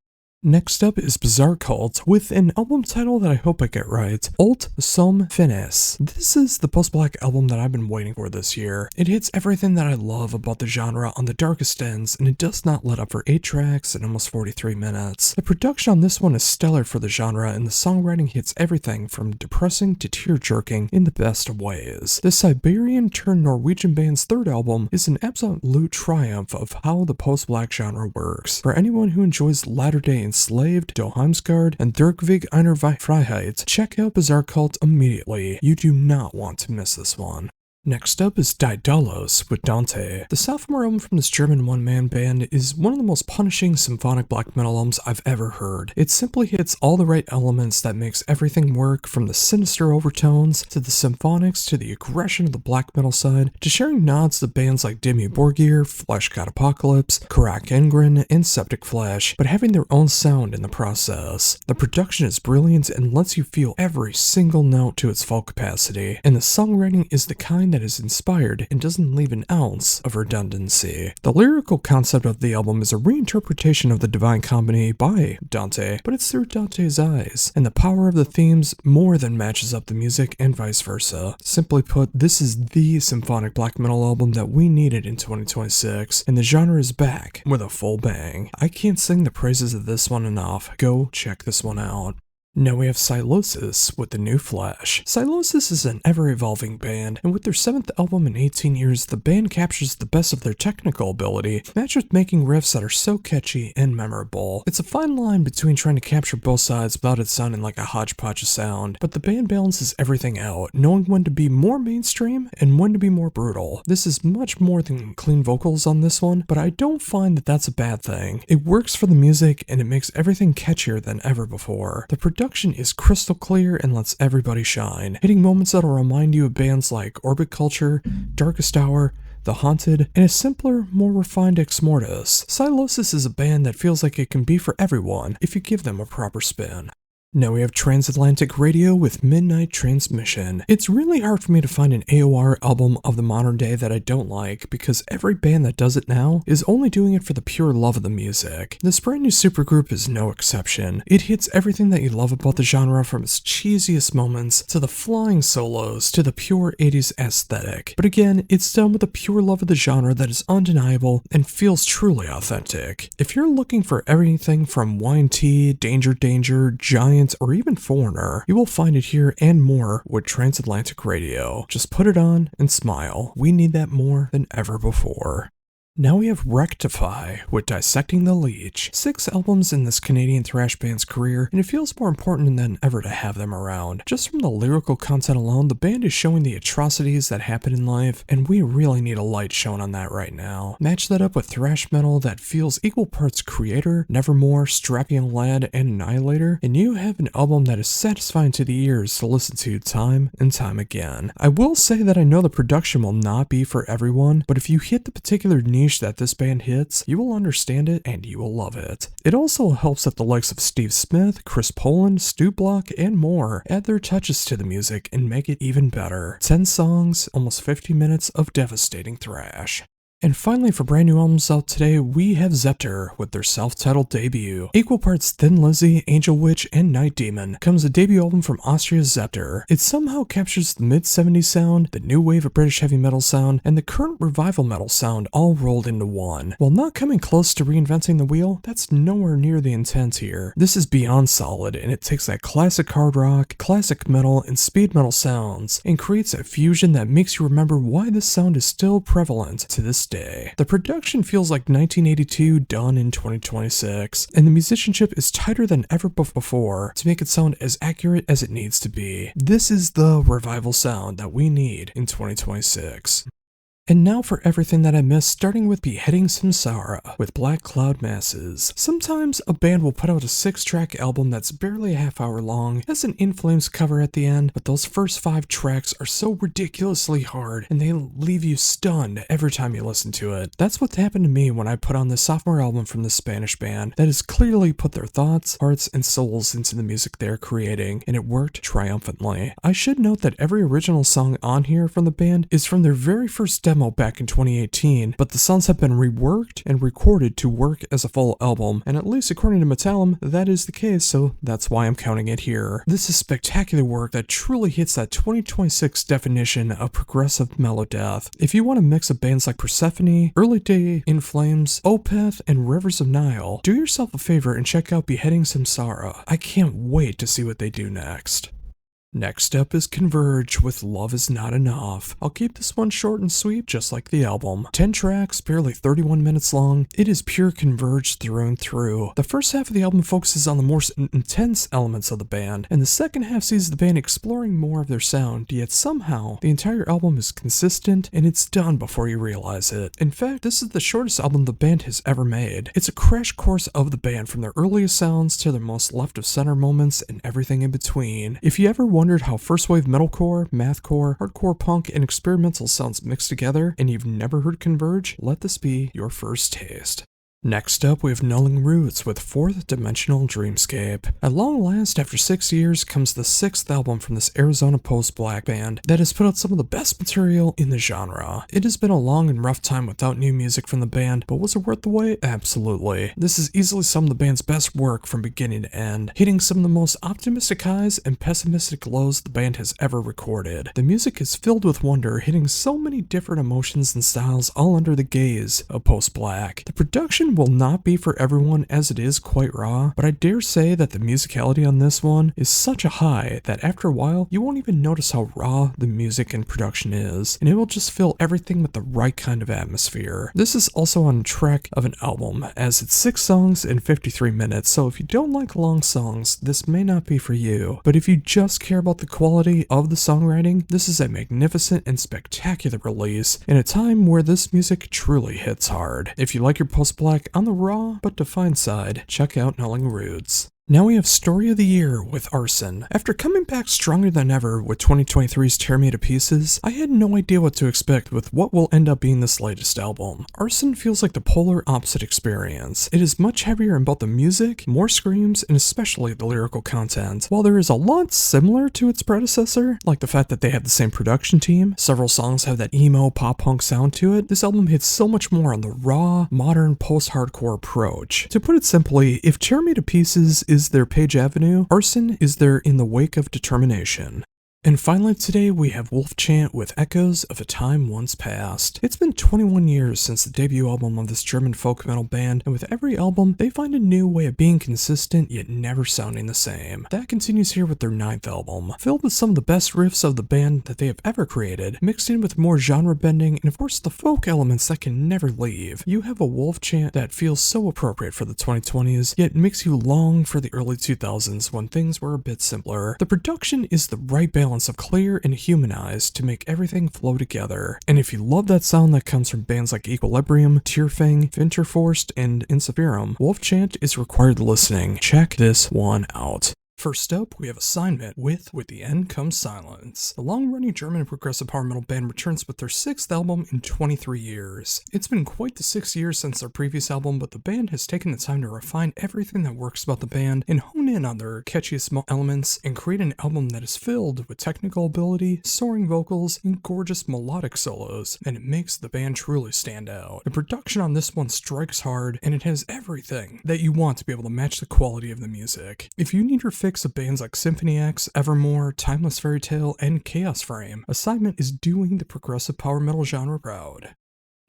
Next up is Bizarre Cult with an album title that I hope I get right, Alt Som Finis. This is the post-black album that I've been waiting for this year. It hits everything that I love about the genre on the darkest ends, and it does not let up for 8 tracks and almost 43 minutes. The production on this one is stellar for the genre, and the songwriting hits everything from depressing to tear-jerking in the best of ways. The Siberian-turned-Norwegian band's third album is an absolute triumph of how the post-black genre works. For anyone who enjoys latter-day Enslaved, Do Heimskard, and Durkvig einer Freiheit, check out Bizarre Cult immediately. You do not want to miss this one. Next up is Daedalus with Dante. The sophomore album from this German one-man band is one of the most punishing symphonic black metal albums I've ever heard. It simply hits all the right elements that makes everything work, from the sinister overtones, to the symphonics, to the aggression of the black metal side, to sharing nods to bands like Dimmu Borgir, Flesh God Apocalypse, Karak Engren, and Septic Flesh, but having their own sound in the process. The production is brilliant and lets you feel every single note to its full capacity, and the songwriting is the kind that that is inspired and doesn't leave an ounce of redundancy. The lyrical concept of the album is a reinterpretation of the Divine Comedy by Dante, but it's through Dante's eyes, and the power of the themes more than matches up the music and vice versa. Simply put, this is the symphonic black metal album that we needed in 2026, and the genre is back with a full bang. I can't sing the praises of this one enough. Go check this one out. Now we have Skullet with the New Flesh. Skullet is an ever-evolving band, and with their 7th album in 18 years, the band captures the best of their technical ability, matched with making riffs that are so catchy and memorable. It's a fine line between trying to capture both sides without it sounding like a hodgepodge of sound, but the band balances everything out, knowing when to be more mainstream and when to be more brutal. This is much more than clean vocals on this one, but I don't find that that's a bad thing. It works for the music, and it makes everything catchier than ever before. The production is crystal clear and lets everybody shine, hitting moments that'll remind you of bands like Orbit Culture, Darkest Hour, The Haunted, and a simpler, more refined Ex Mortis. Skullet is a band that feels like it can be for everyone if you give them a proper spin. Now we have Transatlantic Radio with Midnight Transmission. It's really hard for me to find an AOR album of the modern day that I don't like, because every band that does it now is only doing it for the pure love of the music. This brand new supergroup is no exception. It hits everything that you love about the genre, from its cheesiest moments to the flying solos to the pure 80s aesthetic. But again, it's done with a pure love of the genre that is undeniable and feels truly authentic. If you're looking for everything from Y&T, Danger Danger, Giant, or even Foreigner, you will find it here and more with Transatlantic Radio. Just put it on and smile. We need that more than ever before. Now we have Rectify with Dissecting the Leech. 6 albums in this Canadian thrash band's career, and it feels more important than ever to have them around. Just from the lyrical content alone, the band is showing the atrocities that happen in life, and we really need a light shone on that right now. Match that up with thrash metal that feels equal parts Creator, Nevermore, Strappy Young Lad, and Annihilator, and you have an album that is satisfying to the ears to listen to time and time again. I will say that I know the production will not be for everyone, but if you hit the particular niche that this band hits, you will understand it and you will love it. It also helps that the likes of Steve Smith, Chris Poland, Stu Block, and more add their touches to the music and make it even better. 10 songs, almost 50 minutes of devastating thrash. And finally, for brand new albums out today, we have Zepter with their self-titled debut. Equal parts Thin Lizzy, Angel Witch, and Night Demon comes a debut album from Austria's Zepter. It somehow captures the mid-70s sound, the new wave of British heavy metal sound, and the current revival metal sound all rolled into one. While not coming close to reinventing the wheel, that's nowhere near the intent here. This is beyond solid, and it takes that classic hard rock, classic metal, and speed metal sounds, and creates a fusion that makes you remember why this sound is still prevalent to this day. The production feels like 1982 done in 2026, and the musicianship is tighter than ever before to make it sound as accurate as it needs to be. This is the revival sound that we need in 2026. And now for everything that I missed, starting with Beheading Samsara with Black Cloud Masses. Sometimes a band will put out a 6-track album that's barely a half hour long, has an In Flames cover at the end, but those first 5 tracks are so ridiculously hard and they leave you stunned every time you listen to it. That's what happened to me when I put on the sophomore album from the Spanish band that has clearly put their thoughts, hearts, and souls into the music they're creating, and it worked triumphantly. I should note that every original song on here from the band is from their very first demo back in 2018, but the songs have been reworked and recorded to work as a full album, and at least according to Metallum, that is the case, so that's why I'm counting it here. This is spectacular work that truly hits that 2026 definition of progressive melodeath. If you want to mix of bands like Persephone, Early Day, In Flames, Opeth, and Rivers of Nile, do yourself a favor and check out Beheading Samsara. I can't wait to see what they do next. Next up is Converge with Love Is Not Enough. I'll keep this one short and sweet, just like the album. 10 tracks, barely 31 minutes long. It is pure Converge through and through. The first half of the album focuses on the more intense elements of the band, and the second half sees the band exploring more of their sound, yet somehow the entire album is consistent and it's done before you realize it. In fact, this is the shortest album the band has ever made. It's a crash course of the band from their earliest sounds to their most left of center moments and everything in between. If you ever wondered how first wave metalcore, mathcore, hardcore punk, and experimental sounds mix together and you've never heard Converge, let this be your first taste. Next up, we have Nulling Roots with Fourth Dimensional Dreamscape. At long last, after 6 years, comes the 6th album from this Arizona post-black band that has put out some of the best material in the genre. It has been a long and rough time without new music from the band, but was it worth the wait? Absolutely. This is easily some of the band's best work from beginning to end, hitting some of the most optimistic highs and pessimistic lows the band has ever recorded. The music is filled with wonder, hitting so many different emotions and styles all under the gaze of post-black. The production will not be for everyone as it is quite raw, but I dare say that the musicality on this one is such a high that after a while you won't even notice how raw the music and production is, and it will just fill everything with the right kind of atmosphere. This is also on track of an album, as it's 6 songs and 53 minutes, so if you don't like long songs, this may not be for you. But if you just care about the quality of the songwriting, this is a magnificent and spectacular release in a time where this music truly hits hard. If you like your post-black on the raw but defined side, check out Nulling Roots. Now we have Story of the Year with Arson. After coming back stronger than ever with 2023's Tear Me to Pieces, I had no idea what to expect with what will end up being this latest album. Arson feels like the polar opposite experience. It is much heavier in both the music, more screams, and especially the lyrical content. While there is a lot similar to its predecessor, like the fact that they have the same production team, several songs have that emo pop-punk sound to it, this album hits so much more on the raw, modern, post-hardcore approach. To put it simply, if Tear Me to Pieces is their Page Avenue, Arson is their In the Wake of Determination. And finally today we have Wolf Chant with Echoes of a Time Once Past. It's been 21 years since the debut album of this German folk metal band, and with every album they find a new way of being consistent yet never sounding the same. That continues here with their 9th album, filled with some of the best riffs of the band that they have ever created, mixed in with more genre bending and of course the folk elements that can never leave. You have a Wolf Chant that feels so appropriate for the 2020s, yet makes you long for the early 2000s when things were a bit simpler. The production is the right balance of clear and humanized to make everything flow together. And if you love that sound that comes from bands like Equilibrium, Tierfang, Winterforst, and Inseverum, Wolf Chant is required listening. Check this one out. First up, we have Assignment with the End Comes Silence. The long-running German progressive power metal band returns with their 6th album in 23 years. It's been quite the 6 years since their previous album, but the band has taken the time to refine everything that works about the band and hone in on their catchiest elements and create an album that is filled with technical ability, soaring vocals, and gorgeous melodic solos, and it makes the band truly stand out. The production on this one strikes hard, and it has everything that you want to be able to match the quality of the music. If you need your fix of bands like Symphony X, Evermore, Timeless Fairy Tale, and Chaos Frame, Assignment is doing the progressive power metal genre proud.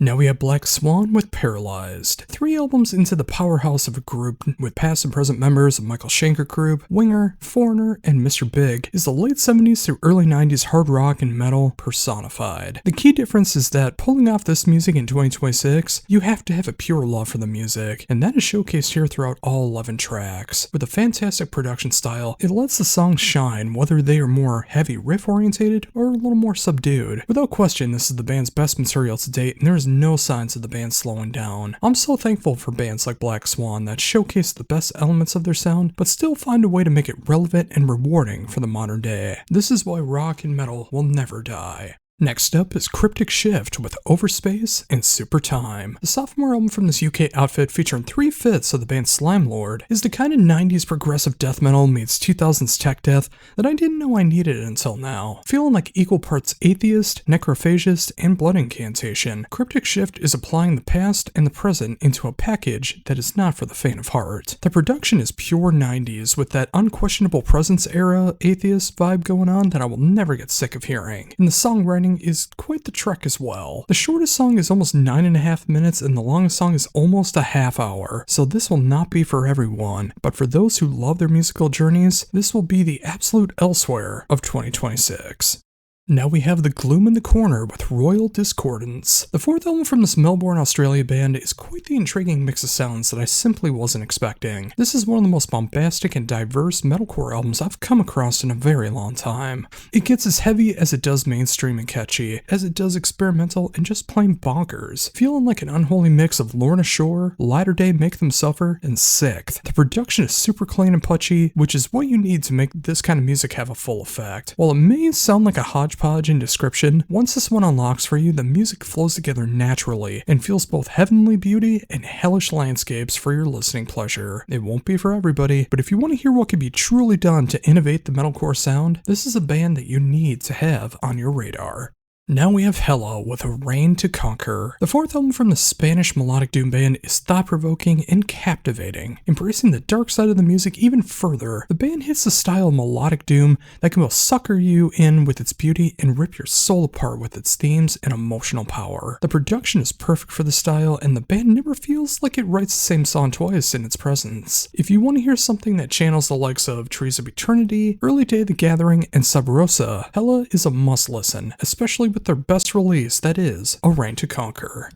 Now we have Black Swan with Paralyzed. 3 albums into the powerhouse of a group with past and present members of Michael Schenker Group, Winger, Foreigner, and Mr. Big is the late 70s through early 90s hard rock and metal personified. The key difference is that pulling off this music in 2026, you have to have a pure love for the music, and that is showcased here throughout all 11 tracks. With a fantastic production style, it lets the songs shine whether they are more heavy riff orientated or a little more subdued. Without question, this is the band's best material to date, and there is no signs of the band slowing down. I'm so thankful for bands like Black Swan that showcase the best elements of their sound, but still find a way to make it relevant and rewarding for the modern day. This is why rock and metal will never die. Next up is Cryptic Shift with Overspace and Super Time. The sophomore album from this UK outfit featuring 3 fifths of the band Slime Lord is the kind of 90s progressive death metal meets 2000s tech death that I didn't know I needed until now. Feeling like equal parts atheist, necrophagist, and blood incantation, Cryptic Shift is applying the past and the present into a package that is not for the faint of heart. The production is pure 90s with that unquestionable presence era atheist vibe going on that I will never get sick of hearing. And the songwriting is quite the trek as well. The shortest song is almost 9.5 minutes and the longest song is almost a half hour, so this will not be for everyone, but for those who love their musical journeys, this will be the absolute elsewhere of 2026. Now we have The Gloom in the Corner with Royal Discordance. The 4th album from this Melbourne, Australia band is quite the intriguing mix of sounds that I simply wasn't expecting. This is one of the most bombastic and diverse metalcore albums I've come across in a very long time. It gets as heavy as it does mainstream and catchy, as it does experimental and just plain bonkers, feeling like an unholy mix of Lorna Shore, Latter Day Make Them Suffer, and Sixth. The production is super clean and punchy, which is what you need to make this kind of music have a full effect. While it may sound like a hodgepodge hodgepodge in description, once this one unlocks for you, the music flows together naturally and feels both heavenly beauty and hellish landscapes for your listening pleasure. It won't be for everybody, but if you want to hear what can be truly done to innovate the metalcore sound, this is a band that you need to have on your radar. Now we have Hella with A Reign to Conquer. The fourth album from the Spanish melodic doom band is thought-provoking and captivating. Embracing the dark side of the music even further, the band hits the style of melodic doom that can both sucker you in with its beauty and rip your soul apart with its themes and emotional power. The production is perfect for the style, and the band never feels like it writes the same song twice in its presence. If you want to hear something that channels the likes of Trees of Eternity, Early Day of the Gathering, and Sub Rosa, Hella is a must-listen, especially with their best release, that is, A Reign to Conquer.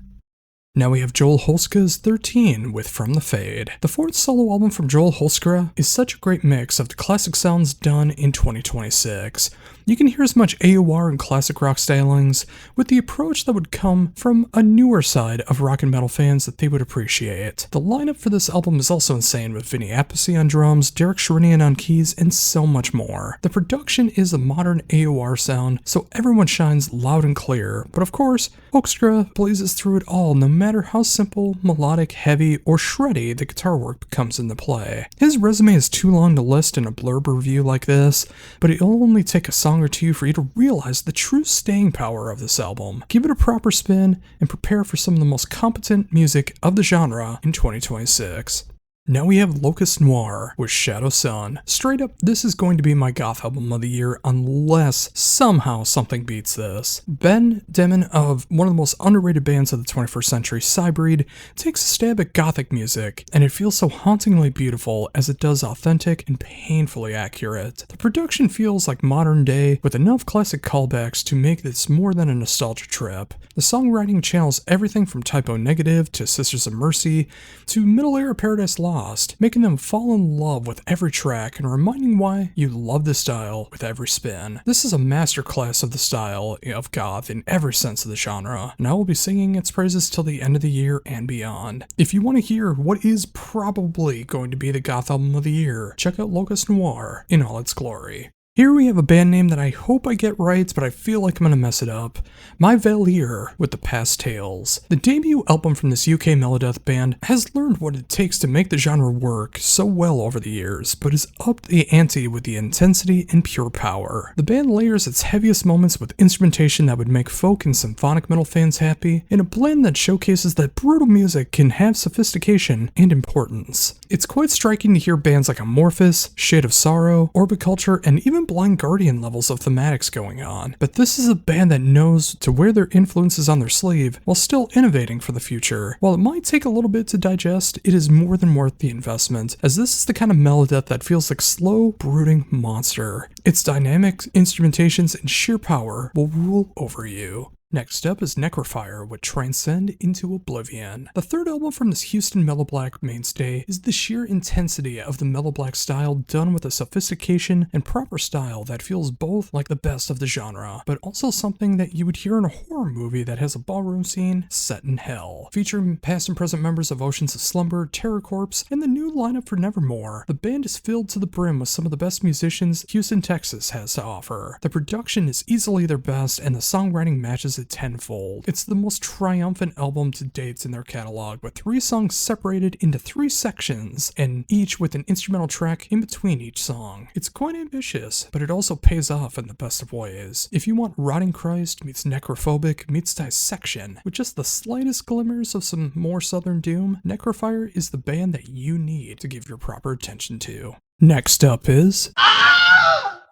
Now we have Joel Holska's 13 with From the Fade. The fourth solo album from Joel Holska is such a great mix of the classic sounds done in 2026. You can hear as much AOR and classic rock stylings with the approach that would come from a newer side of rock and metal fans that they would appreciate. The lineup for this album is also insane, with Vinny Appice on drums, Derek Sherinian on keys, and so much more. The production is a modern AOR sound, so everyone shines loud and clear, but of course, Holska blazes through it all no matter how simple, melodic, heavy, or shreddy the guitar work comes into play. His resume is too long to list in a blurb review like this, but it'll only take a song or two for you to realize the true staying power of this album. Give it a proper spin and prepare for some of the most competent music of the genre in 2026. Now we have Locust Noir with Shadow Sun. Straight up, this is going to be my goth album of the year unless somehow something beats this. Ben Demon of one of the most underrated bands of the 21st century, Cybreed, takes a stab at gothic music, and it feels so hauntingly beautiful as it does authentic and painfully accurate. The production feels like modern day with enough classic callbacks to make this more than a nostalgia trip. The songwriting channels everything from Typo Negative to Sisters of Mercy to Middle Era Paradise Lost, making them fall in love with every track and reminding why you love the style with every spin. This is a masterclass of the style of goth in every sense of the genre, and I will be singing its praises till the end of the year and beyond. If you want to hear what is probably going to be the goth album of the year, check out Locust Noir in all its glory. Here we have a band name that I hope I get right, but I feel like I'm gonna mess it up. My Valier with The Past Tales. The debut album from this UK melodeath band has learned what it takes to make the genre work so well over the years, but has upped the ante with the intensity and pure power. The band layers its heaviest moments with instrumentation that would make folk and symphonic metal fans happy, in a blend that showcases that brutal music can have sophistication and importance. It's quite striking to hear bands like Amorphous, Shade of Sorrow, Orbiculture, and even Blind Guardian levels of thematics going on, but this is a band that knows to wear their influences on their sleeve while still innovating for the future. While it might take a little bit to digest, it is more than worth the investment, as this is the kind of melodeath that feels like slow, brooding monster. Its dynamic instrumentations and sheer power will rule over you. Next up is Necrofire with Transcend into Oblivion. The third album from this Houston Mellow Black mainstay is the sheer intensity of the Mellow Black style done with a sophistication and proper style that feels both like the best of the genre, but also something that you would hear in a horror movie that has a ballroom scene set in hell. Featuring past and present members of Oceans of Slumber, Terror Corpse, and the new lineup for Nevermore, the band is filled to the brim with some of the best musicians Houston, Texas has to offer. The production is easily their best, and the songwriting matches it tenfold. It's the most triumphant album to date in their catalog, with 3 songs separated into 3 sections, and each with an instrumental track in between each song. It's quite ambitious, but it also pays off in the best of ways. If you want Rotting Christ meets Necrophobic meets Dissection, with just the slightest glimmers of some more Southern doom, Necrofire is the band that you need to give your proper attention to. Next up is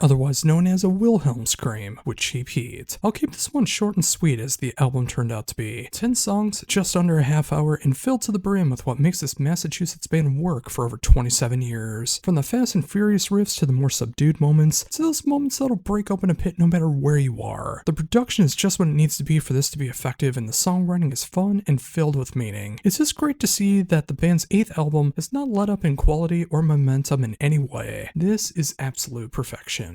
otherwise known as a Wilhelm Scream with Cheap Heat. I'll keep this one short and sweet as the album turned out to be. 10 songs, just under a half hour, and filled to the brim with what makes this Massachusetts band work for over 27 years. From the fast and furious riffs to the more subdued moments, to those moments that'll break open a pit no matter where you are. The production is just what it needs to be for this to be effective, and the songwriting is fun and filled with meaning. It's just great to see that the band's 8th album has not let up in quality or momentum in any way. This is absolute perfection.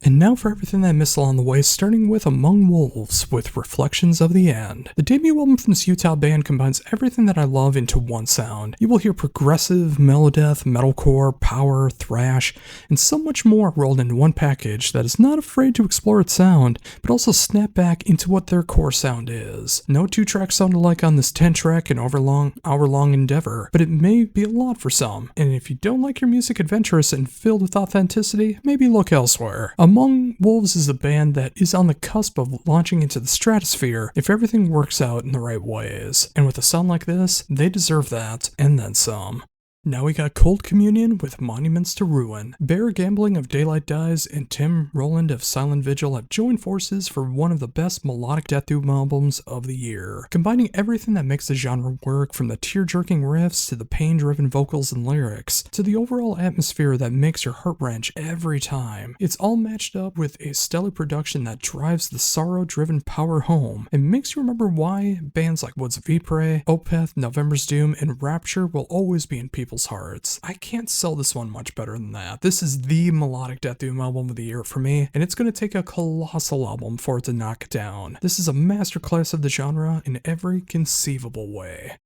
And now for everything that I missed along the way, starting with Among Wolves with Reflections of the End. The debut album from this Utah band combines everything that I love into one sound. You will hear progressive, melodeath, metalcore, power, thrash, and so much more rolled into one package that is not afraid to explore its sound, but also snap back into what their core sound is. No two tracks sound alike on this 10-track and hour-long endeavor, but it may be a lot for some. And if you don't like your music adventurous and filled with authenticity, maybe look elsewhere. Among Wolves is a band that is on the cusp of launching into the stratosphere if everything works out in the right ways. And with a sound like this, they deserve that, and then some. Now we got Cold Communion with Monuments to Ruin. Bear Gambling of Daylight Dies and Tim Roland of Silent Vigil have joined forces for one of the best melodic death doom albums of the year, combining everything that makes the genre work, from the tear-jerking riffs to the pain-driven vocals and lyrics, to the overall atmosphere that makes your heart wrench every time. It's all matched up with a stellar production that drives the sorrow-driven power home and makes you remember why bands like Woods of Ypres, Opeth, November's Doom, and Rapture will always be in people's hearts. I can't sell this one much better than that. This is the melodic death doom album of the year for me, and it's going to take a colossal album for it to knock it down. This is a masterclass of the genre in every conceivable way.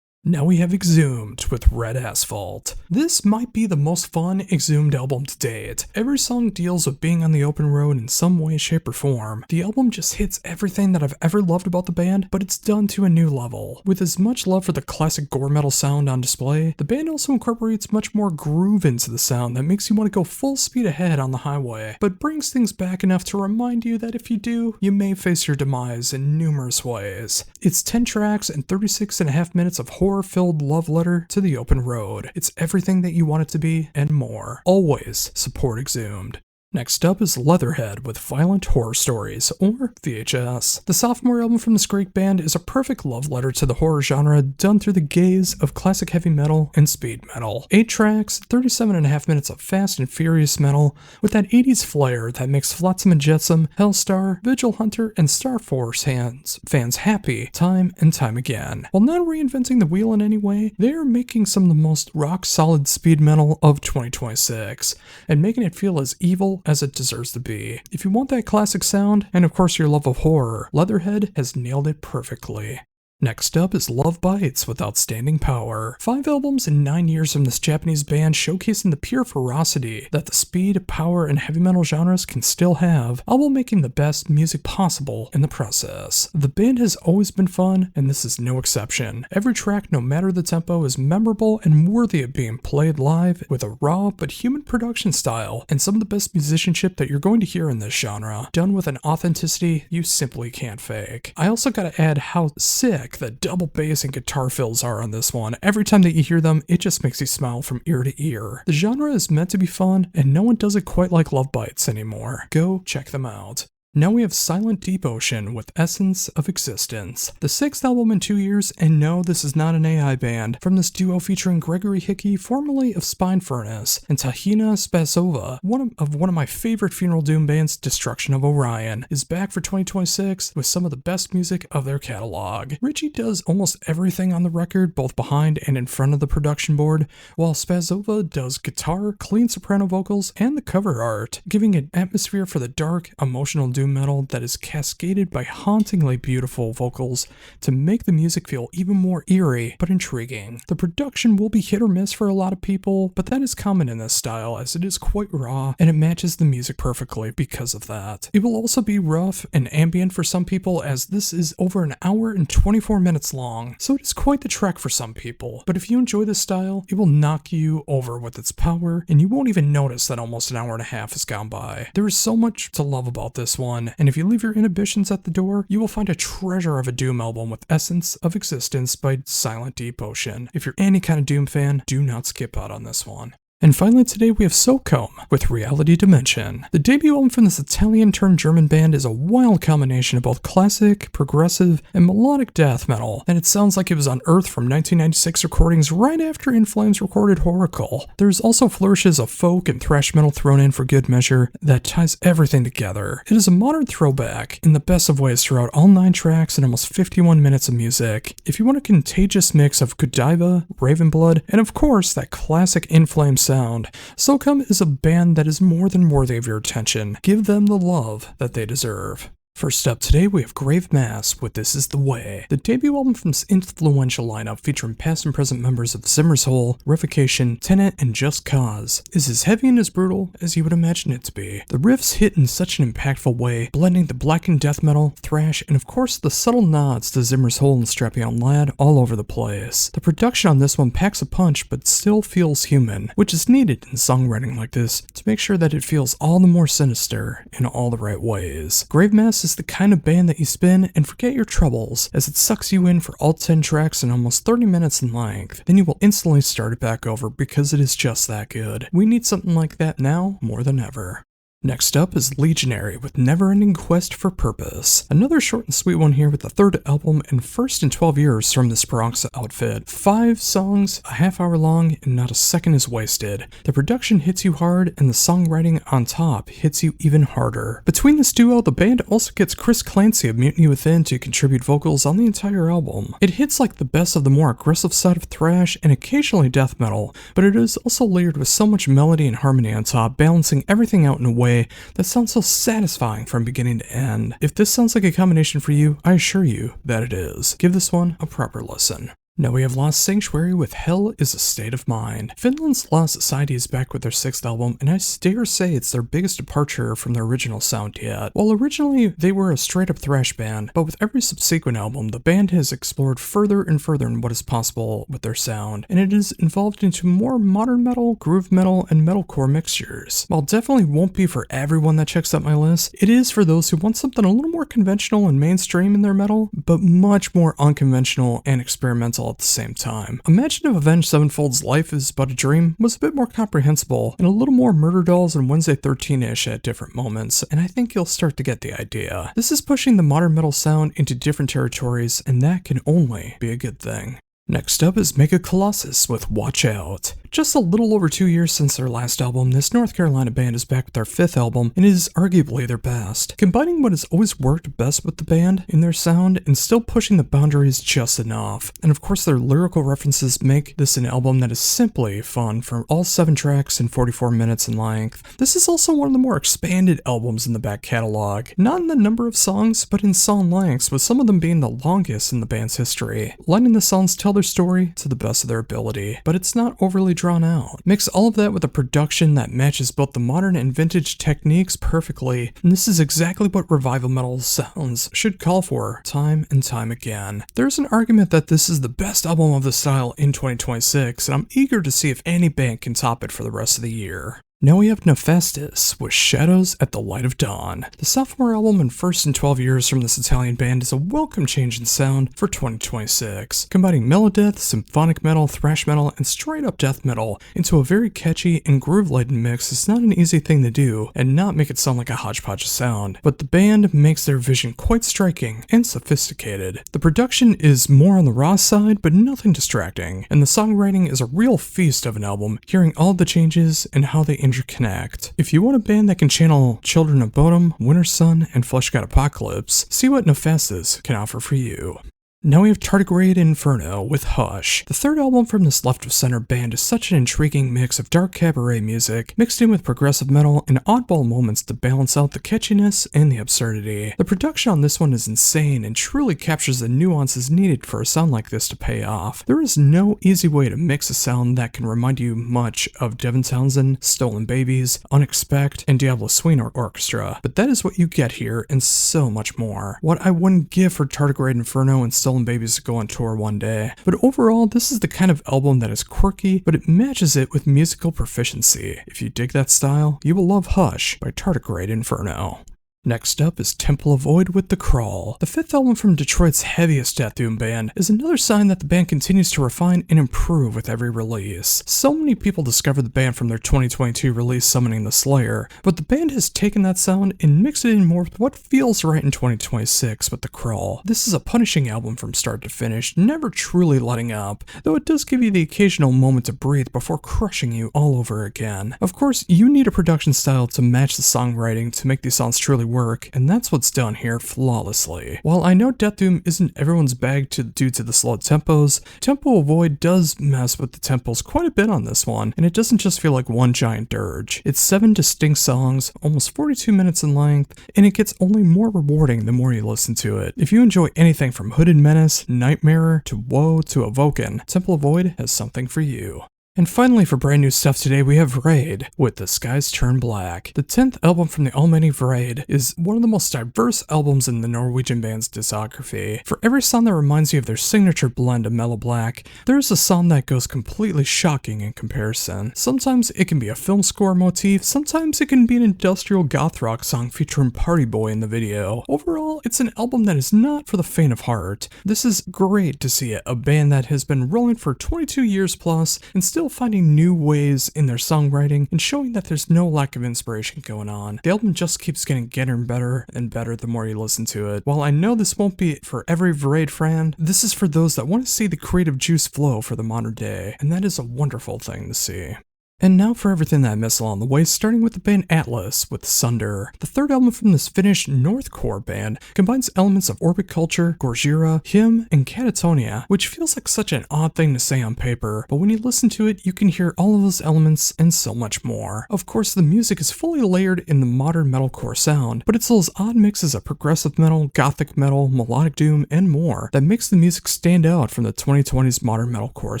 Now we have Exhumed with Red Asphalt. This might be the most fun Exhumed album to date. Every song deals with being on the open road in some way, shape, or form. The album just hits everything that I've ever loved about the band, but it's done to a new level. With as much love for the classic gore metal sound on display, the band also incorporates much more groove into the sound that makes you want to go full speed ahead on the highway, but brings things back enough to remind you that if you do, you may face your demise in numerous ways. It's 10 tracks and 36.5 minutes of horror-filled love letter to the open road. It's everything that you want it to be and more. Always support Exhumed. Next up is Leatherhead with Violent Horror Stories, or VHS. The sophomore album from this Greek band is a perfect love letter to the horror genre done through the gaze of classic heavy metal and speed metal. 8 tracks, 37.5 minutes of fast and furious metal with that 80s flair that makes Flotsam and Jetsam, Hellstar, Vigil Hunter, and Star Force fans happy time and time again. While not reinventing the wheel in any way, they are making some of the most rock-solid speed metal of 2026, and making it feel as evil as it deserves to be. If you want that classic sound, and of course your love of horror, Leatherhead has nailed it perfectly. Next up is Love Bites with Outstanding Power. 5 albums in 9 years from this Japanese band showcasing the pure ferocity that the speed, power, and heavy metal genres can still have, all while making the best music possible in the process. The band has always been fun, and this is no exception. Every track, no matter the tempo, is memorable and worthy of being played live with a raw but human production style, and some of the best musicianship that you're going to hear in this genre, done with an authenticity you simply can't fake. I also gotta add how sick the double bass and guitar fills are on this one. Every time that you hear them, it just makes you smile from ear to ear. The genre is meant to be fun, and no one does it quite like Love Bites anymore. Go check them out. Now we have Silent Deep Ocean with Essence of Existence. The 6th album in 2 years, and no, this is not an AI band, from this duo featuring Gregory Hickey, formerly of Spine Furnace, and Tahina Spazova, one of my favorite funeral doom bands, Destruction of Orion, is back for 2026 with some of the best music of their catalog. Richie does almost everything on the record, both behind and in front of the production board, while Spazova does guitar, clean soprano vocals, and the cover art, giving an atmosphere for the dark, emotional doom metal that is cascaded by hauntingly beautiful vocals to make the music feel even more eerie but intriguing. The production will be hit or miss for a lot of people, but that is common in this style as it is quite raw and it matches the music perfectly because of that. It will also be rough and ambient for some people as this is over an hour and 24 minutes long, so it is quite the trek for some people. But if you enjoy this style, it will knock you over with its power and you won't even notice that almost an hour and a half has gone by. There is so much to love about this one, and if you leave your inhibitions at the door, you will find a treasure of a doom album with Essence of Existence by Silent Deep Ocean. If you're any kind of doom fan, do not skip out on this one. And finally today we have Socom with Reality Dimension. The debut album from this Italian-turned-German band is a wild combination of both classic, progressive, and melodic death metal, and it sounds like it was unearthed from 1996 recordings right after In Flames recorded Horacle. There's also flourishes of folk and thrash metal thrown in for good measure that ties everything together. It is a modern throwback in the best of ways throughout all 9 tracks and almost 51 minutes of music. If you want a contagious mix of Godiva, Ravenblood, and of course that classic In Flames sound. Skullet is a band that is more than worthy of your attention. Give them the love that they deserve. First up today, we have Grave Mass with This Is the Way, the debut album from this influential lineup featuring past and present members of Zimmer's Hole, Revocation, Tenet, and Just Cause. Is as heavy and as brutal as you would imagine it to be. The riffs hit in such an impactful way, blending the blackened death metal, thrash, and of course the subtle nods to Zimmer's Hole and Strappy On Lad all over the place. The production on this one packs a punch but still feels human, which is needed in songwriting like this to make sure that it feels all the more sinister in all the right ways. Grave Mass is the kind of band that you spin and forget your troubles, as it sucks you in for all 10 tracks and almost 30 minutes in length. Then you will instantly start it back over because it is just that good. We need something like that now more than ever. Next up is Legionary with Never Ending Quest for Purpose. Another short and sweet one here with the third album and first in 12 years from this Bronx outfit. 5 songs, a half hour long, and not a second is wasted. The production hits you hard and the songwriting on top hits you even harder. Between this duo, the band also gets Chris Clancy of Mutiny Within to contribute vocals on the entire album. It hits like the best of the more aggressive side of thrash and occasionally death metal, but it is also layered with so much melody and harmony on top, balancing everything out in a way that sounds so satisfying from beginning to end. If this sounds like a combination for you, I assure you that it is. Give this one a proper listen. Now we have Lost Sanctuary with Hell is a State of Mind. Finland's Lost Society is back with their 6th album, and I dare say it's their biggest departure from their original sound yet. While originally they were a straight-up thrash band, but with every subsequent album, the band has explored further and further in what is possible with their sound, and it is evolved into more modern metal, groove metal, and metalcore mixtures. While definitely won't be for everyone that checks out my list, it is for those who want something a little more conventional and mainstream in their metal, but much more unconventional and experimental at the same time. Imagine if Avenged Sevenfold's Life is But a Dream was a bit more comprehensible and a little more Murder Dolls and Wednesday 13-ish at different moments, and I think you'll start to get the idea. This is pushing the modern metal sound into different territories, and that can only be a good thing. Next up is Mega Colossus with Watch Out. Just a little over 2 years since their last album, this North Carolina band is back with their 5th album, and it is arguably their best. Combining what has always worked best with the band in their sound and still pushing the boundaries just enough. And of course their lyrical references make this an album that is simply fun for all 7 tracks and 44 minutes in length. This is also one of the more expanded albums in the back catalog, not in the number of songs, but in song lengths, with some of them being the longest in the band's history. Letting the songs tell their story to the best of their ability, but it's not overly drawn out. Mix all of that with a production that matches both the modern and vintage techniques perfectly, and this is exactly what revival metal sounds should call for time and time again. There's an argument that this is the best album of the style in 2026, and I'm eager to see if any band can top it for the rest of the year. Now we have Nefastus with Shadows at the Light of Dawn. The sophomore album and first in 12 years from this Italian band is a welcome change in sound for 2026, combining melodeath, symphonic metal, thrash metal, and straight up death metal into a very catchy and groove-laden mix is not an easy thing to do and not make it sound like a hodgepodge of sound, but the band makes their vision quite striking and sophisticated. The production is more on the raw side, but nothing distracting, and the songwriting is a real feast of an album, hearing all the changes and how they interconnect. If you want a band that can channel Children of Bodom, Winter Sun, and Flesh God Apocalypse, see what Nefastus can offer for you. Now we have Tardigrade Inferno with Hush. The 3rd album from this left-of-center band is such an intriguing mix of dark cabaret music, mixed in with progressive metal and oddball moments to balance out the catchiness and the absurdity. The production on this one is insane and truly captures the nuances needed for a sound like this to pay off. There is no easy way to mix a sound that can remind you much of Devin Townsend, Stolen Babies, Unexpect, and Diablo Swing Orchestra, but that is what you get here and so much more. What I wouldn't give for Tardigrade Inferno and Stolen Babies to go on tour one day. But overall, this is the kind of album that is quirky, but it matches it with musical proficiency. If you dig that style, you will love Hush by Tardigrade Inferno. Next up is Temple of Void with The Crawl. The 5th album from Detroit's heaviest death doom band is another sign that the band continues to refine and improve with every release. So many people discovered the band from their 2022 release Summoning the Slayer, but the band has taken that sound and mixed it in more with what feels right in 2026 with The Crawl. This is a punishing album from start to finish, never truly letting up, though it does give you the occasional moment to breathe before crushing you all over again. Of course, you need a production style to match the songwriting to make these songs truly work work, and that's what's done here flawlessly. While I know Death Doom isn't everyone's bag due to the slow tempos, Tempo Avoid does mess with the tempos quite a bit on this one, and it doesn't just feel like one giant dirge. It's 7 distinct songs, almost 42 minutes in length, and it gets only more rewarding the more you listen to it. If you enjoy anything from Hooded Menace, Nightmare, to Woe, to Evoken, Temple Avoid has something for you. And finally, for brand new stuff today, we have Raid with The Skies Turn Black. The 10th album from the Almighty Raid is one of the most diverse albums in the Norwegian band's discography. For every song that reminds you of their signature blend of mellow black, there's a song that goes completely shocking in comparison. Sometimes it can be a film score motif, sometimes it can be an industrial goth rock song featuring Party Boy in the video. Overall, it's an album that is not for the faint of heart. This is great to see it, a band that has been rolling for 22 years plus and still finding new ways in their songwriting and showing that there's no lack of inspiration going on. The album just keeps getting better and better the more you listen to it. While I know this won't be for every Raid fan, this is for those that want to see the creative juice flow for the modern day, and that is a wonderful thing to see. And now for everything that I miss along the way, starting with the band Atlas with Sunder. The third album from this Finnish Northcore band combines elements of Orbit Culture, Gorgira, Hymn, and Catatonia, which feels like such an odd thing to say on paper, but when you listen to it, you can hear all of those elements and so much more. Of course, the music is fully layered in the modern metalcore sound, but it's those odd mixes of progressive metal, gothic metal, melodic doom, and more that makes the music stand out from the 2020s modern metalcore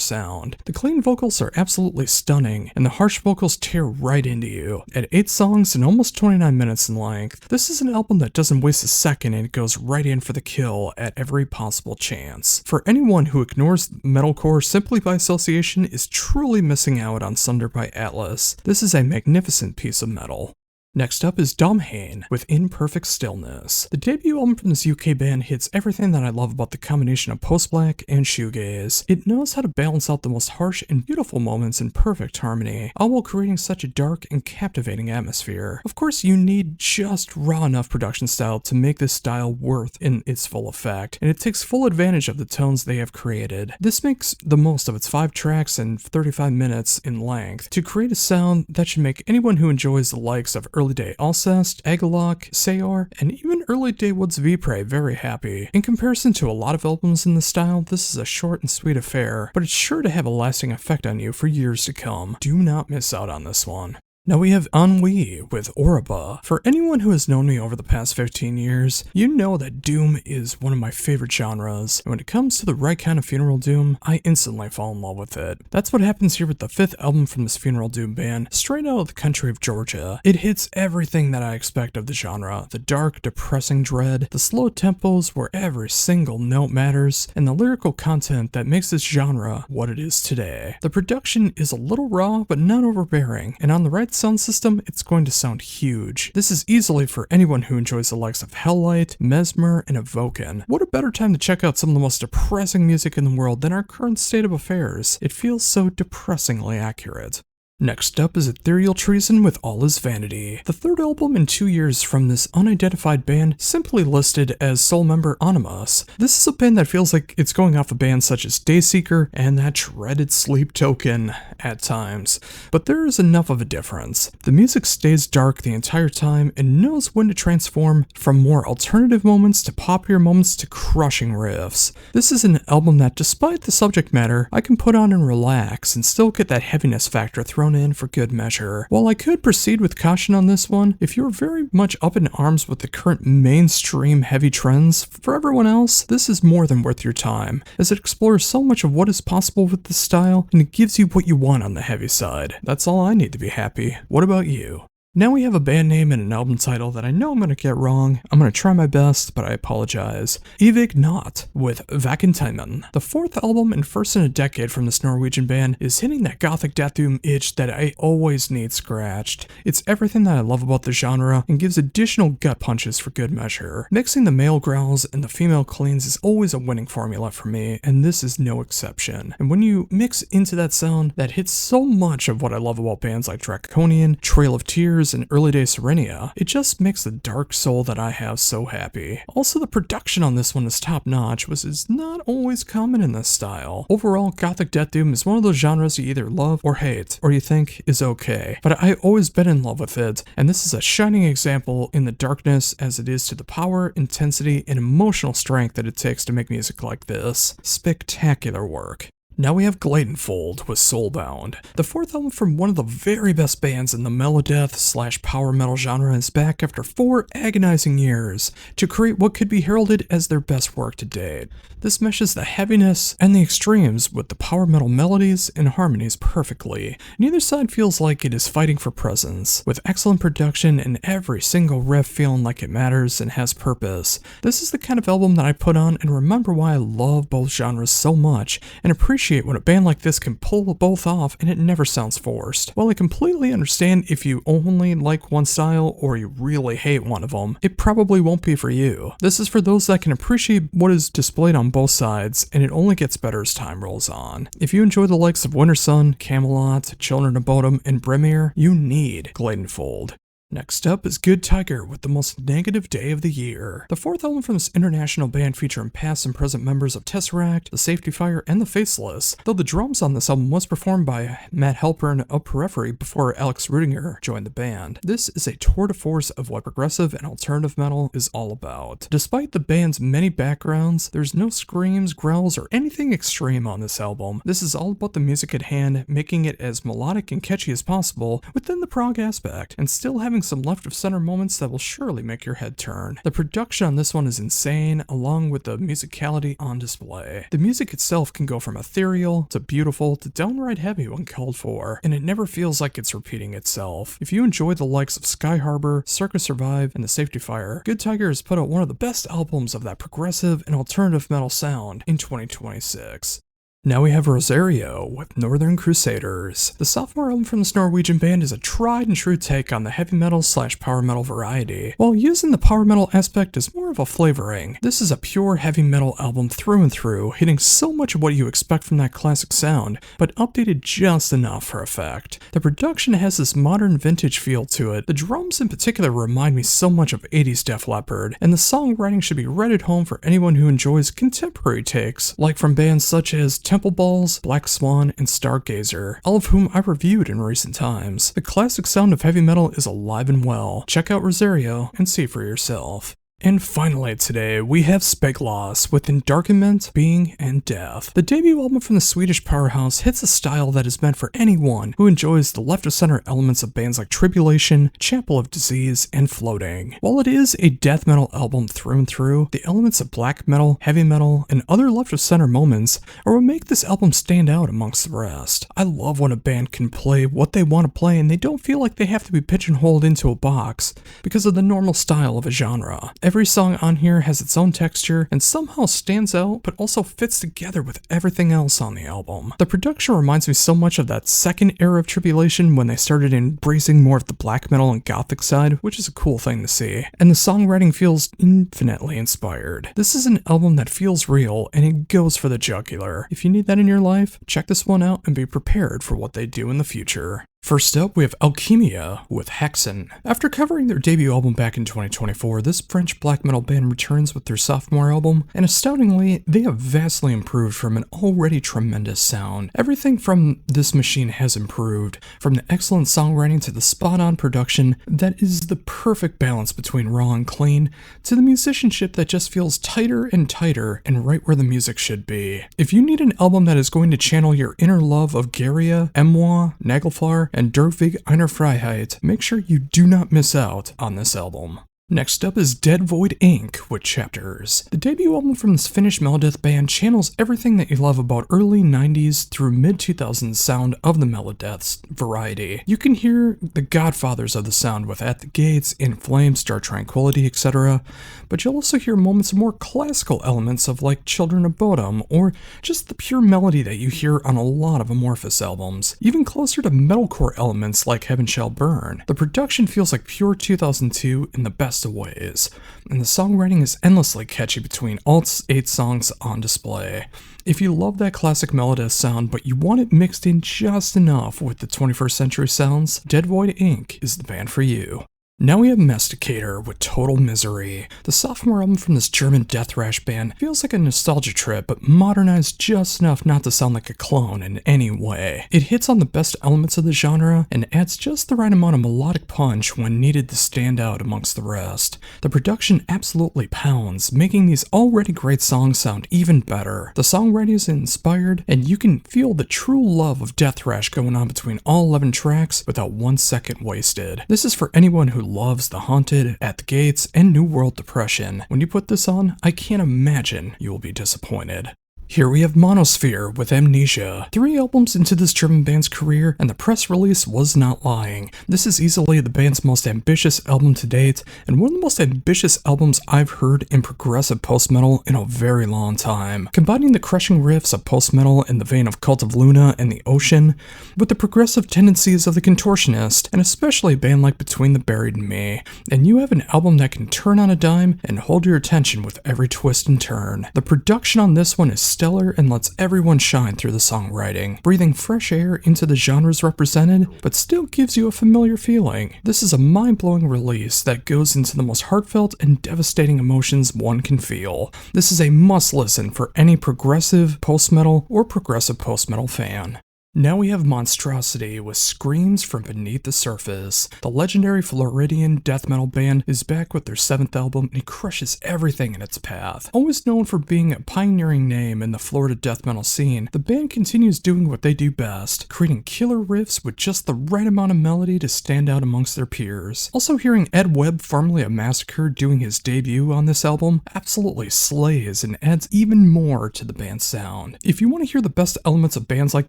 sound. The clean vocals are absolutely stunning, and the harsh vocals tear right into you. At 8 songs and almost 29 minutes in length, this is an album that doesn't waste a second and it goes right in for the kill at every possible chance. For anyone who ignores metalcore simply by association is truly missing out on Sunder by Atlas. This is a magnificent piece of metal. Next up is Domhain with Imperfect Stillness. The debut album from this UK band hits everything that I love about the combination of post-black and shoegaze. It knows how to balance out the most harsh and beautiful moments in perfect harmony, all while creating such a dark and captivating atmosphere. Of course, you need just raw enough production style to make this style worth in its full effect, and it takes full advantage of the tones they have created. This makes the most of its 5 tracks and 35 minutes in length to create a sound that should make anyone who enjoys the likes of Early Day Alcest, Agalok, Sayar, and even Early Day Woods Vipre very happy. In comparison to a lot of albums in the style, this is a short and sweet affair, but it's sure to have a lasting effect on you for years to come. Do not miss out on this one. Now we have Ennui with Oraba. For anyone who has known me over the past 15 years, you know that Doom is one of my favorite genres, and when it comes to the right kind of funeral doom, I instantly fall in love with it. That's what happens here with the 5th album from this funeral doom band, straight out of the country of Georgia. It hits everything that I expect of the genre, the dark, depressing dread, the slow tempos where every single note matters, and the lyrical content that makes this genre what it is today. The production is a little raw, but not overbearing, and on the right sound system, it's going to sound huge. This is easily for anyone who enjoys the likes of Helllight, Mesmer, and Evoken. What a better time to check out some of the most depressing music in the world than our current state of affairs. It feels so depressingly accurate. Next up is Ethereal Treason with All Is Vanity, the 3rd album in 2 years from this unidentified band simply listed as sole member Animus. This is a band that feels like it's going off of bands such as Dayseeker and that dreaded Sleep Token at times, but there is enough of a difference. The music stays dark the entire time and knows when to transform from more alternative moments to poppier moments to crushing riffs. This is an album that, despite the subject matter, I can put on and relax and still get that heaviness factor thrown in for good measure. While I could proceed with caution on this one, if you're very much up in arms with the current mainstream heavy trends, for everyone else, this is more than worth your time, as it explores so much of what is possible with this style, and it gives you what you want on the heavy side. That's all I need to be happy. What about you? Now we have a band name and an album title that I know I'm going to get wrong. I'm going to try my best, but I apologize. Evig Not with Vakentimen. The 4th album and first in a decade from this Norwegian band is hitting that gothic death doom itch that I always need scratched. It's everything that I love about the genre and gives additional gut punches for good measure. Mixing the male growls and the female cleans is always a winning formula for me, and this is no exception. And when you mix into that sound that hits so much of what I love about bands like Draconian, Trail of Tears, Tears and early day Serenia, it just makes the dark soul that I have so happy. Also, the production on this one is top notch, which is not always common in this style. Overall, Gothic Death Doom is one of those genres you either love or hate, or you think is okay, but I've always been in love with it, and this is a shining example in the darkness as it is to the power, intensity, and emotional strength that it takes to make music like this. Spectacular work. Now we have Gladenfold with Soulbound. The fourth album from one of the very best bands in the melodeath / power metal genre is back after 4 agonizing years to create what could be heralded as their best work to date. This meshes the heaviness and the extremes with the power metal melodies and harmonies perfectly. Neither side feels like it is fighting for presence, with excellent production and every single riff feeling like it matters and has purpose. This is the kind of album that I put on and remember why I love both genres so much and appreciate when a band like this can pull both off and it never sounds forced. While I completely understand if you only like one style or you really hate one of them, it probably won't be for you. This is for those that can appreciate what is displayed on both sides, and it only gets better as time rolls on. If you enjoy the likes of Winter Sun, Camelot, Children of Bodom, and Brimir, you need Gladenfold. Next up is Good Tiger with The Most Negative Day of the Year. The fourth album from this international band featuring past and present members of Tesseract, The Safety Fire, and The Faceless, though the drums on this album was performed by Matt Halpern of Periphery before Alex Rudinger joined the band. This is a tour de force of what progressive and alternative metal is all about. Despite the band's many backgrounds, there's no screams, growls, or anything extreme on this album. This is all about the music at hand, making it as melodic and catchy as possible within the prog aspect, and still having some left of center moments that will surely make your head turn. The production on this one is insane, along with the musicality on display. The music itself can go from ethereal to beautiful to downright heavy when called for, and it never feels like it's repeating itself. If you enjoy the likes of Sky Harbor, Circus Survive, and The Safety Fire, Good Tiger has put out one of the best albums of that progressive and alternative metal sound in 2026. Now we have Rosario with Northern Crusaders. The sophomore album from this Norwegian band is a tried and true take on the heavy metal / power metal variety, while using the power metal aspect as more of a flavoring. This is a pure heavy metal album through and through, hitting so much of what you expect from that classic sound, but updated just enough for effect. The production has this modern vintage feel to it. The drums in particular remind me so much of 80s Def Leppard, and the songwriting should be right at home for anyone who enjoys contemporary takes, like from bands such as Temple Balls, Black Swan, and Stargazer, all of whom I reviewed in recent times. The classic sound of heavy metal is alive and well. Check out Rosario and see for yourself. And finally today, we have Spegloss with Endarkenment, Being, and Death. The debut album from the Swedish powerhouse hits a style that is meant for anyone who enjoys the left-of-center elements of bands like Tribulation, Chapel of Disease, and Floating. While it is a death metal album through and through, the elements of black metal, heavy metal, and other left-of-center moments are what make this album stand out amongst the rest. I love when a band can play what they want to play and they don't feel like they have to be pigeonholed into a box because of the normal style of a genre. Every song on here has its own texture and somehow stands out, but also fits together with everything else on the album. The production reminds me so much of that second era of Tribulation when they started embracing more of the black metal and gothic side, which is a cool thing to see. And the songwriting feels infinitely inspired. This is an album that feels real and it goes for the jugular. If you need that in your life, check this one out and be prepared for what they do in the future. First up, we have Alchemia with Hexen. After covering their debut album back in 2024, this French black metal band returns with their sophomore album, and astoundingly, they have vastly improved from an already tremendous sound. Everything from this machine has improved, from the excellent songwriting to the spot-on production that is the perfect balance between raw and clean, to the musicianship that just feels tighter and tighter and right where the music should be. If you need an album that is going to channel your inner love of Garia, Emois, Nagelfar, and Durvig Einer Freiheit, make sure you do not miss out on this album. Next up is Dead Void Inc. with Chapters. The debut album from this Finnish melodeath band channels everything that you love about early 90s through mid-2000s sound of the melodeaths variety. You can hear the godfathers of the sound with At the Gates, In Flames, Dark Tranquility, etc., but you'll also hear moments of more classical elements of like Children of Bodom, or just the pure melody that you hear on a lot of Amorphous albums, even closer to metalcore elements like Heaven Shall Burn. The production feels like pure 2002 in the best best of ways, and the songwriting is endlessly catchy between all 8 songs on display. If you love that classic melodious sound but you want it mixed in just enough with the 21st century sounds, Dead Void Inc. is the band for you. Now we have Masticator with Total Misery. The sophomore album from this German death thrash band feels like a nostalgia trip, but modernized just enough not to sound like a clone in any way. It hits on the best elements of the genre and adds just the right amount of melodic punch when needed to stand out amongst the rest. The production absolutely pounds, making these already great songs sound even better. The songwriting is inspired, and you can feel the true love of death thrash going on between all 11 tracks without 1 second wasted. This is for anyone who loves The Haunted, At the Gates, and New World Depression. When you put this on, I can't imagine you will be disappointed. Here we have Monosphere with Amnesia. 3 albums into this German band's career, and the press release was not lying. This is easily the band's most ambitious album to date, and one of the most ambitious albums I've heard in progressive post-metal in a very long time. Combining the crushing riffs of post-metal in the vein of Cult of Luna and The Ocean, with the progressive tendencies of The Contortionist, and especially a band like Between the Buried and Me, and you have an album that can turn on a dime and hold your attention with every twist and turn. The production on this one is stellar and lets everyone shine through the songwriting, breathing fresh air into the genres represented, but still gives you a familiar feeling. This is a mind-blowing release that goes into the most heartfelt and devastating emotions one can feel. This is a must-listen for any progressive post-metal or progressive post-metal fan. Now we have Monstrosity with Screams from Beneath the Surface. The legendary Floridian death metal band is back with their 7th album and it crushes everything in its path. Always known for being a pioneering name in the Florida death metal scene, the band continues doing what they do best, creating killer riffs with just the right amount of melody to stand out amongst their peers. Also hearing Ed Webb, formerly of Massacre, doing his debut on this album absolutely slays and adds even more to the band's sound. If you want to hear the best elements of bands like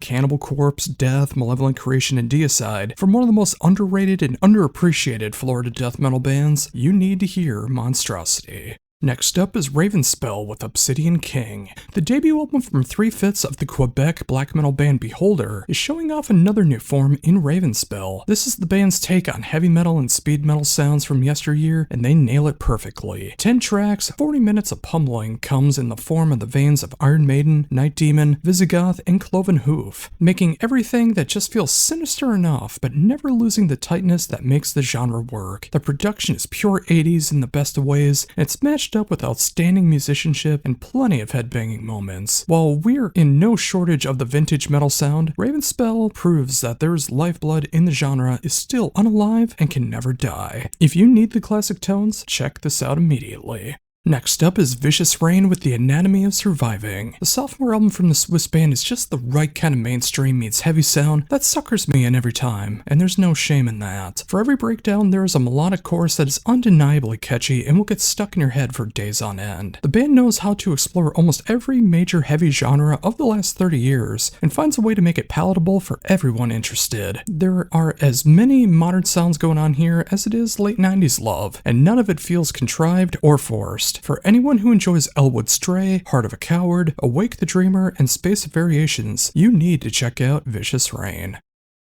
Cannibal Corpse, Death, Malevolent Creation, and Deicide from one of the most underrated and underappreciated Florida death metal bands, you need to hear Monstrosity. Next up is Ravenspell with Obsidian King. The debut album from 3/5 of the Quebec black metal band Beholder is showing off another new form in Ravenspell. This is the band's take on heavy metal and speed metal sounds from yesteryear, and they nail it perfectly. 10 tracks, 40 minutes of pummeling comes in the form of the veins of Iron Maiden, Night Demon, Visigoth, and Cloven Hoof, making everything that just feels sinister enough, but never losing the tightness that makes the genre work. The production is pure 80s in the best of ways, and it's matched up with outstanding musicianship and plenty of headbanging moments. While we're in no shortage of the vintage metal sound, Ravenspell proves that there's lifeblood in the genre is still unalive and can never die. If you need the classic tones, check this out immediately. Next up is Vicious Rain with The Anatomy of Surviving. The sophomore album from the Swiss band is just the right kind of mainstream meets heavy sound that suckers me in every time, and there's no shame in that. For every breakdown, there is a melodic chorus that is undeniably catchy and will get stuck in your head for days on end. The band knows how to explore almost every major heavy genre of the last 30 years, and finds a way to make it palatable for everyone interested. There are as many modern sounds going on here as it is late 90s love, and none of it feels contrived or forced. For anyone who enjoys Elwood Stray, Heart of a Coward, Awake the Dreamer, and Space of Variations, you need to check out Vicious Rain.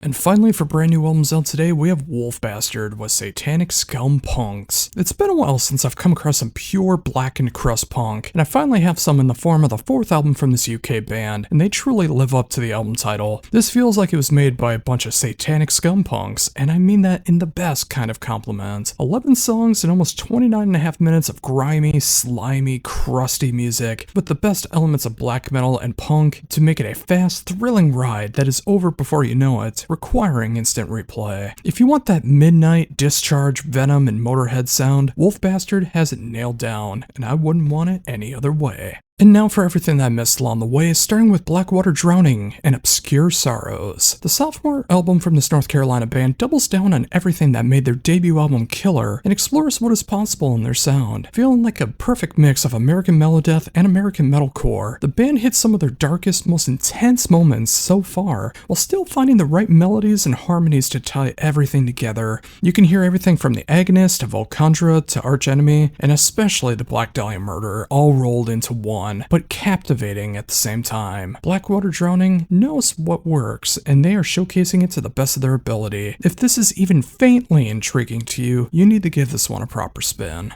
And finally, for brand new albums out today, we have Wolf Bastard with Satanic Scum Punks. It's been a while since I've come across some pure blackened crust punk, and I finally have some in the form of the 4th album from this UK band, and they truly live up to the album title. This feels like it was made by a bunch of satanic scum punks, and I mean that in the best kind of compliment. 11 songs and almost 29.5 minutes of grimy, slimy, crusty music, with the best elements of black metal and punk to make it a fast, thrilling ride that is over before you know it, requiring instant replay. If you want that midnight, Discharge, Venom, and Motorhead sound, Wolf Bastard has it nailed down, and I wouldn't want it any other way. And now for everything that I missed along the way, starting with Blackwater Drowning and Obscure Sorrows. The sophomore album from this North Carolina band doubles down on everything that made their debut album killer and explores what is possible in their sound. Feeling like a perfect mix of American melodeath and American metalcore, the band hits some of their darkest, most intense moments so far, while still finding the right melodies and harmonies to tie everything together. You can hear everything from The Agonist to Volcandra to Arch Enemy, and especially the Black Dahlia Murder, all rolled into one. fun, but captivating at the same time. Blackwater Drowning knows what works, and they are showcasing it to the best of their ability. If this is even faintly intriguing to you, you need to give this one a proper spin.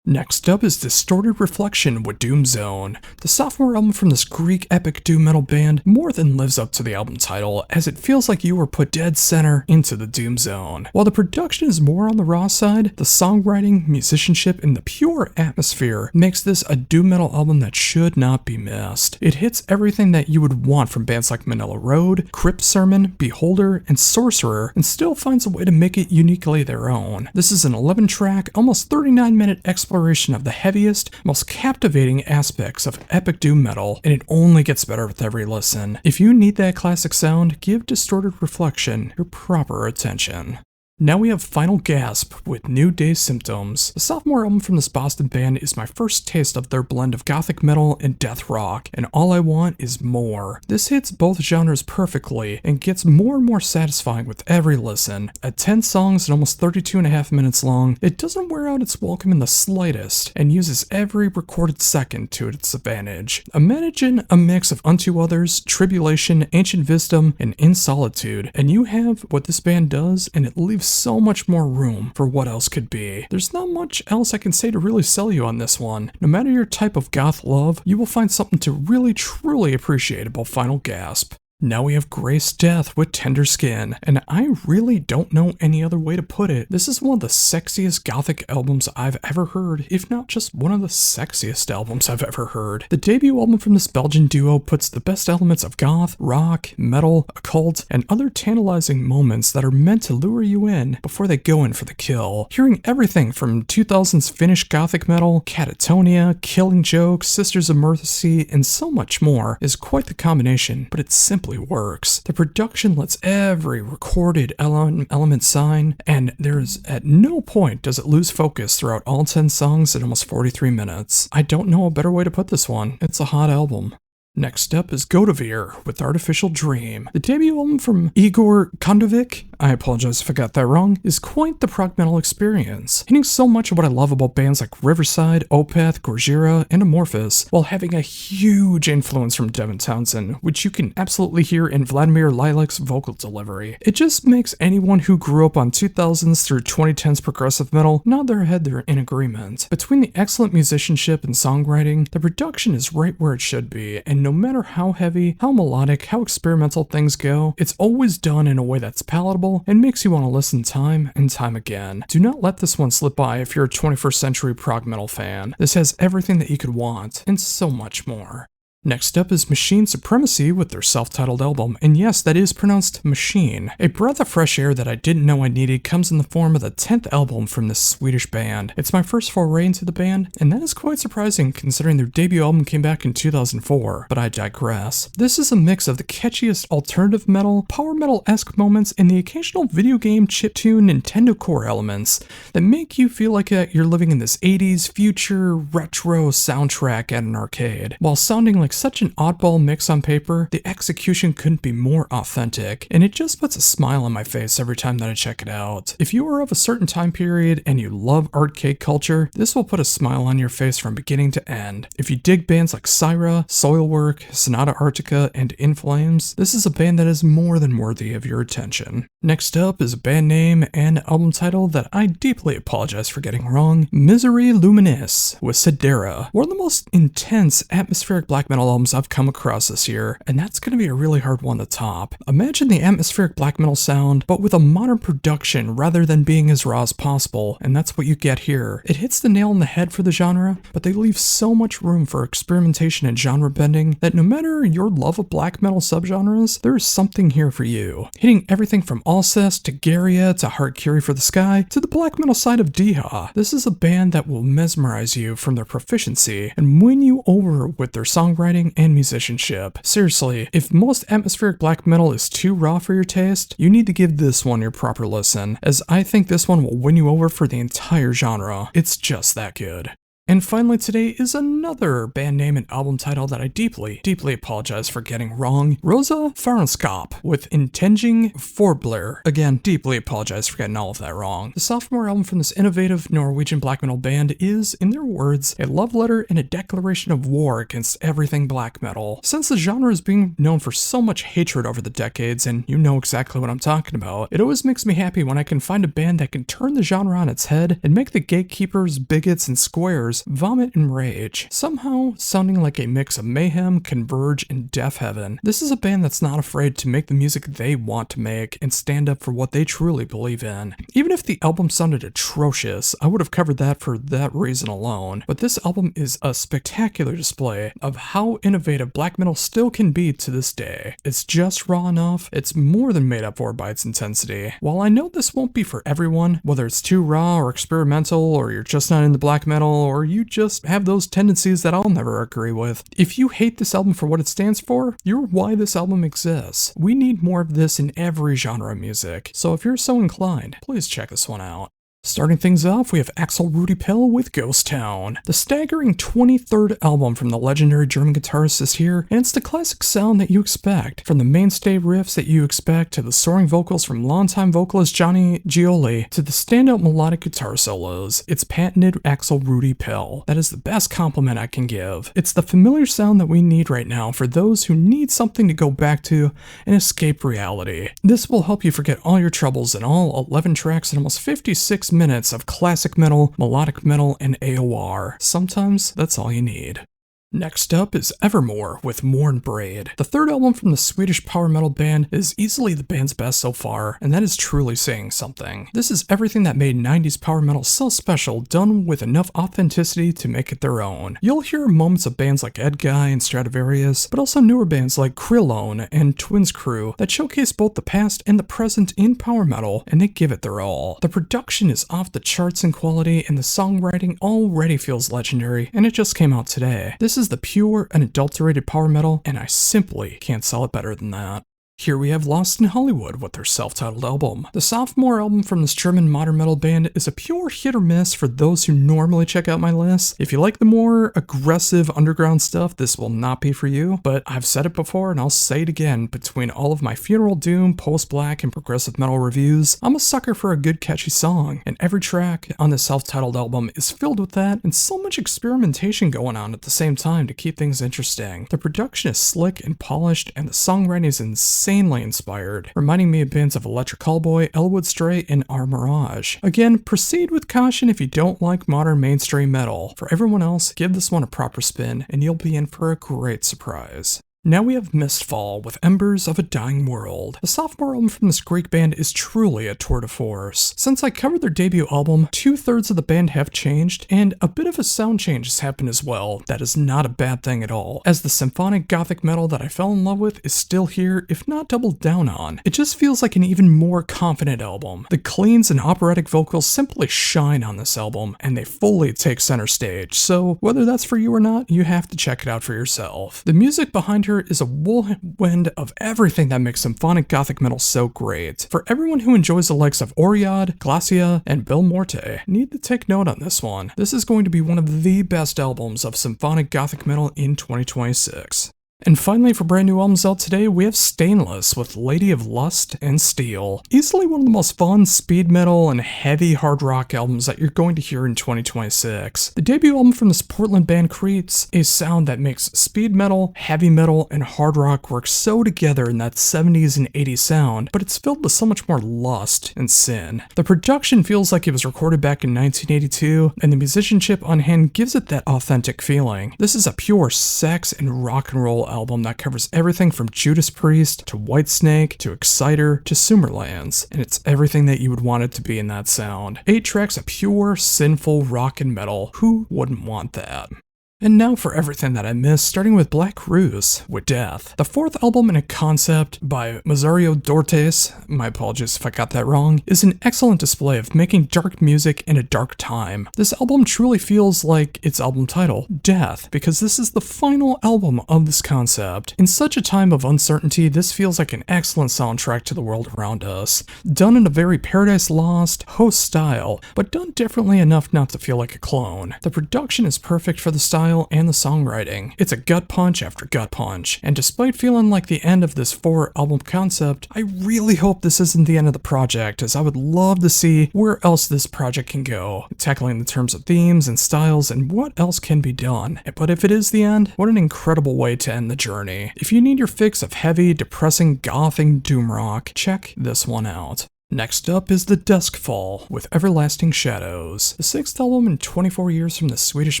Next up is Distorted Reflection with Doom Zone. The sophomore album from this Greek epic doom metal band more than lives up to the album title, as it feels like you were put dead center into the doom zone. While the production is more on the raw side, the songwriting, musicianship, and the pure atmosphere makes this a doom metal album that should not be missed. It hits everything that you would want from bands like Manila Road, Crypt Sermon, Beholder, and Sorcerer, and still finds a way to make it uniquely their own. This is an 11-track, almost 39-minute exploration of the heaviest, most captivating aspects of epic doom metal, and it only gets better with every listen. If you need that classic sound, give Distorted Reflection your proper attention. Now we have Final Gasp with New Day Symptoms. The sophomore album from this Boston band is my first taste of their blend of gothic metal and death rock, and all I want is more. This hits both genres perfectly and gets more and more satisfying with every listen. At 10 songs and almost 32.5 minutes long, it doesn't wear out its welcome in the slightest and uses every recorded second to its advantage. Imagine a mix of Unto Others, Tribulation, Ancient Wisdom, and In Solitude, and you have what this band does, and it leaves so much more room for what else could be. There's not much else I can say to really sell you on this one. No matter your type of goth love, you will find something to really truly appreciate about Final Gasp. Now we have Grace Death with Tender Skin, and I really don't know any other way to put it. This is one of the sexiest gothic albums I've ever heard, if not just one of the sexiest albums I've ever heard. The debut album from this Belgian duo puts the best elements of goth, rock, metal, occult, and other tantalizing moments that are meant to lure you in before they go in for the kill. Hearing everything from 2000s Finnish gothic metal, Catatonia, Killing Joke, Sisters of Mercy, and so much more is quite the combination, but it's simply works. The production lets every recorded element shine, and there's at no point does it lose focus throughout all 10 songs at almost 43 minutes. I don't know a better way to put this one. It's a hot album. Next up is Godovir with Artificial Dream. The debut album from Igor Kondovic, I apologize if I got that wrong, is quite the prog metal experience, hitting so much of what I love about bands like Riverside, Opeth, Gojira, and Amorphous, while having a huge influence from Devin Townsend, which you can absolutely hear in Vladimir Lilek's vocal delivery. It just makes anyone who grew up on 2000s through 2010s progressive metal nod their head they're in agreement. Between the excellent musicianship and songwriting, the production is right where it should be, and no matter how heavy, how melodic, how experimental things go, it's always done in a way that's palatable and makes you want to listen time and time again. Do not let this one slip by if you're a 21st century prog metal fan. This has everything that you could want, and so much more. Next up is Machine Supremacy with their self-titled album, and yes, that is pronounced machine. A breath of fresh air that I didn't know I needed comes in the form of the 10th album from this Swedish band. It's my first foray into the band, and that is quite surprising considering their debut album came back in 2004, but I digress. This is a mix of the catchiest alternative metal, power metal-esque moments, and the occasional video game chiptune Nintendo core elements that make you feel like you're living in this 80s future retro soundtrack at an arcade. While sounding like such an oddball mix on paper, the execution couldn't be more authentic, and it just puts a smile on my face every time that I check it out. If you are of a certain time period and you love arcade culture, this will put a smile on your face from beginning to end. If you dig bands like Syra, Soilwork, Sonata Arctica, and In Flames, this is a band that is more than worthy of your attention. Next up is a band name and album title that I deeply apologize for getting wrong, Misery Luminis with Sedera, one of the most intense atmospheric black metal albums I've come across this year, and that's going to be a really hard one to top. Imagine the atmospheric black metal sound, but with a modern production rather than being as raw as possible, and that's what you get here. It hits the nail on the head for the genre, but they leave so much room for experimentation and genre bending that no matter your love of black metal subgenres, there is something here for you. Hitting everything from Alcest to Garia to Heart Curie for the Sky to the black metal side of Deha. This is a band that will mesmerize you from their proficiency and win you over with their songwriting and musicianship. Seriously, if most atmospheric black metal is too raw for your taste, you need to give this one your proper listen, as I think this one will win you over for the entire genre. It's just that good. And finally today is another band name and album title that I deeply apologize for getting wrong. Rosa Farenskap with Intending Forbler. Again, deeply apologize for getting all of that wrong. The sophomore album from this innovative Norwegian black metal band is, in their words, a love letter and a declaration of war against everything black metal. Since the genre is being known for so much hatred over the decades, and you know exactly what I'm talking about, it always makes me happy when I can find a band that can turn the genre on its head and make the gatekeepers, bigots, and squares vomit in rage, somehow sounding like a mix of Mayhem, Converge, and Death Heaven. This is a band that's not afraid to make the music they want to make and stand up for what they truly believe in. Even if the album sounded atrocious, I would have covered that for that reason alone, but this album is a spectacular display of how innovative black metal still can be to this day. It's just raw enough, it's more than made up for by its intensity. While I know this won't be for everyone, whether it's too raw or experimental, or you're just not into black metal, or you just have those tendencies that I'll never agree with. If you hate this album for what it stands for, you're why this album exists. We need more of this in every genre of music, so if you're so inclined, please check this one out. Starting things off, we have Axel Rudi Pell with Ghost Town. The staggering 23rd album from the legendary German guitarist is here, and it's the classic sound that you expect. From the mainstay riffs that you expect, to the soaring vocals from longtime vocalist Johnny Gioli, to the standout melodic guitar solos, it's patented Axel Rudi Pell. That is the best compliment I can give. It's the familiar sound that we need right now for those who need something to go back to and escape reality. This will help you forget all your troubles in all 11 tracks and almost 56 minutes of classic metal, melodic metal, and AOR. Sometimes that's all you need. Next up is Evermore with Mournbraid. The third album from the Swedish power metal band is easily the band's best so far, and that is truly saying something. This is everything that made 90s power metal so special, done with enough authenticity to make it their own. You'll hear moments of bands like Edguy and Stratovarius, but also newer bands like Krillone and Twins Crew that showcase both the past and the present in power metal, and they give it their all. The production is off the charts in quality, and the songwriting already feels legendary, and it just came out today. This is the pure, unadulterated power metal, and I simply can't sell it better than that. Here we have Lost in Hollywood with their self-titled album. The sophomore album from this German modern metal band is a pure hit or miss for those who normally check out my list. If you like the more aggressive underground stuff, this will not be for you, but I've said it before and I'll say it again, between all of my Funeral Doom, post-black, and progressive metal reviews, I'm a sucker for a good catchy song, and every track on this self-titled album is filled with that, and so much experimentation going on at the same time to keep things interesting. The production is slick and polished, and the songwriting is insanely inspired, reminding me of bands of Electric Callboy, Elwood Stray, and Our Mirage. Again, proceed with caution if you don't like modern mainstream metal. For everyone else, give this one a proper spin, and you'll be in for a great surprise. Now we have Mistfall with Embers of a Dying World. The sophomore album from this Greek band is truly a tour de force. Since I covered their debut album, 2/3 of the band have changed, and a bit of a sound change has happened as well. That is not a bad thing at all, as the symphonic gothic metal that I fell in love with is still here, if not doubled down on. It just feels like an even more confident album. The cleans and operatic vocals simply shine on this album, and they fully take center stage, so whether that's for you or not, you have to check it out for yourself. The music behind her is a whirlwind of everything that makes symphonic gothic metal so great. For everyone who enjoys the likes of Oriad, Glacia, and Bill Morte, need to take note on this one. This is going to be one of the best albums of symphonic gothic metal in 2026. And finally, for brand new albums out today, we have Stainless with Lady of Lust and Steel. Easily one of the most fun speed metal and heavy hard rock albums that you're going to hear in 2026. The debut album from this Portland band creates a sound that makes speed metal, heavy metal, and hard rock work so together in that 70s and 80s sound, but it's filled with so much more lust and sin. The production feels like it was recorded back in 1982, and the musicianship on hand gives it that authentic feeling. This is a pure sex and rock and roll album that covers everything from Judas Priest to Whitesnake to Exciter to Sumerlands, and it's everything that you would want it to be in that sound. 8 tracks of pure, sinful rock and metal. Who wouldn't want that? And now for everything that I missed, starting with Black Ruse with Death, the fourth album in a concept by Masario Dortes, my apologies if I got that wrong, is an excellent display of making dark music in a dark time. This album truly feels like its album title, Death, because this is the final album of this concept. In such a time of uncertainty, this feels like an excellent soundtrack to the world around us, done in a very Paradise Lost host style, but done differently enough not to feel like a clone. The production is perfect for the style and the songwriting. It's a gut punch after gut punch, and despite feeling like the end of this 4-album concept, I really hope this isn't the end of the project, as I would love to see where else this project can go, tackling the terms of themes and styles and what else can be done. But if it is the end, what an incredible way to end the journey. If you need your fix of heavy, depressing, gothic doom rock, check this one out. Next up is The Duskfall with Everlasting Shadows. The 6th album in 24 years from the Swedish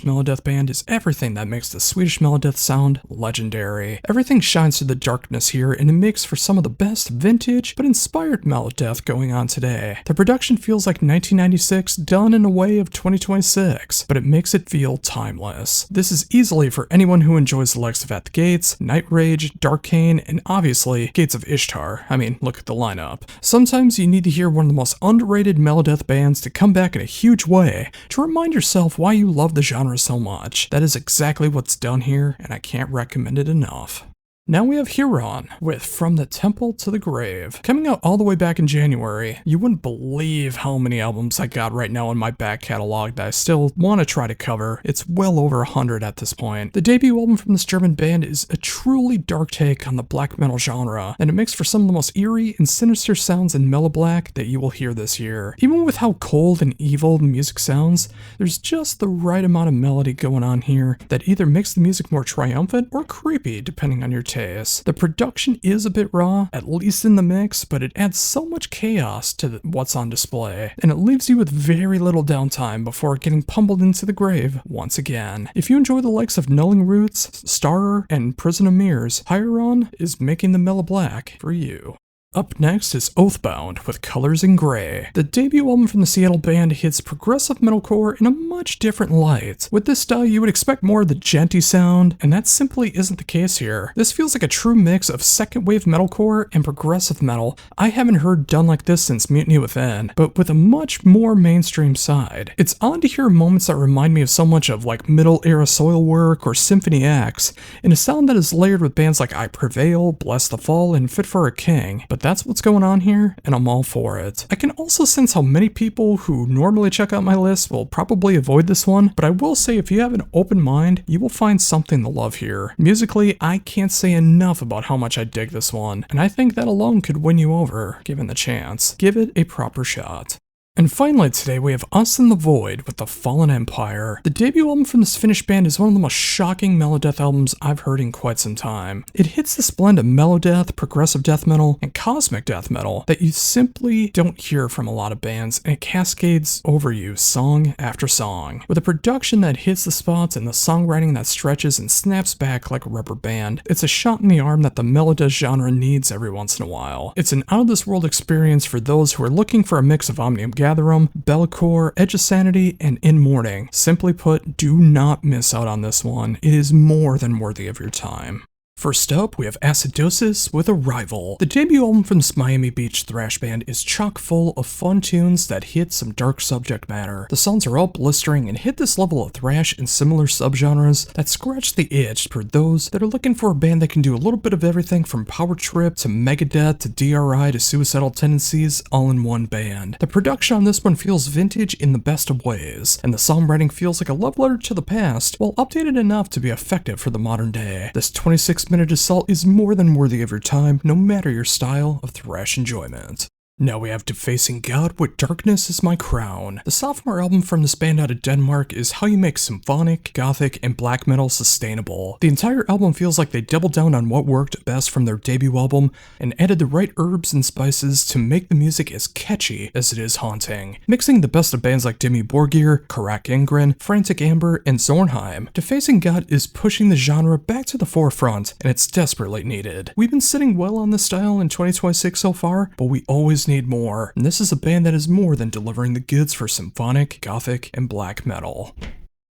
melodeath band is everything that makes the Swedish melodeath sound legendary. Everything shines through the darkness here, and it makes for some of the best vintage but inspired melodeath going on today. The production feels like 1996 done in a way of 2026, but it makes it feel timeless. This is easily for anyone who enjoys the likes of At the Gates, Night Rage, Darkane, and obviously Gates of Ishtar. I mean, look at the lineup. Sometimes you need to hear one of the most underrated melodeath bands to come back in a huge way to remind yourself why you love the genre so much. That is exactly what's done here, and I can't recommend it enough. Now we have Huron with From the Temple to the Grave. Coming out all the way back in January, you wouldn't believe how many albums I got right now in my back catalog that I still want to try to cover. It's well over 100 at this point. The debut album from this German band is a truly dark take on the black metal genre, and it makes for some of the most eerie and sinister sounds in mellow black that you will hear this year. Even with how cold and evil the music sounds, there's just the right amount of melody going on here that either makes the music more triumphant or creepy depending on your taste. The production is a bit raw, at least in the mix, but it adds so much chaos to what's on display, and it leaves you with very little downtime before getting pummeled into the grave once again. If you enjoy the likes of Nulling Roots, Starer, and Prison of Mirrors, Hieron is making the mellow black for you. Up next is Oathbound with Colors in Grey. The debut album from the Seattle band hits progressive metalcore in a much different light. With this style, you would expect more of the djenty sound, and that simply isn't the case here. This feels like a true mix of second wave metalcore and progressive metal I haven't heard done like this since Mutiny Within, but with a much more mainstream side. It's odd to hear moments that remind me of so much of like middle era Soilwork or Symphony X, in a sound that is layered with bands like I Prevail, Bless the Fall, and Fit for a King, but that's what's going on here, and I'm all for it. I can also sense how many people who normally check out my list will probably avoid this one, but I will say if you have an open mind, you will find something to love here. Musically, I can't say enough about how much I dig this one, and I think that alone could win you over, given the chance. Give it a proper shot. And finally today we have Us in the Void with The Fallen Empire. The debut album from this Finnish band is one of the most shocking melodeath albums I've heard in quite some time. It hits this blend of melodeath, progressive death metal, and cosmic death metal that you simply don't hear from a lot of bands, and it cascades over you song after song. With a production that hits the spots and the songwriting that stretches and snaps back like a rubber band, it's a shot in the arm that the melodeath genre needs every once in a while. It's an out-of-this-world experience for those who are looking for a mix of Omnium Gatherum, Belcore, Edge of Sanity, and In Mourning. Simply put, do not miss out on this one. It is more than worthy of your time. First up, we have Acidosis with Arrival. The debut album from this Miami Beach thrash band is chock full of fun tunes that hit some dark subject matter. The songs are all blistering and hit this level of thrash and similar subgenres that scratch the itch for those that are looking for a band that can do a little bit of everything from power trip to Megadeth to DRI to Suicidal Tendencies all in one band. The production on this one feels vintage in the best of ways, and the songwriting feels like a love letter to the past while updated enough to be effective for the modern day. This 26-minute assault is more than worthy of your time, no matter your style of thrash enjoyment. Now we have Defacing God with Darkness is My Crown. The sophomore album from this band out of Denmark is how you make symphonic, gothic, and black metal sustainable. The entire album feels like they doubled down on what worked best from their debut album and added the right herbs and spices to make the music as catchy as it is haunting. Mixing the best of bands like Dimmu Borgir, Karak Ingrid, Frantic Amber, and Zornheim, Defacing God is pushing the genre back to the forefront, and it's desperately needed. We've been sitting well on this style in 2026 so far, but we always need more, and this is a band that is more than delivering the goods for symphonic, gothic, and black metal.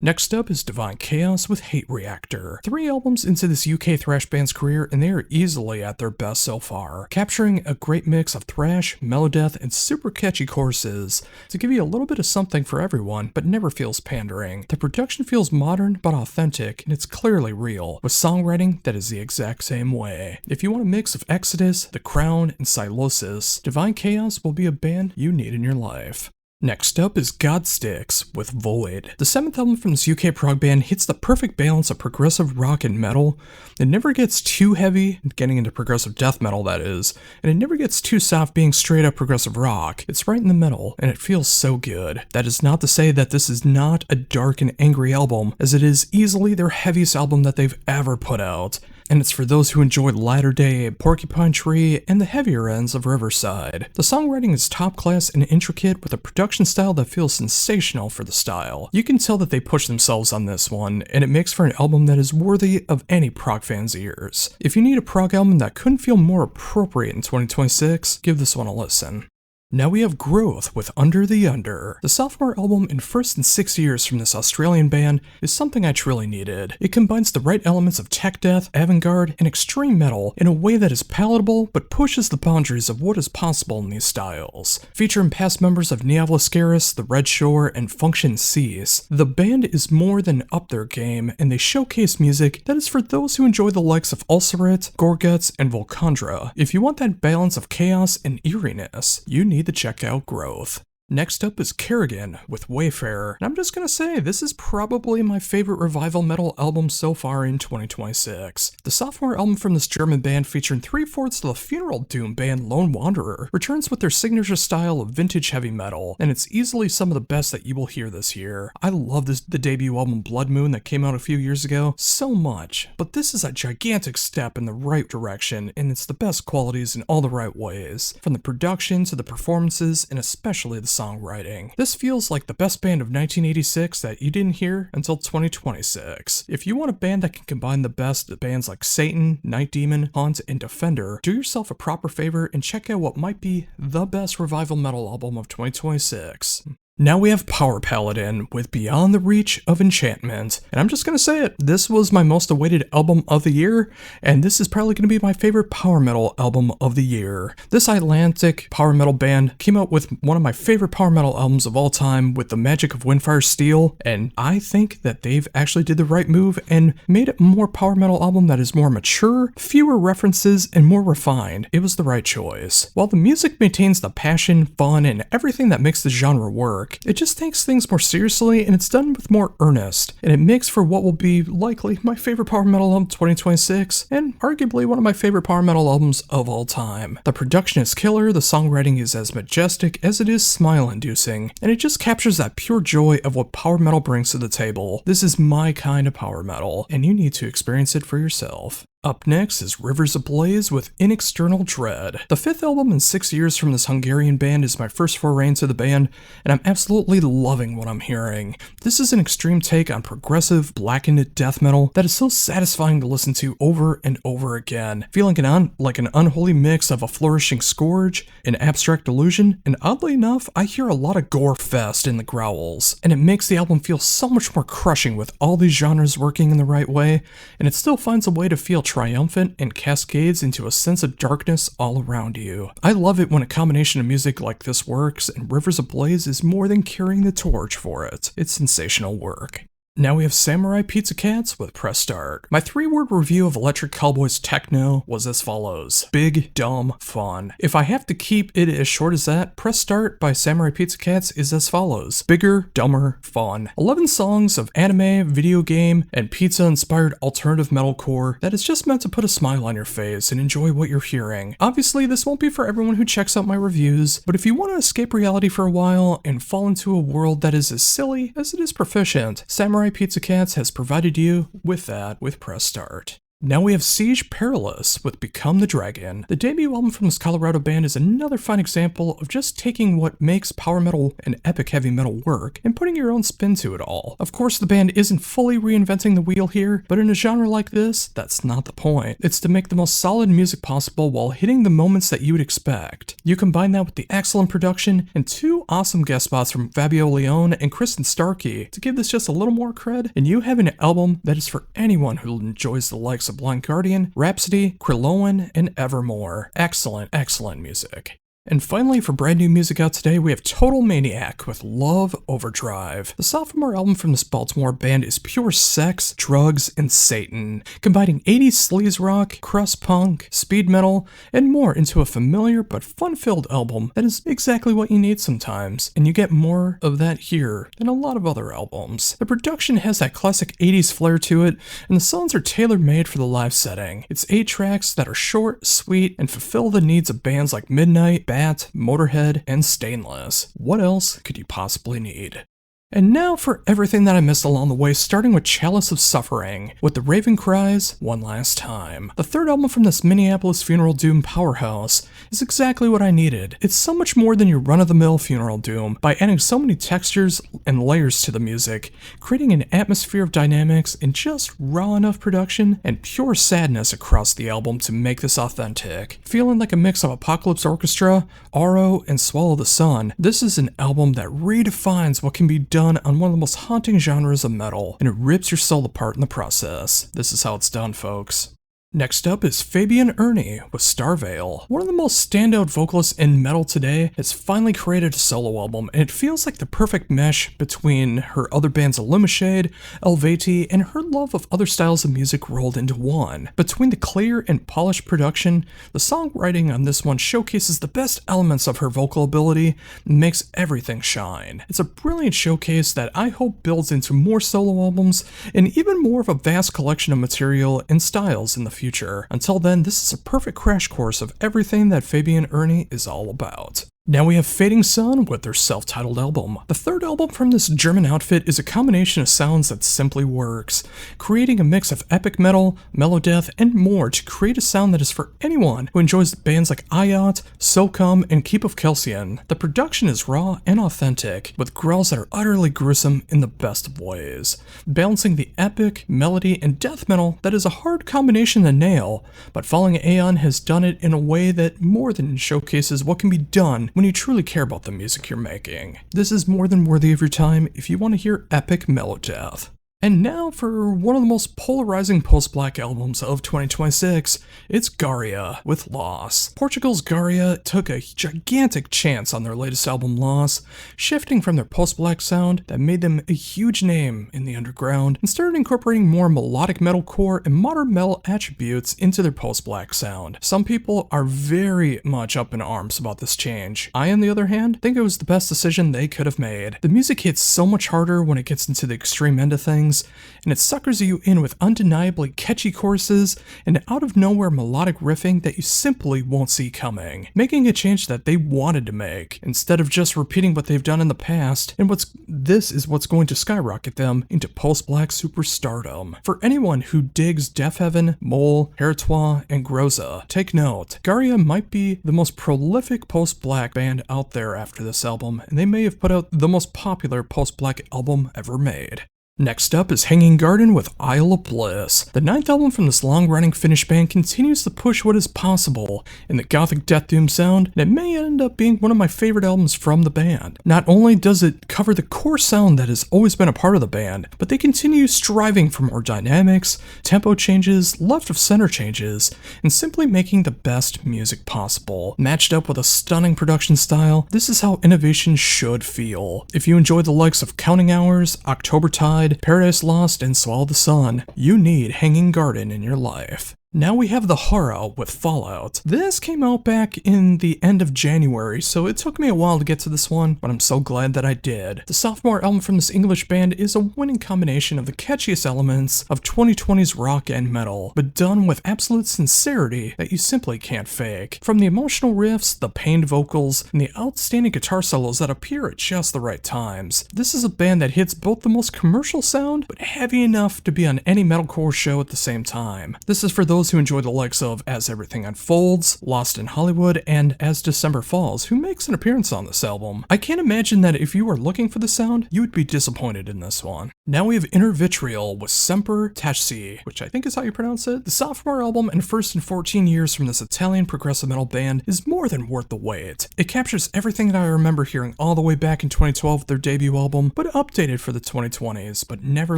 Next up is Divine Chaos with Hate Reactor. 3 albums into this UK thrash band's career, and they are easily at their best so far, capturing a great mix of thrash, melodeath, and super catchy choruses to give you a little bit of something for everyone, but never feels pandering. The production feels modern but authentic, and it's clearly real, with songwriting that is the exact same way. If you want a mix of Exodus, The Crown, and Silosis, Divine Chaos will be a band you need in your life. Next up is Godsticks with Void. The 7th album from this UK prog band hits the perfect balance of progressive rock and metal. It never gets too heavy, getting into progressive death metal that is, and it never gets too soft being straight up progressive rock. It's right in the middle, and it feels so good. That is not to say that this is not a dark and angry album, as it is easily their heaviest album that they've ever put out. And it's for those who enjoy Latter Day, Porcupine Tree, and the heavier ends of Riverside. The songwriting is top class and intricate, with a production style that feels sensational for the style. You can tell that they push themselves on this one, and it makes for an album that is worthy of any prog fan's ears. If you need a prog album that couldn't feel more appropriate in 2026, give this one a listen. Now we have Growth with Under the Under. The sophomore album in first in 6 years from this Australian band is something I truly needed. It combines the right elements of tech death, avant-garde, and extreme metal in a way that is palatable but pushes the boundaries of what is possible in these styles. Featuring past members of Niavlascaris, The Red Shore, and Function Cease, the band is more than up their game, and they showcase music that is for those who enjoy the likes of Ulcerate, Gorguts, and Volcandra. If you want that balance of chaos and eeriness, you need to check out Growth. Next up is Kerrigan with Wayfarer, and I'm just gonna say this is probably my favorite revival metal album so far in 2026. The sophomore album from this German band, featuring 3/4 of the funeral doom band Lone Wanderer, returns with their signature style of vintage heavy metal, and it's easily some of the best that you will hear this year. I love the debut album Blood Moon that came out a few years ago so much, but this is a gigantic step in the right direction, and it's the best qualities in all the right ways, from the production to the performances, and especially the songwriting. This feels like the best band of 1986 that you didn't hear until 2026. If you want a band that can combine the best of bands like Satan, Night Demon, Haunt, and Defender, do yourself a proper favor and check out what might be the best revival metal album of 2026. Now we have Power Paladin with Beyond the Reach of Enchantment, and I'm just gonna say it, this was my most awaited album of the year, and this is probably gonna be my favorite power metal album of the year. This Atlantic power metal band came out with one of my favorite power metal albums of all time with The Magic of Windfire Steel, and I think that they've actually did the right move and made it a more power metal album that is more mature, fewer references, and more refined. It was the right choice. While the music maintains the passion, fun, and everything that makes the genre work, it just takes things more seriously, and it's done with more earnest, and it makes for what will be likely my favorite power metal album 2026, and arguably one of my favorite power metal albums of all time. The production is killer, the songwriting is as majestic as it is smile-inducing, and it just captures that pure joy of what power metal brings to the table. This is my kind of power metal, and you need to experience it for yourself. Up next is Rivers Ablaze with In External Dread. The 5th album in 6 years from this Hungarian band is my first foray into the band, and I'm absolutely loving what I'm hearing. This is an extreme take on progressive, blackened death metal that is so satisfying to listen to over and over again, feeling like an unholy mix of a flourishing scourge, an abstract illusion, and oddly enough, I hear a lot of gore fest in the growls, and it makes the album feel so much more crushing with all these genres working in the right way, and it still finds a way to feel triumphant and cascades into a sense of darkness all around you. I love it when a combination of music like this works, and Rivers Ablaze is more than carrying the torch for it. It's sensational work. Now we have Samurai Pizza Cats with Press Start. My 3-word review of Electric Cowboy's techno was as follows: big, dumb, fun. If I have to keep it as short as that, Press Start by Samurai Pizza Cats is as follows: bigger, dumber, fun. 11 songs of anime, video game, and pizza-inspired alternative metalcore that is just meant to put a smile on your face and enjoy what you're hearing. Obviously, this won't be for everyone who checks out my reviews, but if you want to escape reality for a while and fall into a world that is as silly as it is proficient, Samurai Pizza Cats has provided you with that with Press Start. Now we have Siege Perilous with Become the Dragon. The debut album from this Colorado band is another fine example of just taking what makes power metal and epic heavy metal work and putting your own spin to it all. Of course, the band isn't fully reinventing the wheel here, but in a genre like this, that's not the point. It's to make the most solid music possible while hitting the moments that you would expect. You combine that with the excellent production and two awesome guest spots from Fabio Leone and Kristen Starkey to give this just a little more cred, and you have an album that is for anyone who enjoys the likes of Blind Guardian, Rhapsody, Krillin, and Evermore. Excellent, excellent music. And finally, for brand new music out today, we have Total Maniac with Love Overdrive. The sophomore album from this Baltimore band is pure sex, drugs, and Satan, combining 80s sleaze rock, crust punk, speed metal, and more into a familiar but fun-filled album that is exactly what you need sometimes, and you get more of that here than a lot of other albums. The production has that classic 80s flair to it, and the songs are tailor-made for the live setting. It's 8 tracks that are short, sweet, and fulfill the needs of bands like Midnight, Bat, Motorhead, and Stainless. What else could you possibly need? And now for everything that I missed along the way, starting with Chalice of Suffering, with The Raven Cries, One Last Time. The third album from this Minneapolis funeral doom powerhouse is exactly what I needed. It's so much more than your run-of-the-mill funeral doom by adding so many textures and layers to the music, creating an atmosphere of dynamics and just raw enough production and pure sadness across the album to make this authentic. Feeling like a mix of Apocalypse Orchestra, Aro, and Swallow the Sun, this is an album that redefines what can be done on one of the most haunting genres of metal, and it rips your soul apart in the process. This is how it's done, folks. Next up is Fabian Ernie with Starvale. One of the most standout vocalists in metal today has finally created a solo album, and it feels like the perfect mesh between her other bands Illumishade, Elvati, and her love of other styles of music rolled into one. Between the clear and polished production, the songwriting on this one showcases the best elements of her vocal ability and makes everything shine. It's a brilliant showcase that I hope builds into more solo albums and even more of a vast collection of material and styles in the future. Until then, this is a perfect crash course of everything that Fabian Ernie is all about. Now we have Fading Sun with their self-titled album. The third album from this German outfit is a combination of sounds that simply works, creating a mix of epic metal, melodeath, and more to create a sound that is for anyone who enjoys bands like Ayat, Socum, and Keep of Kelsian. The production is raw and authentic, with growls that are utterly gruesome in the best of ways, balancing the epic, melody, and death metal that is a hard combination to nail, but Falling Aeon has done it in a way that more than showcases what can be done when you truly care about the music you're making. This is more than worthy of your time if you want to hear epic melodeath. And now for one of the most polarizing post-black albums of 2026, it's Garia with Loss. Portugal's Garia took a gigantic chance on their latest album Loss, shifting from their post-black sound that made them a huge name in the underground and started incorporating more melodic metalcore and modern metal attributes into their post-black sound. Some people are very much up in arms about this change. I, on the other hand, think it was the best decision they could have made. The music hits so much harder when it gets into the extreme end of things, and it suckers you in with undeniably catchy choruses and out-of-nowhere melodic riffing that you simply won't see coming, making a change that they wanted to make, instead of just repeating what they've done in the past, and this is what's going to skyrocket them into post-black superstardom. For anyone who digs Deafheaven, Mole, Heretois, and Groza, take note, Garia might be the most prolific post-black band out there after this album, and they may have put out the most popular post-black album ever made. Next up is Hanging Garden with Isle of Bliss. The ninth album from this long-running Finnish band continues to push what is possible in the gothic death doom sound, and it may end up being one of my favorite albums from the band. Not only does it cover the core sound that has always been a part of the band, but they continue striving for more dynamics, tempo changes, left-of-center changes, and simply making the best music possible. Matched up with a stunning production style, this is how innovation should feel. If you enjoy the likes of Counting Hours, October Tide, Paradise Lost, and Swallow the Sun, you need Hanging Garden in your life. Now we have the horror with Fallout. This came out back in the end of January, so it took me a while to get to this one, but I'm so glad that I did. The sophomore album from this English band is a winning combination of the catchiest elements of 2020's rock and metal, but done with absolute sincerity that you simply can't fake. From the emotional riffs, the pained vocals, and the outstanding guitar solos that appear at just the right times, this is a band that hits both the most commercial sound, but heavy enough to be on any metalcore show at the same time. This is for those who enjoy the likes of As Everything Unfolds, Lost in Hollywood, and As December Falls, who makes an appearance on this album. I can't imagine that if you were looking for the sound, you would be disappointed in this one. Now we have Inner Vitriol with Semper Taci, which I think is how you pronounce it. The sophomore album and first in 14 years from this Italian progressive metal band is more than worth the wait. It captures everything that I remember hearing all the way back in 2012 with their debut album, but updated for the 2020s, but never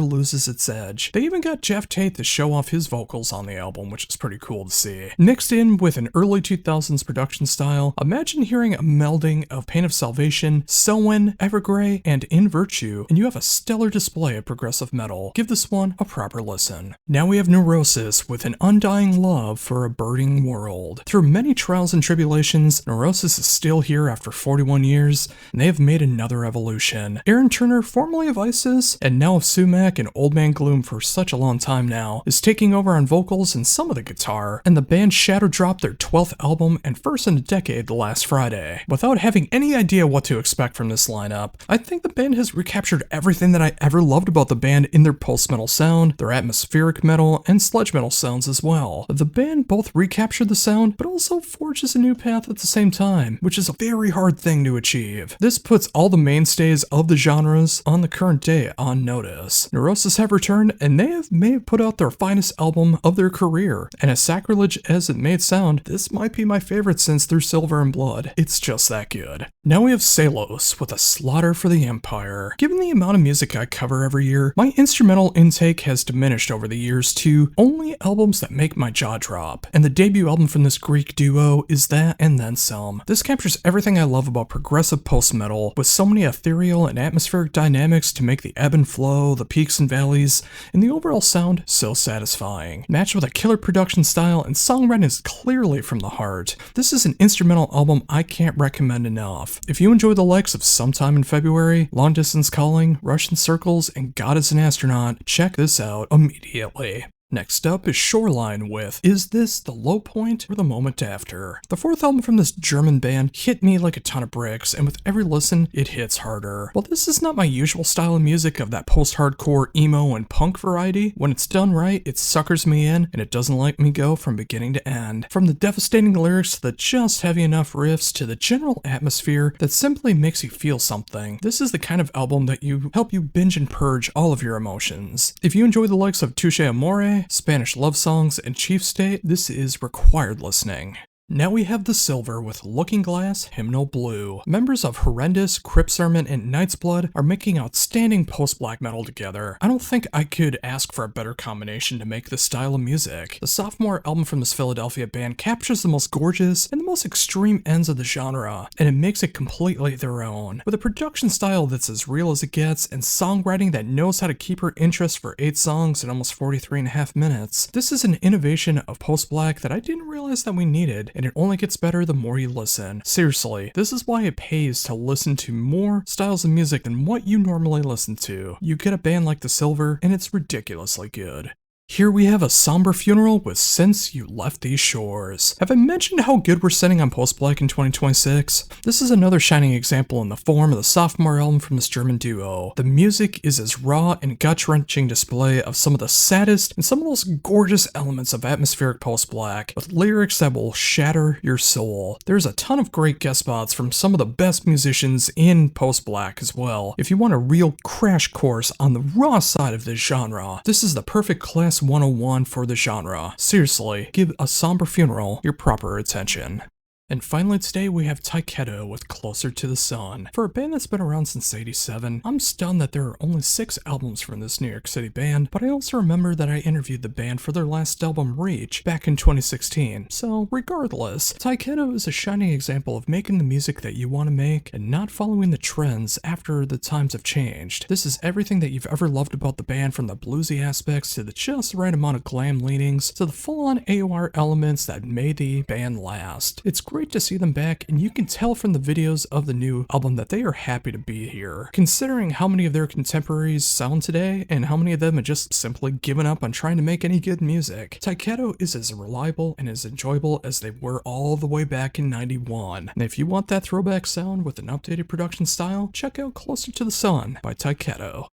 loses its edge. They even got Jeff Tate to show off his vocals on the album, which is pretty cool to see. Mixed in with an early 2000s production style, imagine hearing a melding of Pain of Salvation, Selwyn, Evergrey, and In Virtue, and you have a stellar display of progressive metal. Give this one a proper listen. Now we have Neurosis with An Undying Love for a Burning World. Through many trials and tribulations, Neurosis is still here after 41 years, and they have made another evolution. Aaron Turner, formerly of ISIS, and now of Sumac and Old Man Gloom for such a long time now, is taking over on vocals and some of the guitar, and the band shadow dropped their 12th album and first in a decade last Friday. Without having any idea what to expect from this lineup, I think the band has recaptured everything that I ever loved about the band in their post-metal sound, their atmospheric metal, and sludge metal sounds as well. The band both recaptured the sound, but also forges a new path at the same time, which is a very hard thing to achieve. This puts all the mainstays of the genres on the current day on notice. Neurosis have returned, and they may have put out their finest album of their career, and as sacrilege as it may sound, this might be my favorite since Through Silver and Blood. It's just that good. Now we have Salos with A Slaughter for the Empire. Given the amount of music I cover every year, my instrumental intake has diminished over the years to only albums that make my jaw drop, and the debut album from this Greek duo is that and then some. This captures everything I love about progressive post-metal, with so many ethereal and atmospheric dynamics to make the ebb and flow, the peaks and valleys, and the overall sound so satisfying. Matched with a killer production style and songwriting is clearly from the heart. This is an instrumental album I can't recommend enough. If you enjoy the likes of Sometime in February, Long Distance Calling, Russian Circles, and God is an Astronaut, check this out immediately. Next up is Shoreline with Is This the Low Point or the Moment After? The fourth album from this German band hit me like a ton of bricks, and with every listen, it hits harder. While this is not my usual style of music of that post-hardcore, emo, and punk variety, when it's done right, it suckers me in, and it doesn't let me go from beginning to end. From the devastating lyrics to the just heavy enough riffs to the general atmosphere that simply makes you feel something, this is the kind of album that help you binge and purge all of your emotions. If you enjoy the likes of Touche Amore, Spanish love songs, and Chief State, this is required listening. Now we have The Silver with Looking Glass, Hymnal Blue. Members of Horrendous, Crypt Sermon, and Night's Blood are making outstanding post-black metal together. I don't think I could ask for a better combination to make this style of music. The sophomore album from this Philadelphia band captures the most gorgeous and the most extreme ends of the genre, and it makes it completely their own. With a production style that's as real as it gets, and songwriting that knows how to keep her interest for 8 songs in almost 43.5 minutes, this is an innovation of post-black that I didn't realize that we needed, and it only gets better the more you listen. Seriously, this is why it pays to listen to more styles of music than what you normally listen to. You get a band like The Silver, and it's ridiculously good. Here we have A Somber Funeral with Since You Left These Shores. Have I mentioned how good we're setting on post-black in 2026? This is another shining example in the form of the sophomore album from this German duo. The music is as raw and gut-wrenching display of some of the saddest and some of the most gorgeous elements of atmospheric post-black, with lyrics that will shatter your soul. There's a ton of great guest spots from some of the best musicians in post-black as well. If you want a real crash course on the raw side of this genre, this is the perfect class 101 for the genre. Seriously, give A Somber Funeral your proper attention. And finally today we have Taiketo with Closer to the Sun. For a band that's been around since '87, I'm stunned that there are only 6 albums from this New York City band, but I also remember that I interviewed the band for their last album Reach back in 2016. So regardless, Taiketo is a shining example of making the music that you want to make and not following the trends after the times have changed. This is everything that you've ever loved about the band, from the bluesy aspects to the just right amount of glam leanings to the full-on AOR elements that made the band last. It's great to see them back, and you can tell from the videos of the new album that they are happy to be here. Considering how many of their contemporaries sound today, and how many of them have just simply given up on trying to make any good music, Taiketo is as reliable and as enjoyable as they were all the way back in '91. And if you want that throwback sound with an updated production style, check out Closer to the Sun by Taiketo.